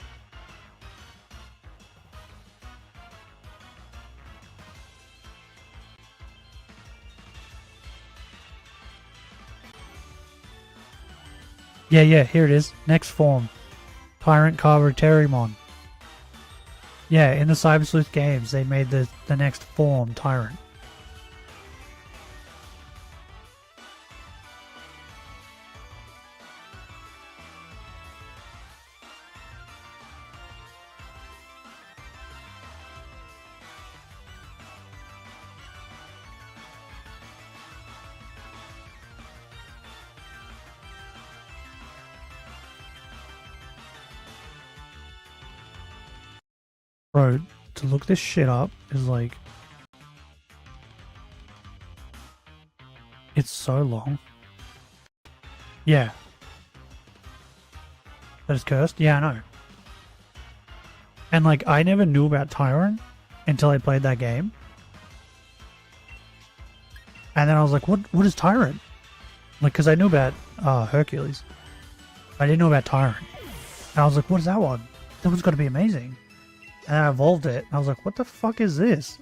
Yeah, here it is. Next form. Tyrant Carboterimon. Yeah, in the Cyber Sleuth games, they made the next form Tyrant. Bro, to look this shit up is like... It's so long. Yeah. That is cursed? Yeah, I know. And like, I never knew about Tyrant until I played that game. And then I was like, what is Tyrant? Like, because I knew about Hercules. I didn't know about Tyrant. And I was like, what is that one? That one's got to be amazing. And I evolved it, and I was like, what the fuck is this?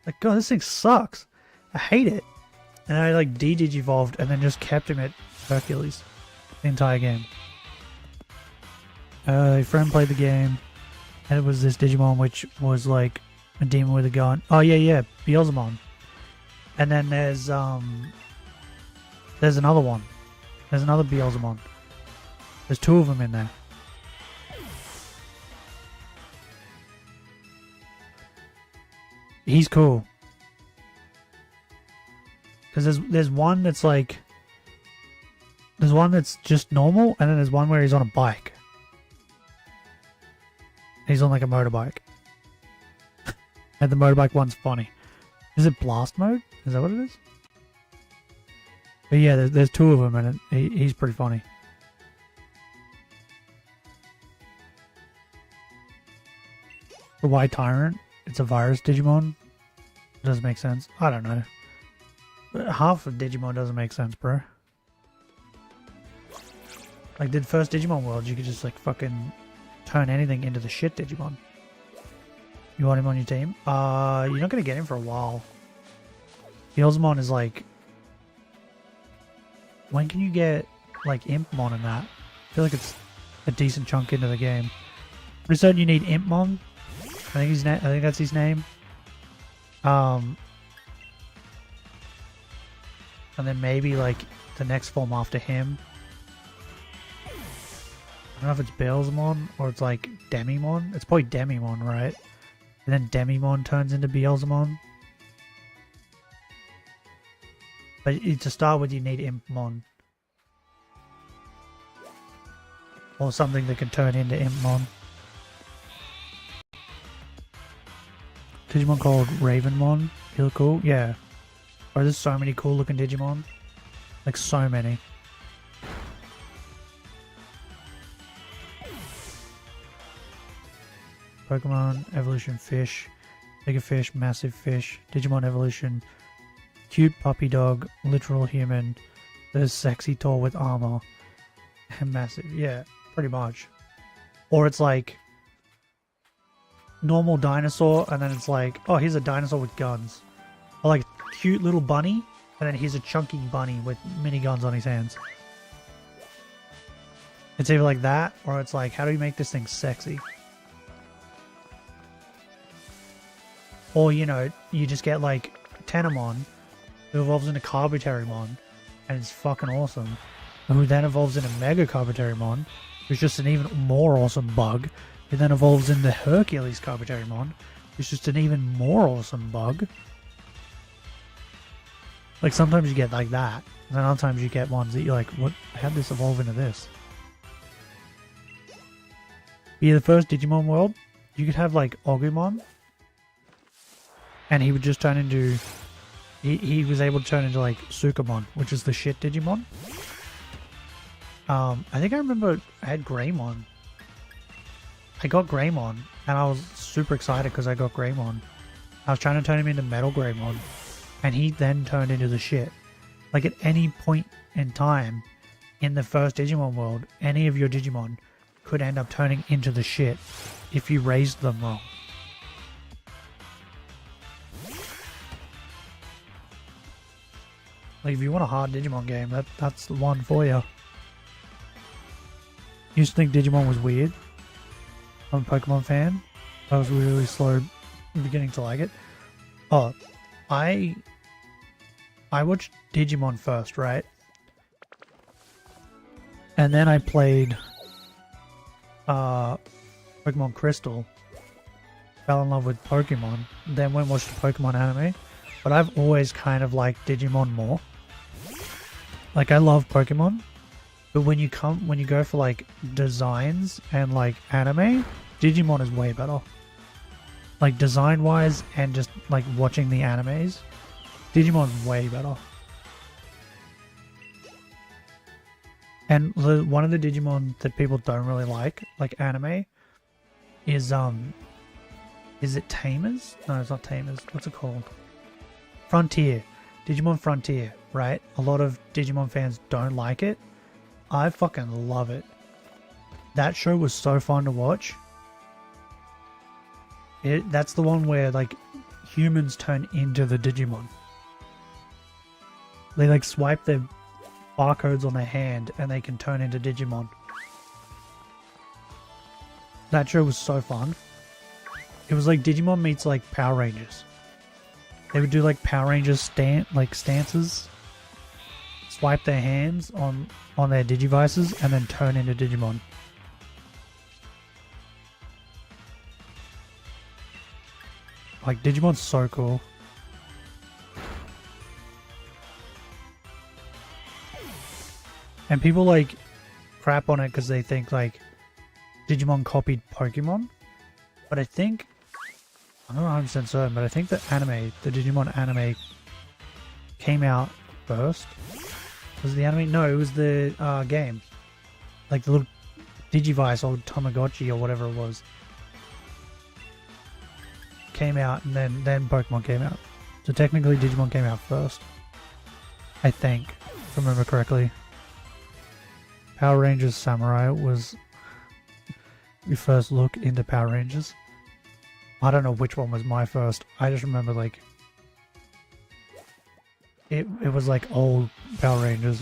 Like, God, this thing sucks. I hate it. And I, like, de-digivolved, and then just kept him at Hercules the entire game. A friend played the game, and it was this Digimon, which was, like, a demon with a gun. Oh, yeah, Beelzemon. And then there's another one. There's another Beelzemon. There's two of them in there. He's cool. Because there's one that's like... There's one that's just normal, and then there's one where he's on a bike. He's on like a motorbike. And the motorbike one's funny. Is it blast mode? Is that what it is? But yeah, there's two of them, and he's pretty funny. The why Tyrant? It's a virus Digimon? Doesn't make sense. I don't know. But half of Digimon doesn't make sense, bro. Like, the first Digimon world, you could just, like, fucking turn anything into the shit Digimon. You want him on your team? You're not gonna get him for a while. Beelzemon is, like... When can you get, like, Impmon in that? I feel like it's a decent chunk into the game. Pretty certain you need Impmon. I think that's his name. And then maybe like the next form after him. I don't know if it's Beelzemon or it's like Demimon. It's probably Demimon, right? And then Demimon turns into Beelzemon. But to start with, you need Impmon. Or something that can turn into Impmon. Digimon called Ravenmon. He look cool? Yeah. Oh, there's so many cool looking Digimon. Like, so many. Pokemon Evolution Fish. Bigger Fish, Massive Fish. Digimon Evolution. Cute Puppy Dog. Literal Human. There's Sexy Tall with Armor. And Massive. Yeah, pretty much. Or it's like... normal dinosaur, and then it's like, oh, here's a dinosaur with guns. Or like cute little bunny, and then here's a chunky bunny with miniguns on his hands. It's either like that, or it's like, how do we make this thing sexy? Or, you know, you just get like Tenamon, who evolves into Carboterimon, and it's fucking awesome. Who then evolves into Mega Carboterimon, who's just an even more awesome bug. It then evolves into Hercules Carboterimon, which is just an even more awesome bug. Like, sometimes you get like that, and then other times you get ones that you're like, what? How'd this evolve into this? But yeah, the first Digimon world, you could have like Agumon, and he would just turn into... He was able to turn into like Sukamon, which is the shit Digimon. I think I remember I had Greymon. I got Greymon, and I was super excited because I got Greymon. I was trying to turn him into Metal Greymon, and he then turned into the shit. Like, at any point in time, in the first Digimon world, any of your Digimon could end up turning into the shit if you raised them wrong. Like, if you want a hard Digimon game, that's the one for you. Used to think Digimon was weird. I'm a Pokemon fan. I was really slow beginning to like it. Oh, I watched Digimon first, right? And then I played Pokemon Crystal. Fell in love with Pokemon. Then went and watched the Pokemon anime. But I've always kind of liked Digimon more. Like, I love Pokemon. But when you go for like designs and like anime, Digimon is way better. Like, design wise and just like watching the animes, Digimon's way better. And one of the Digimon that people don't really like anime, is it Tamers? No, it's not Tamers. What's it called? Frontier. Digimon Frontier, right? A lot of Digimon fans don't like it. I fucking love it. That show was so fun to watch. That's the one where like humans turn into the Digimon. They like swipe their barcodes on their hand and they can turn into Digimon. That show was so fun. It was like Digimon meets like Power Rangers. They would do like Power Rangers stances, swipe their hands on their Digivices, and then turn into Digimon. Like, Digimon's so cool. And people like crap on it because they think like Digimon copied Pokemon. But I think, I'm not 100% certain, but I think the Digimon anime came out first. Was it the anime? No, it was the game. Like the little Digivice or Tamagotchi or whatever it was. Came out and then Pokemon came out. So technically Digimon came out first. I think, if I remember correctly. Power Rangers Samurai was your first look into Power Rangers. I don't know which one was my first. I just remember like it was like old Power Rangers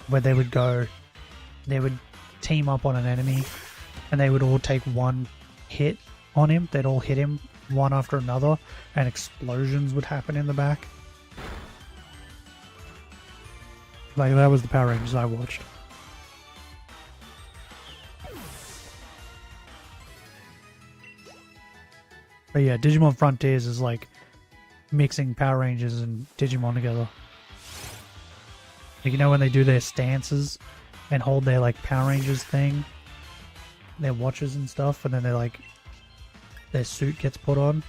where they would team up on an enemy and they would all take one hit on him. They'd all hit him one after another and explosions would happen in the back. Like, that was the Power Rangers I watched. But yeah, Digimon Frontiers is like mixing Power Rangers and Digimon together. Like, you know when they do their stances and hold their like Power Rangers thing, their watches and stuff, and then they like their suit gets put on.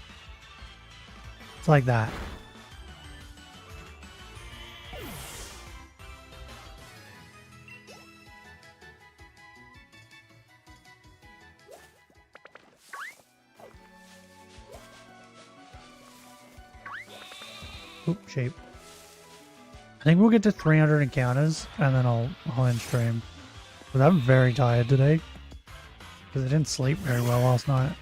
It's like that. Oop, shape. I think we'll get to 300 encounters and then I'll end stream. But I'm very tired today because I didn't sleep very well last night.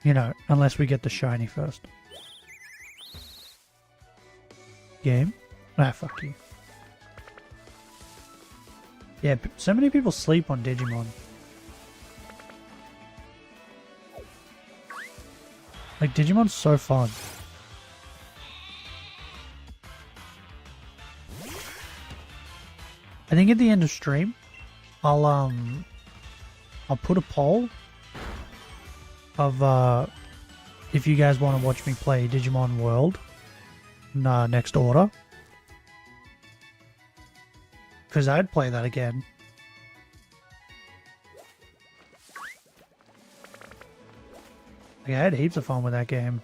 You know, unless we get the shiny first. Game? Ah, fuck you. Yeah, so many people sleep on Digimon. Like, Digimon's so fun. I think at the end of stream, I'll put a poll of if you guys want to watch me play Digimon World next order. Because I'd play that again. Like, I had heaps of fun with that game.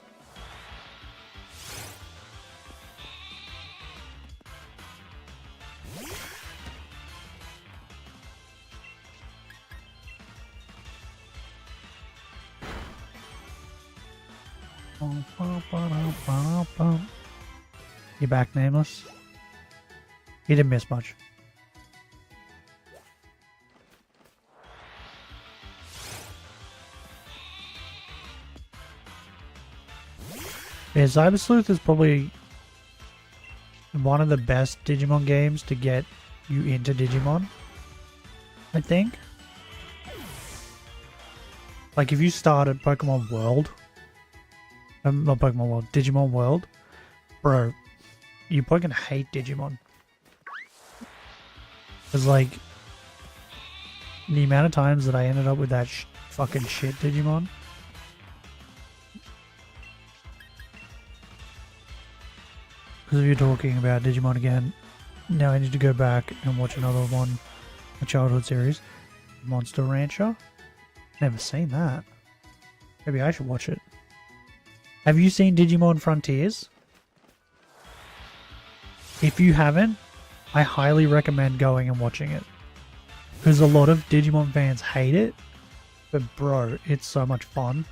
You back, Nameless? You didn't miss much. Yeah, Cyber Sleuth is probably one of the best Digimon games to get you into Digimon, I think. Like, if you started Pokemon World, not Pokemon World, Digimon World, bro, you're probably gonna hate Digimon. Because, like, the amount of times that I ended up with that fucking shit Digimon. Because if you're talking about Digimon again, now I need to go back and watch another one, a childhood series, Monster Rancher. Never seen that. Maybe I should watch it. Have you seen Digimon Frontiers? If you haven't, I highly recommend going and watching it. Because a lot of Digimon fans hate it, but bro, it's so much fun.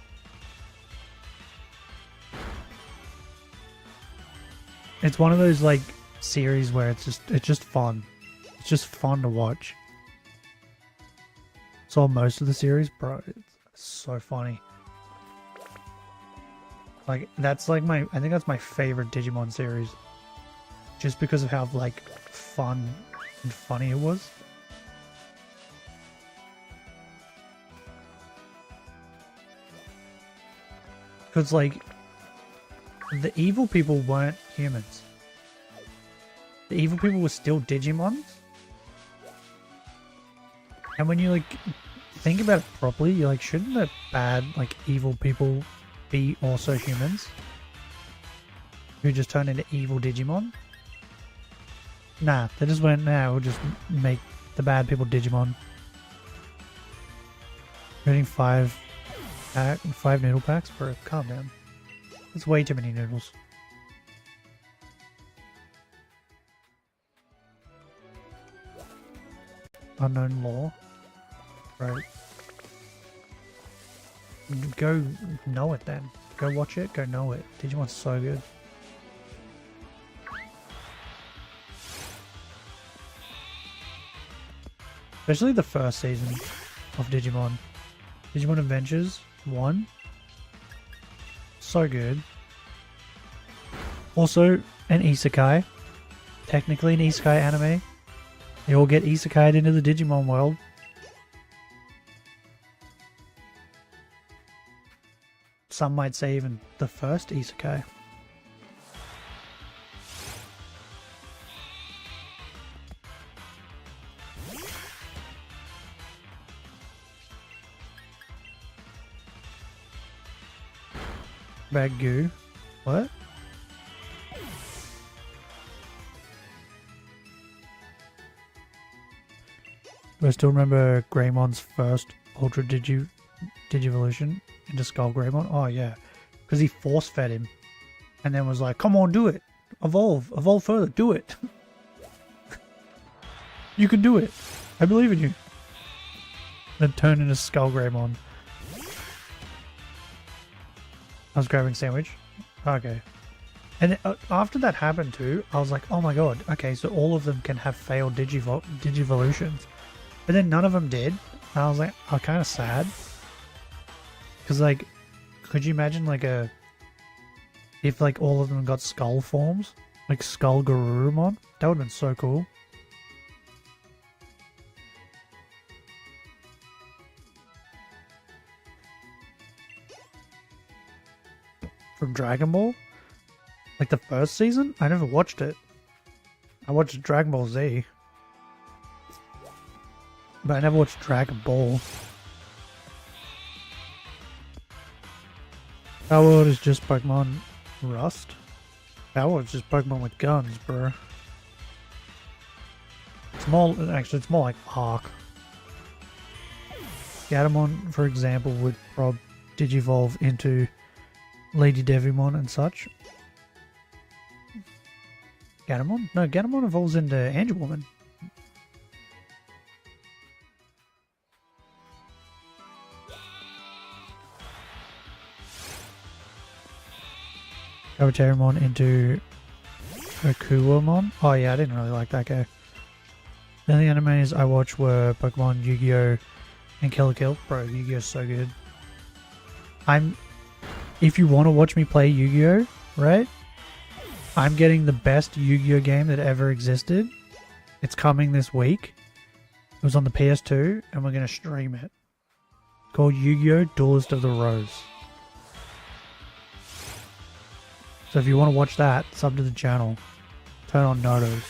It's one of those like series where it's just fun. It's just fun to watch. Saw most of the series, bro. It's so funny. Like that's like I think that's my favorite Digimon series. Just because of how like fun and funny it was. Because like the evil people weren't humans. The evil people were still Digimons. And when you like think about it properly, you're like, shouldn't the bad like evil people be also humans? Who just turned into evil Digimon? Nah, they just went, nah, we'll just make the bad people Digimon. Getting 5 noodle packs? Bro, calm down. That's way too many noodles. Unknown Law. Right. Go know it then. Go watch it, go know it. Digimon's so good. Especially the first season of Digimon. Digimon Adventures 1. So good. Also, an isekai. Technically an isekai anime. They all get isekai'd into the Digimon world. Some might say even the first isekai. Bad goo. What? Do I still remember Greymon's first Ultra Digivolution into Skull Greymon? Oh yeah, because he force fed him, and then was like, "Come on, do it, evolve further, do it. You can do it. I believe in you." Then turned into Skull Greymon. I was grabbing sandwich. Okay. And after that happened too, I was like, oh my god, okay, so all of them can have failed Digivolutions. But then none of them did. And I was like, I'm kind of sad. Because like, could you imagine like if like all of them got skull forms? Like Skull Garurumon? That would have been so cool. From Dragon Ball? Like the first season? I never watched it. I watched Dragon Ball Z. But I never watched Dragon Ball. Power World is just Pokemon Rust? Power World is just Pokemon with guns, bro. It's more, actually it's more like Arc. Gatomon, for example, would probably Digivolve into Lady Devimon and such. Gatomon? No, Gatomon evolves into Angelwoman. Kabuterimon into Okuwamon. Oh yeah, I didn't really like that guy. The only animes I watched were Pokemon, Yu-Gi-Oh, and Kill la Kill. Bro, Yu-Gi-Oh's so good. If you want to watch me play Yu-Gi-Oh, right? I'm getting the best Yu-Gi-Oh game that ever existed. It's coming this week. It was on the PS2, and we're going to stream it. It's called Yu-Gi-Oh! Duelist of the Rose. So if you want to watch that, sub to the channel. Turn on notos.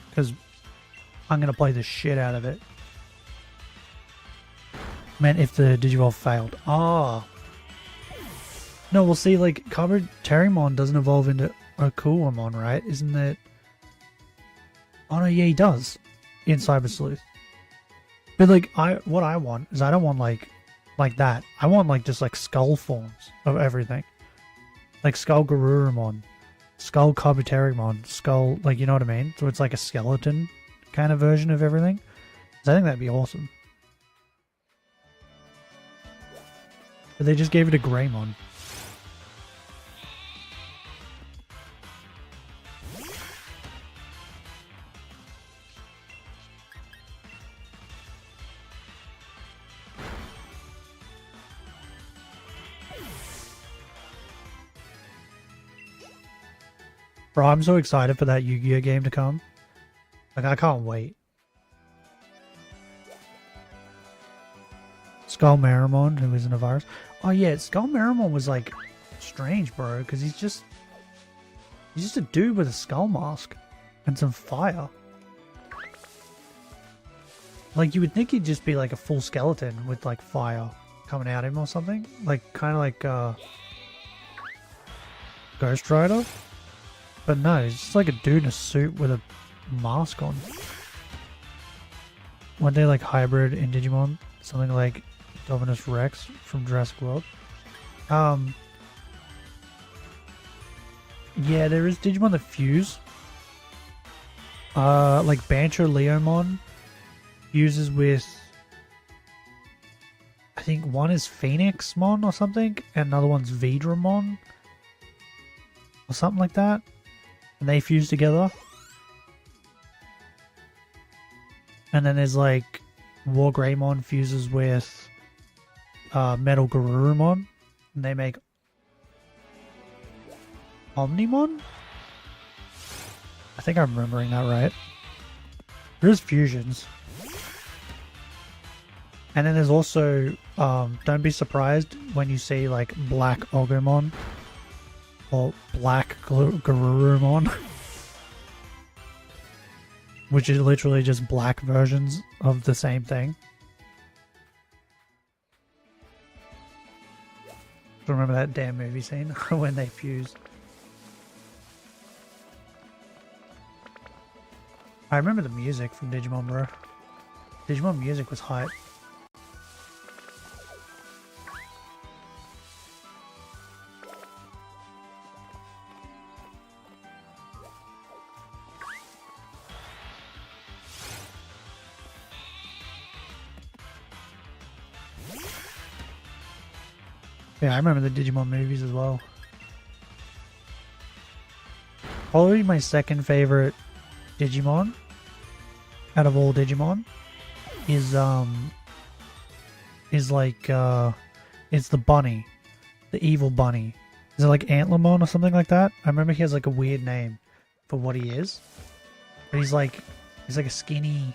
Because I'm going to play the shit out of it. Man, if the Digivolve failed. Oh. No, we'll see, like, Kabuterimon doesn't evolve into Okuwamon, right? Isn't it? Oh no, yeah, he does. In Cyber Sleuth. But, like, what I want is I don't want, like that. I want, like, just, like, skull forms of everything. Like, Skull Garurumon. Skull Kabuterimon. Skull, like, you know what I mean? So it's, like, a skeleton kind of version of everything. So I think that'd be awesome. But they just gave it a Greymon. Bro, I'm so excited for that Yu-Gi-Oh game to come. Like, I can't wait. Skull Marimon, who isn't a virus. Oh yeah, Skull Marimon was like strange, bro, because he's just a dude with a skull mask and some fire. Like, you would think he'd just be like a full skeleton with like fire coming out of him or something. Like, kind of like Ghost Rider. But no, he's just like a dude in a suit with a mask on. One day, like, hybrid in Digimon, something like Dominus Rex from Jurassic World. Yeah, there is Digimon that fuse. Like Bancho Leomon fuses with, I think one is Phoenixmon or something, and another one's Vidramon or something like that. And they fuse together. And then there's like War Greymon fuses with Metal Garurumon, and they make Omnimon? I think I'm remembering that right. There's fusions. And then there's also, don't be surprised when you see like Black Ogomon or Black Garurumon, which is literally just black versions of the same thing. Remember that damn movie scene when they fused? I remember the music from Digimon, bro. Digimon music was hype. Yeah, I remember the Digimon movies as well. Probably my second favorite Digimon out of all Digimon is like it's the bunny, the evil bunny. Is it like Antlermon or something like that? I remember he has like a weird name for what he is, but he's like a skinny,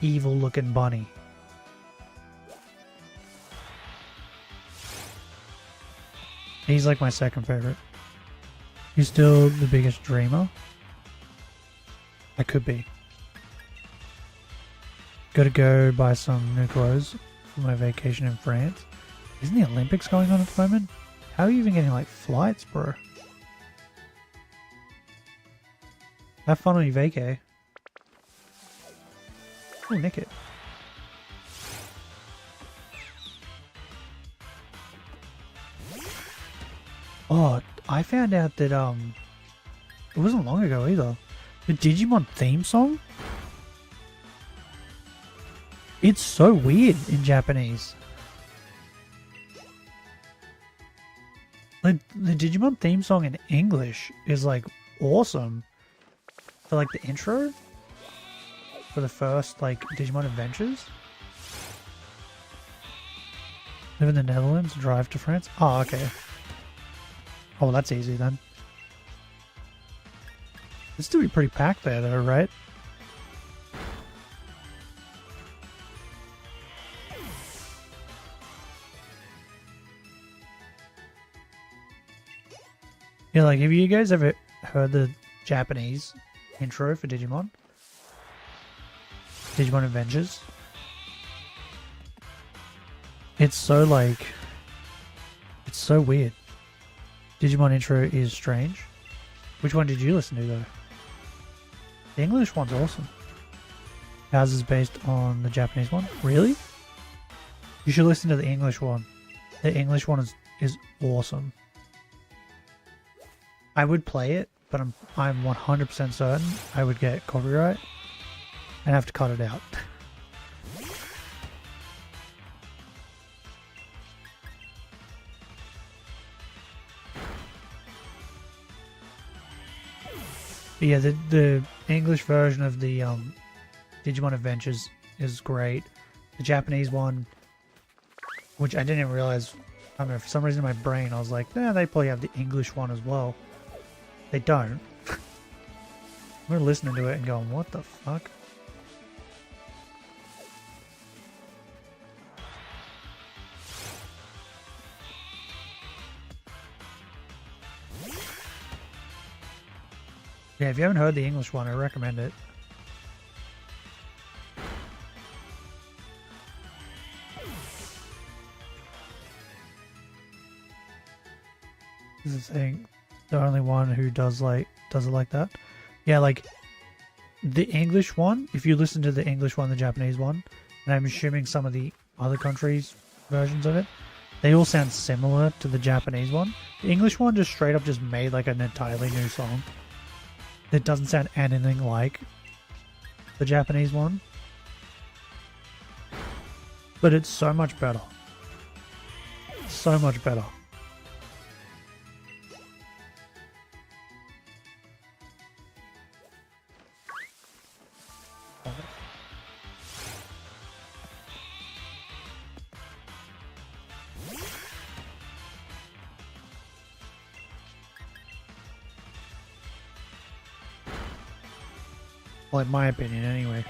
evil looking bunny. He's like my second favorite. He's still the biggest dreamer. I could be. Gotta go buy some new clothes for my vacation in France. Isn't the Olympics going on at the moment? How are you even getting like flights, bro? Have fun on your vacay. Oh, nick it. Oh, I found out that it wasn't long ago either. The Digimon theme song? It's so weird in Japanese. Like, the Digimon theme song in English is like awesome. For like the intro for the first like Digimon Adventures. Live in the Netherlands, drive to France. Oh, okay. Oh, that's easy then. It's still be pretty packed there though, right? Yeah, like, have you guys ever heard the Japanese intro for Digimon? Digimon Adventures? It's so like... It's so weird. Digimon intro is strange. Which one did you listen to though? The English one's awesome. Ours is based on the Japanese one. Really? You should listen to the English one. The English one is awesome. I would play it, but I'm 100% certain I would get copyright and have to cut it out. But yeah, the English version of the Digimon Adventures is great. The Japanese one, which I didn't even realize, I don't know, for some reason in my brain I was like, nah, they probably have the English one as well. They don't. We're listening to it and going, what the fuck? Yeah, if you haven't heard the English one, I recommend it. This is the thing. The only one who does it like that. Yeah, like the English one, if you listen to the English one, the Japanese one, and I'm assuming some of the other countries' versions of it, they all sound similar to the Japanese one. The English one just straight up just made like an entirely new song. It doesn't sound anything like the Japanese one. But it's so much better. So much better. Well, in my opinion, anyway.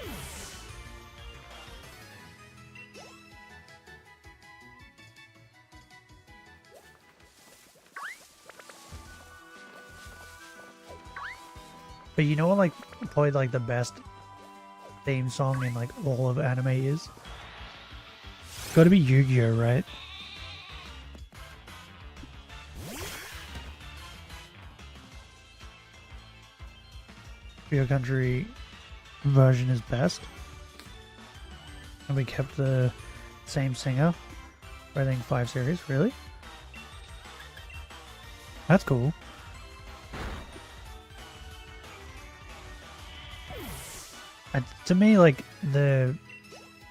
But you know what, like, probably like the best theme song in like all of anime is? It's gotta be Yu-Gi-Oh, right? Your country version is best, and we kept the same singer for I think 5 series. Really? That's cool. And to me, like, the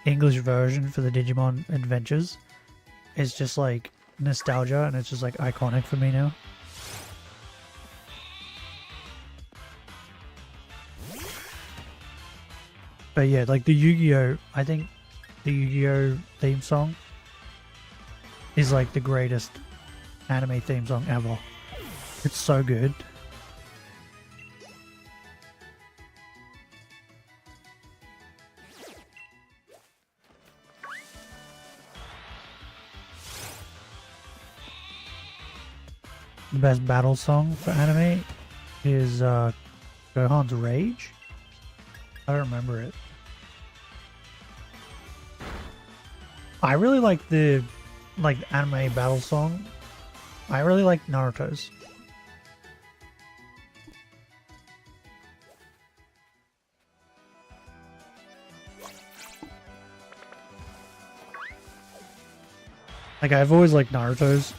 English version for the Digimon Adventures is just like nostalgia, and it's just like iconic for me now. But yeah, like the Yu-Gi-Oh, I think the Yu-Gi-Oh theme song is like the greatest anime theme song ever. It's so good. The best battle song for anime is Gohan's Rage. I don't remember it. I really like the anime battle song. I really like Naruto's. Like, I've always liked Naruto's.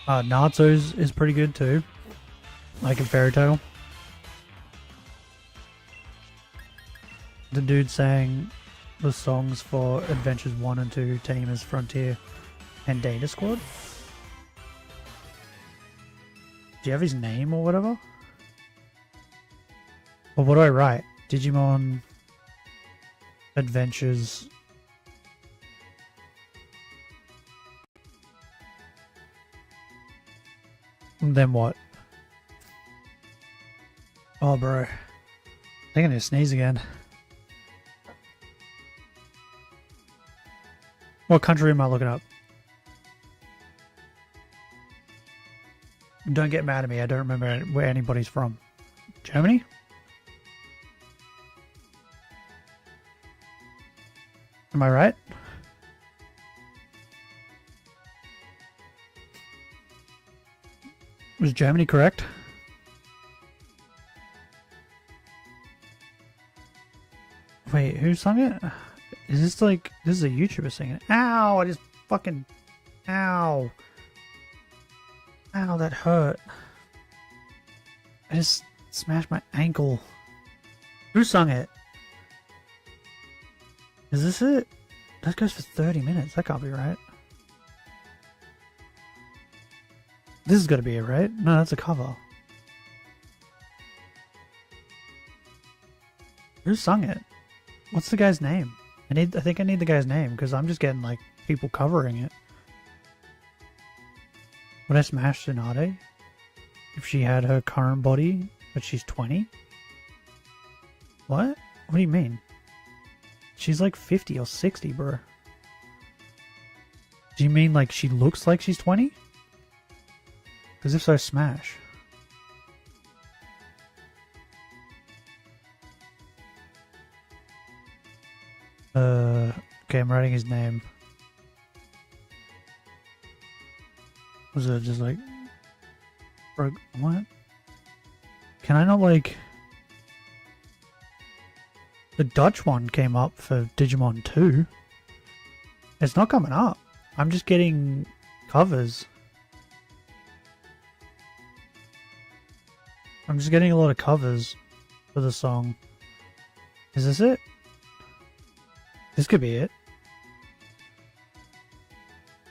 Natsu's is pretty good too. Like in Fairy Tail. The dude sang the songs for Adventures 1 and 2, Tanima's Frontier, and Data Squad. Do you have his name or whatever? Or what do I write? Digimon Adventures. And then what? Oh, bro. I think I need to sneeze again. What country am I looking up? Don't get mad at me. I don't remember where anybody's from. Germany? Am I right? Was Germany correct? Wait, who sung it? Is this like... This is a YouTuber singing it. Ow! I just fucking... Ow! Ow, that hurt. I just smashed my ankle. Who sung it? Is this it? That goes for 30 minutes. That can't be right. This is gotta be it, right? No, that's a cover. Who sung it? What's the guy's name? I think I need the guy's name because I'm just getting like people covering it. Would I smash Tsunade if she had her current body but she's 20? What? What do you mean? She's like 50 or 60, bro. Do you mean like she looks like she's 20? Because if so, smash. Okay, I'm writing his name. Was it just like... What? Can I not like... The Dutch one came up for Digimon 2. It's not coming up. I'm just getting covers. I'm just getting a lot of covers for the song. Is this it? This could be it.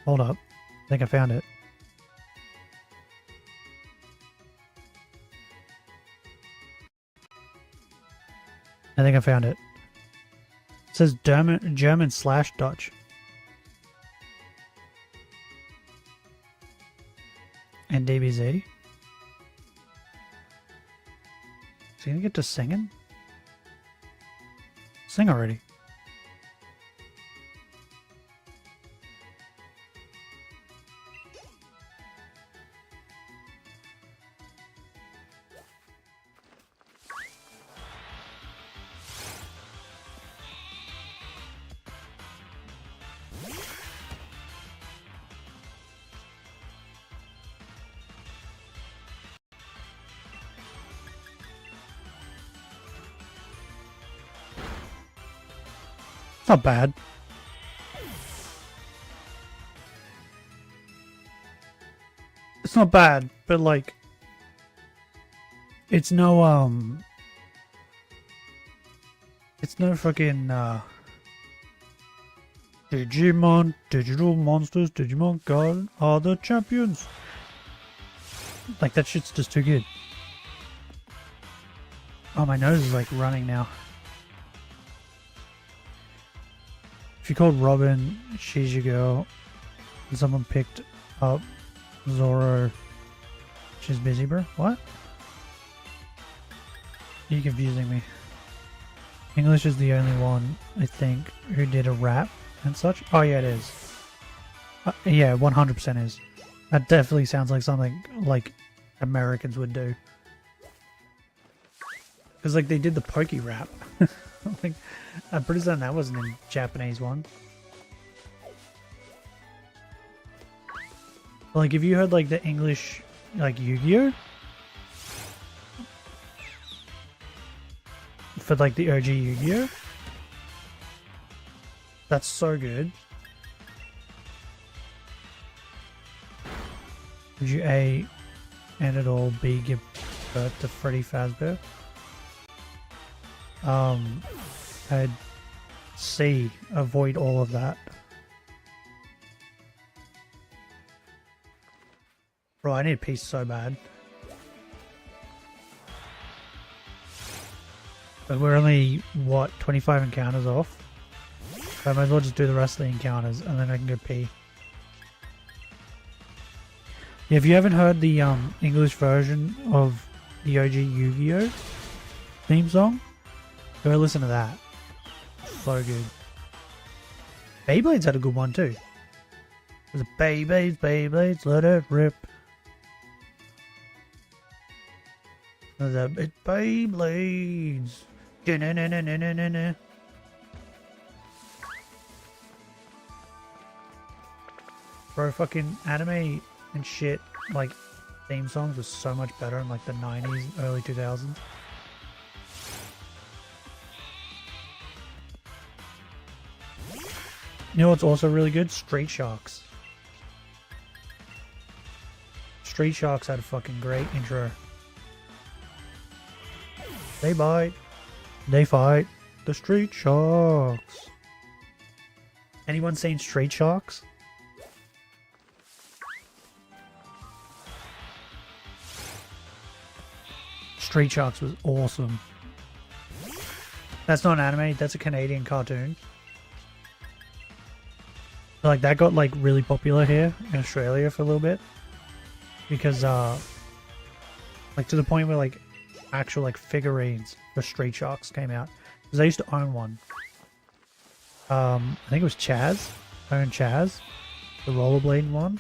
Hold up. I think I found it. I think I found it. It says German/Dutch. And DBZ. Is he gonna get to singing? Sing already. It's not bad. It's not bad, but like it's no fucking Digimon, digital monsters, Digimon God are the champions. Like that shit's just too good. Oh, my nose is like running now. If you called Robin, she's your girl. And someone picked up Zoro. She's busy, bro. What? You're confusing me. English is the only one, I think, who did a rap and such. Oh, yeah, it is. Yeah, 100% is. That definitely sounds like something like Americans would do. Because, like, they did the Poke rap. Like, I'm pretty certain that wasn't a Japanese one. Like, if you heard, like, the English, like, Yu-Gi-Oh! For, like, the OG Yu-Gi-Oh! That's so good. Would you A, end it all, B, give birth to Freddy Fazbear? I'd C, avoid all of that. Bro, I need a piece so bad. But we're only, what, 25 encounters off? So I might as well just do the rest of the encounters and then I can go pee. Yeah, if you haven't heard the English version of the OG Yu-Gi-Oh! Theme song, go listen to that. So good. Beyblade's had a good one too. There's a Beyblades, Beyblades, let it rip. There's a bit Beyblades. Da-na-na-na-na-na-na. Bro, fucking anime and shit, like, theme songs was so much better in like the 90s, early 2000s. You know what's also really good? Street Sharks. Street Sharks had a fucking great intro. They bite. They fight. The Street Sharks. Anyone seen Street Sharks? Street Sharks was awesome. That's not an anime, that's a Canadian cartoon. Like, that got like really popular here in Australia for a little bit. Because like to the point where like actual like figurines for Street Sharks came out. Because I used to own one. I think it was Chaz. I owned Chaz. The rollerblading one.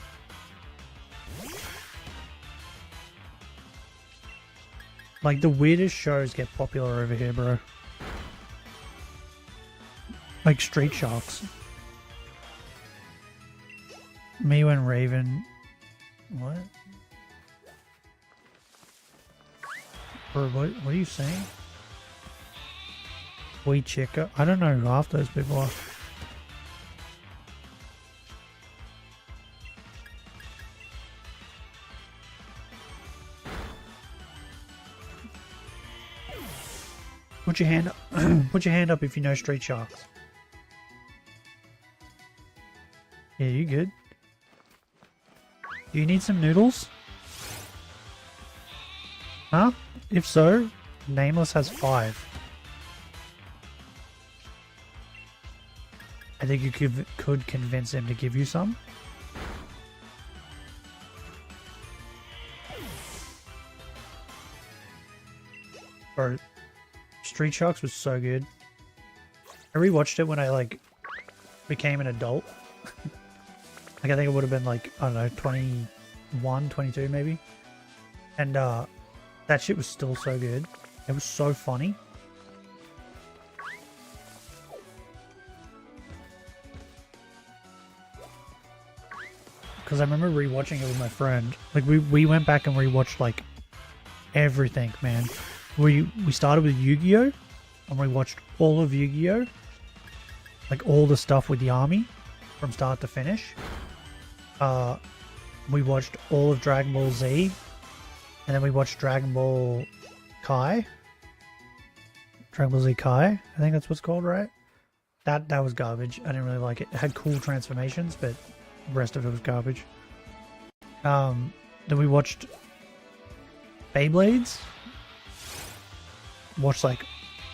Like, the weirdest shows get popular over here, bro. Like Street Sharks. Mew and Raven. What? Bro, what are you saying? We Chica? I don't know who half those people are. Put your hand up. Put your hand up if you know Street Sharks. Yeah, you good? Do you need some noodles? Huh? If so, Nameless has 5. I think you could convince him to give you some. Bro, Street Sharks was so good. I rewatched it when I like became an adult. Like, I think it would have been like, I don't know, 21, 22 maybe. And that shit was still so good. It was so funny. Because I remember rewatching it with my friend. Like, we went back and rewatched like everything, man. We started with Yu-Gi-Oh! And we watched all of Yu-Gi-Oh! Like all the stuff with the army from start to finish. We watched all of Dragon Ball Z. And then we watched Dragon Ball Kai. Dragon Ball Z Kai, I think that's what's called, right? That was garbage. I didn't really like it. It had cool transformations, but the rest of it was garbage. Then we watched Beyblades. Watched like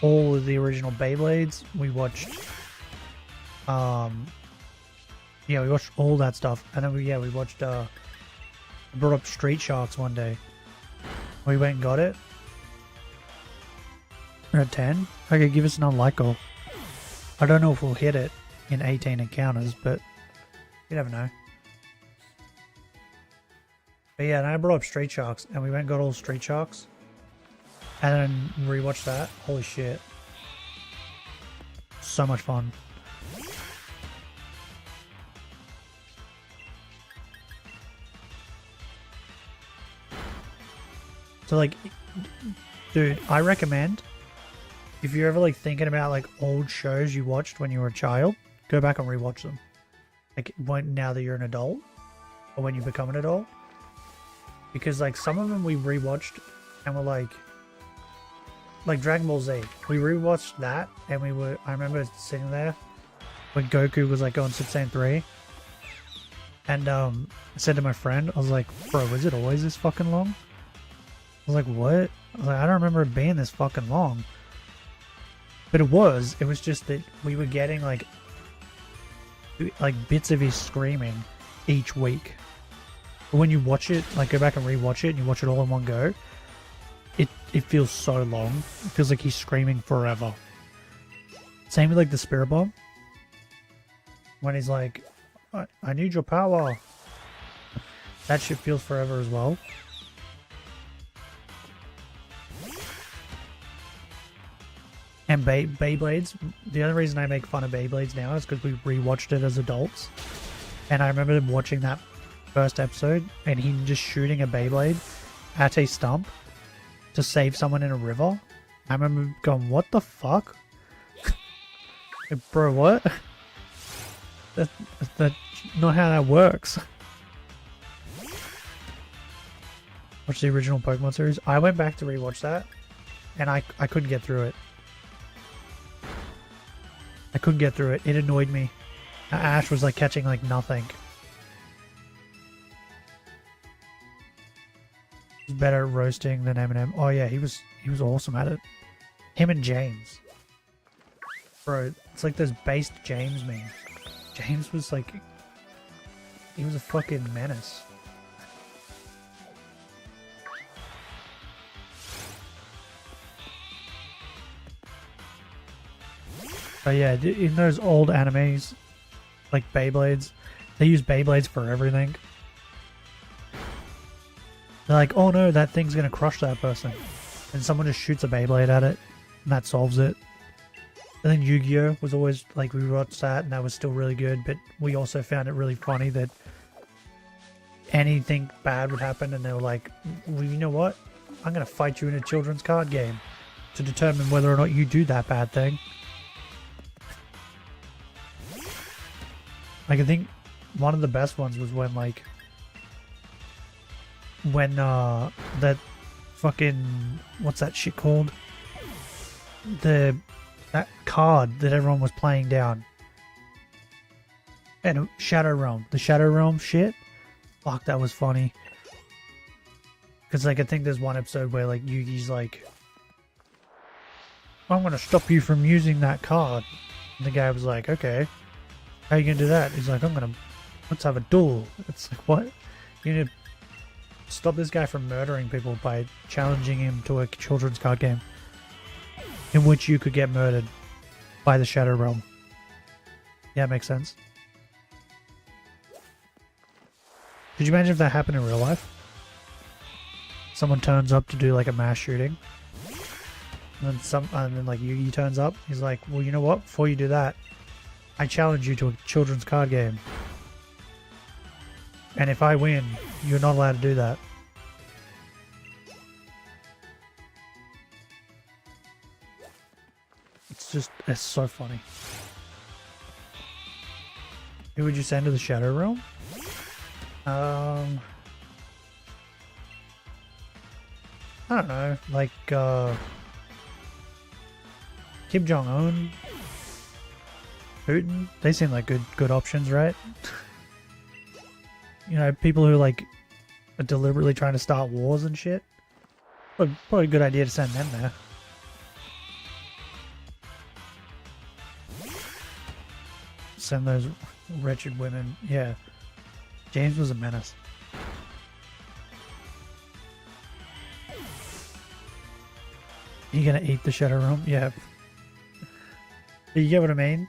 all of the original Beyblades. We watched yeah, we watched all that stuff. And then we watched brought up Street Sharks one day. We went and got it. We're at 10. Okay, give us an unlike goal. I don't know if we'll hit it in 18 encounters, but you never know. But yeah, and I brought up Street Sharks, and we went and got all Street Sharks. And then rewatched that. Holy shit. So much fun. So like, dude, I recommend, if you're ever like thinking about like old shows you watched when you were a child, go back and rewatch them. Like now that you're an adult, or when you become an adult. Because like some of them we rewatched and were like Dragon Ball Z. We rewatched that and I remember sitting there when Goku was like going Super Saiyan 3. And I said to my friend, I was like, bro, is it always this fucking long? I was like, what? I was like, I don't remember it being this fucking long. But it was just that we were getting like bits of his screaming each week. But when you watch it, like go back and rewatch it, and you watch it all in one go, it feels so long. It feels like he's screaming forever. Same with like the Spirit Bomb. When he's like, I need your power. That shit feels forever as well. And Beyblades. The only reason I make fun of Beyblades now is because we rewatched it as adults. And I remember them watching that first episode and him just shooting a Beyblade at a stump to save someone in a river. I remember going, what the fuck? Like, bro, what? That's not how that works. Watch the original Pokemon series. I went back to rewatch that and I couldn't get through it. I couldn't get through it. It annoyed me. Ash was like catching like nothing. He's better at roasting than Eminem. Oh yeah, he was awesome at it. Him and James. Bro, it's like those based James memes. James was like, he was a fucking menace. But yeah, in those old animes, like Beyblades, they use Beyblades for everything. They're like, oh no, that thing's gonna crush that person. And someone just shoots a Beyblade at it, and that solves it. And then Yu-Gi-Oh! Was always, like, we watched that, and that was still really good, but we also found it really funny that anything bad would happen, and they were like, well, you know what? I'm gonna fight you in a children's card game to determine whether or not you do that bad thing. Like, I think one of the best ones was when, like, that fucking, what's that shit called? That card that everyone was playing down. And Shadow Realm. The Shadow Realm shit. Fuck, that was funny. Because, like, I think there's one episode where, like, Yugi's like, I'm gonna stop you from using that card. And the guy was like, okay. How are you gonna do that? He's like, let's have a duel. It's like, what? You need to stop this guy from murdering people by challenging him to a children's card game in which you could get murdered by the Shadow Realm. Yeah, it makes sense. Could you imagine if that happened in real life? Someone turns up to do like a mass shooting, and then like Yugi turns up. He's like, well, you know what? Before you do that, I challenge you to a children's card game. And if I win, you're not allowed to do that. It's so funny. Who would you send to the Shadow Realm? I don't know, like, Kim Jong-un, Putin, they seem like good options, right? You know, people who, like, are deliberately trying to start wars and shit. Probably a good idea to send them there. Send those wretched women. Yeah. James was a menace. You gonna eat the Shadow Realm? Yeah. You get what I mean?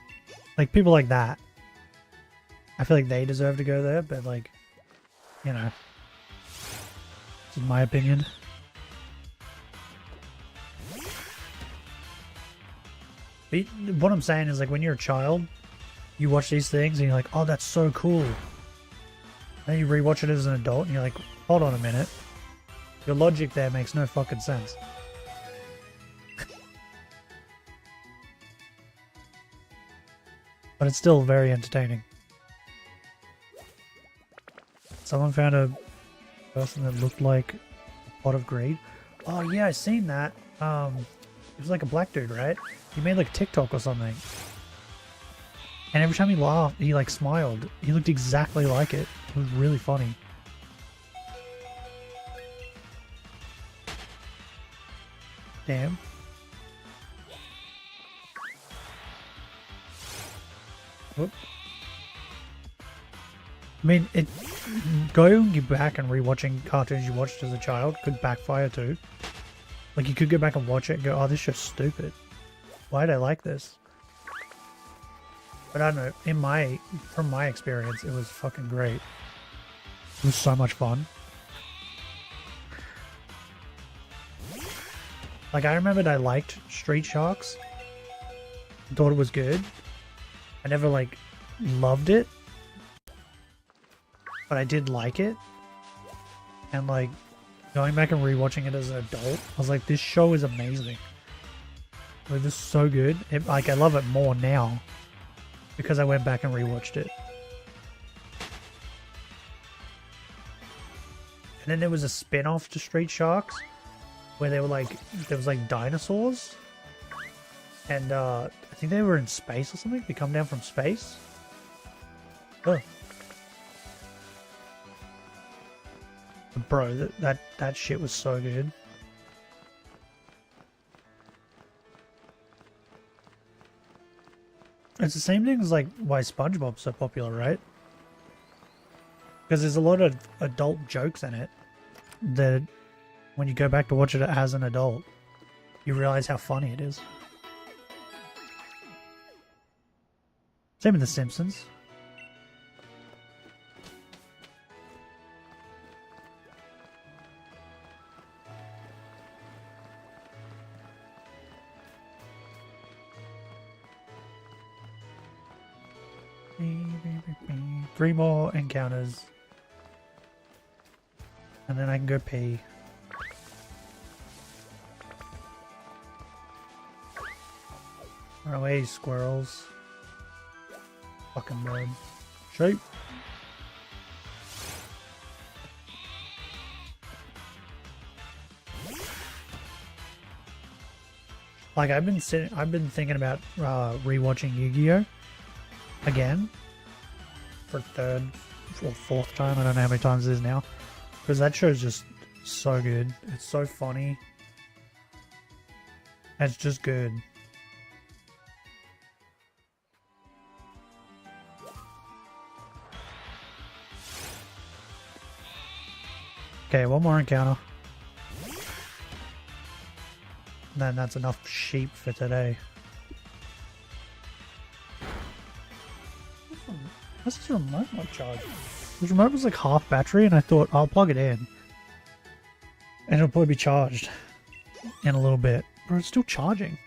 Like, people like that. I feel like they deserve to go there, but, like, you know. This is my opinion. But what I'm saying is, like, when you're a child, you watch these things and you're like, oh, that's so cool. Then you rewatch it as an adult and you're like, hold on a minute. Your logic there makes no fucking sense. But it's still very entertaining. Someone found a person that looked like a pot of greed. Oh yeah, I seen that. It was like a black dude, right? He made like TikTok or something. And every time he laughed, he like smiled. He looked exactly like it. It was really funny. Damn. Whoop. I mean, going back and rewatching cartoons you watched as a child could backfire too. Like, you could go back and watch it and go, oh, this shit's stupid. Why did I like this? But I don't know, from my experience, it was fucking great. It was so much fun. Like, I remembered I liked Street Sharks. Thought it was good. I never, like, loved it. But I did like it. And, like, going back and rewatching it as an adult, I was like, this show is amazing. Like, this is so good. Like, I love it more now. Because I went back and rewatched it. And then there was a spin-off to Street Sharks. Where they were like, there was like dinosaurs. And I think they were in space or something. They come down from space. Oh. Bro, that shit was so good. It's the same thing as like why SpongeBob's so popular, right? Because there's a lot of adult jokes in it that when you go back to watch it as an adult, you realize how funny it is. Same with The Simpsons. Three more encounters. And then I can go pee. Run away, squirrels. Fucking bird. Sheep. Like, I've been thinking about rewatching Yu-Gi-Oh! Again. For third or fourth time. I don't know how many times it is now. Because that show's just so good. It's so funny. It's just good. Okay, one more encounter. And then that's enough sheep for today. What's this remote like charge? This remote was like half battery and I thought I'll plug it in. And it'll probably be charged in a little bit. But it's still charging.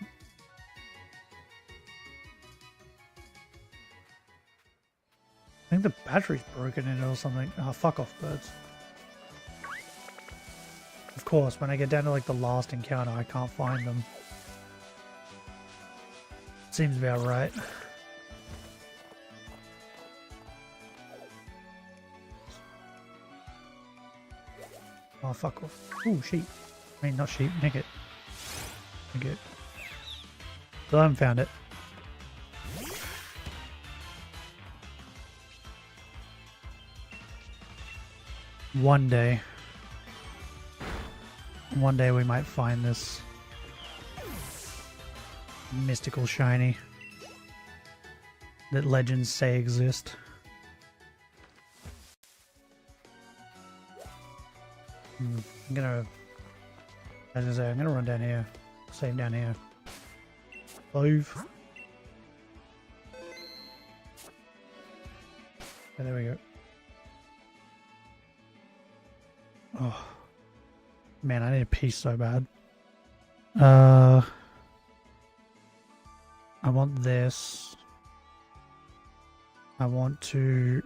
I think the battery's broken in it or something. Oh, fuck off, birds. Of course, when I get down to like the last encounter, I can't find them. Seems about right. Oh, fuck off. Ooh, sheep. I mean, not sheep, nigget. Nigget. Still haven't found it. One day we might find this mystical shiny that legends say exist. I'm gonna run down here. Save down here. Clove. Okay, there we go. Oh. Man, I need a piece so bad. I want this. I want to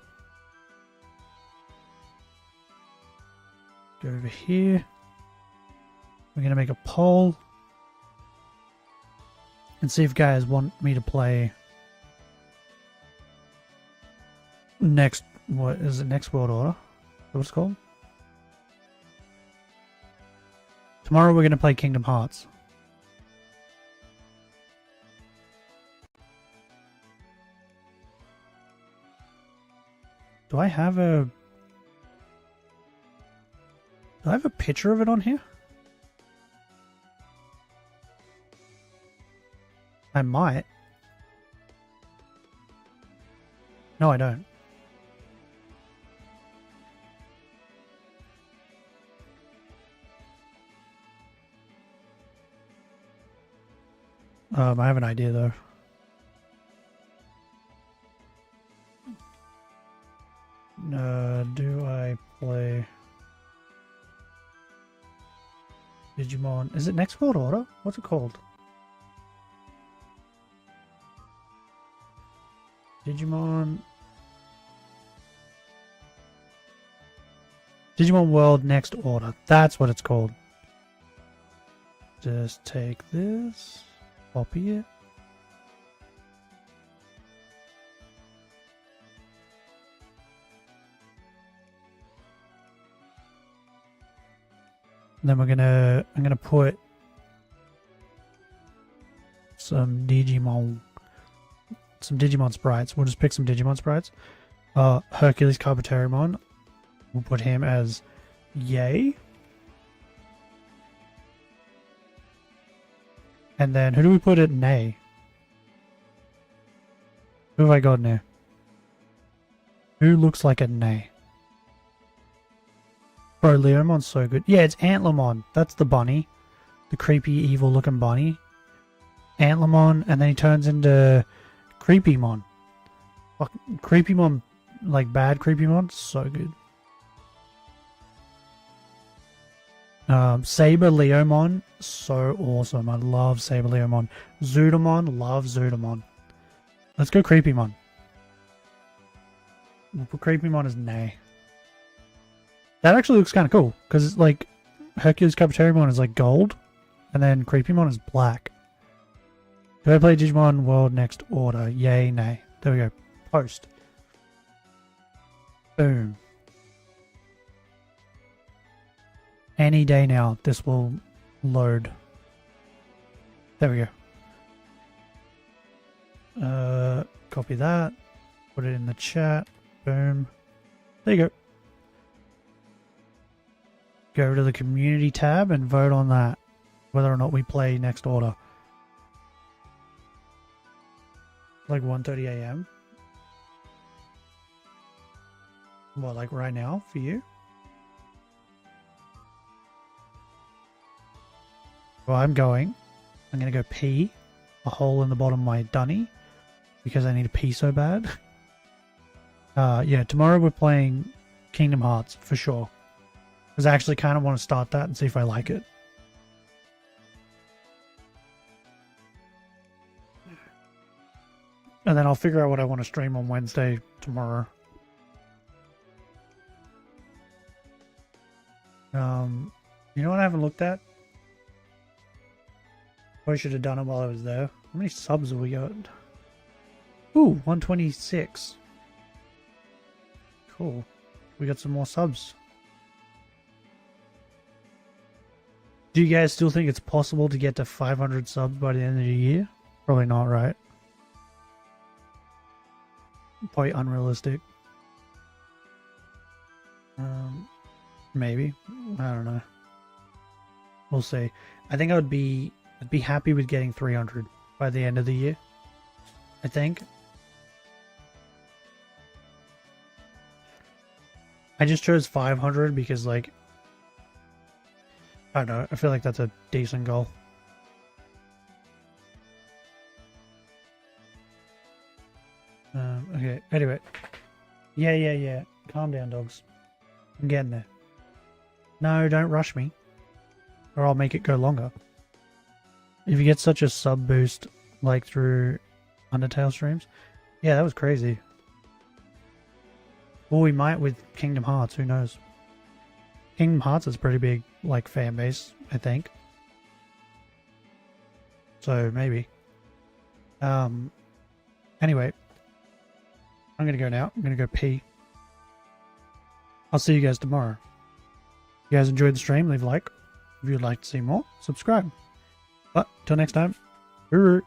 go over here. We're going to make a poll and see if guys want me to play next, what is it, next World Order? What's it called? Tomorrow we're going to play Kingdom Hearts. Do I have a picture of it on here? I might. No, I don't. I have an idea though. Do I play Digimon? Is it next world order? What's it called? Digimon World Next Order. That's what it's called. Just take this, copy it. And then I'm gonna put some Digimon sprites. We'll just pick some Digimon sprites. Hercules Carpetarimon. We'll put him as Yay. And then who do we put at Nay? Who have I got now? Who looks like a Nay? Bro, Leomon's so good. Yeah, it's Antlermon. That's the bunny. The creepy, evil looking bunny. Antlermon, and then he turns into Creepymon. Fuck, Creepymon, like bad Creepymon. So good. Saber Leomon, so awesome. I love Saber Leomon. Zoodamon, love Zoodamon. Let's go Creepymon. We'll put Creepymon as Nay. That actually looks kind of cool, because it's like Hercules Carpetarimon is like gold, and then Creepymon is black. Do I play Digimon World Next Order? Yay, nay. There we go. Post. Boom. Any day now, this will load. There we go. Copy that. Put it in the chat. Boom. There you go. Go to the community tab and vote on that. Whether or not we play Next Order. Like 1:30 a.m. What, like right now for you? Well, I'm going to go pee a hole in the bottom of my dunny because I need to pee so bad. Yeah, tomorrow we're playing Kingdom Hearts for sure. Because I actually kind of want to start that and see if I like it. And then I'll figure out what I want to stream on Wednesday tomorrow. You know what I haven't looked at? Probably should have done it while I was there. How many subs have we got? Ooh, 126. Cool. We got some more subs. Do you guys still think it's possible to get to 500 subs by the end of the year? Probably not, right? Probably unrealistic. Maybe. I don't know. We'll see. I think I'd be happy with getting 300 by the end of the year. I think. I just chose 500 because, like, I don't know. I feel like that's a decent goal. Okay. Anyway. Yeah. Calm down, dogs. I'm getting there. No, don't rush me. Or I'll make it go longer. If you get such a sub boost, like through Undertale streams. Yeah, that was crazy. Well, we might with Kingdom Hearts. Who knows? Kingdom Hearts is pretty big, like, fan base, I think. So, maybe. Anyway. I'm gonna go now. I'm gonna go pee. I'll see you guys tomorrow. If you guys enjoyed the stream, leave a like. If you'd like to see more, subscribe. But, till next time. Hooroo.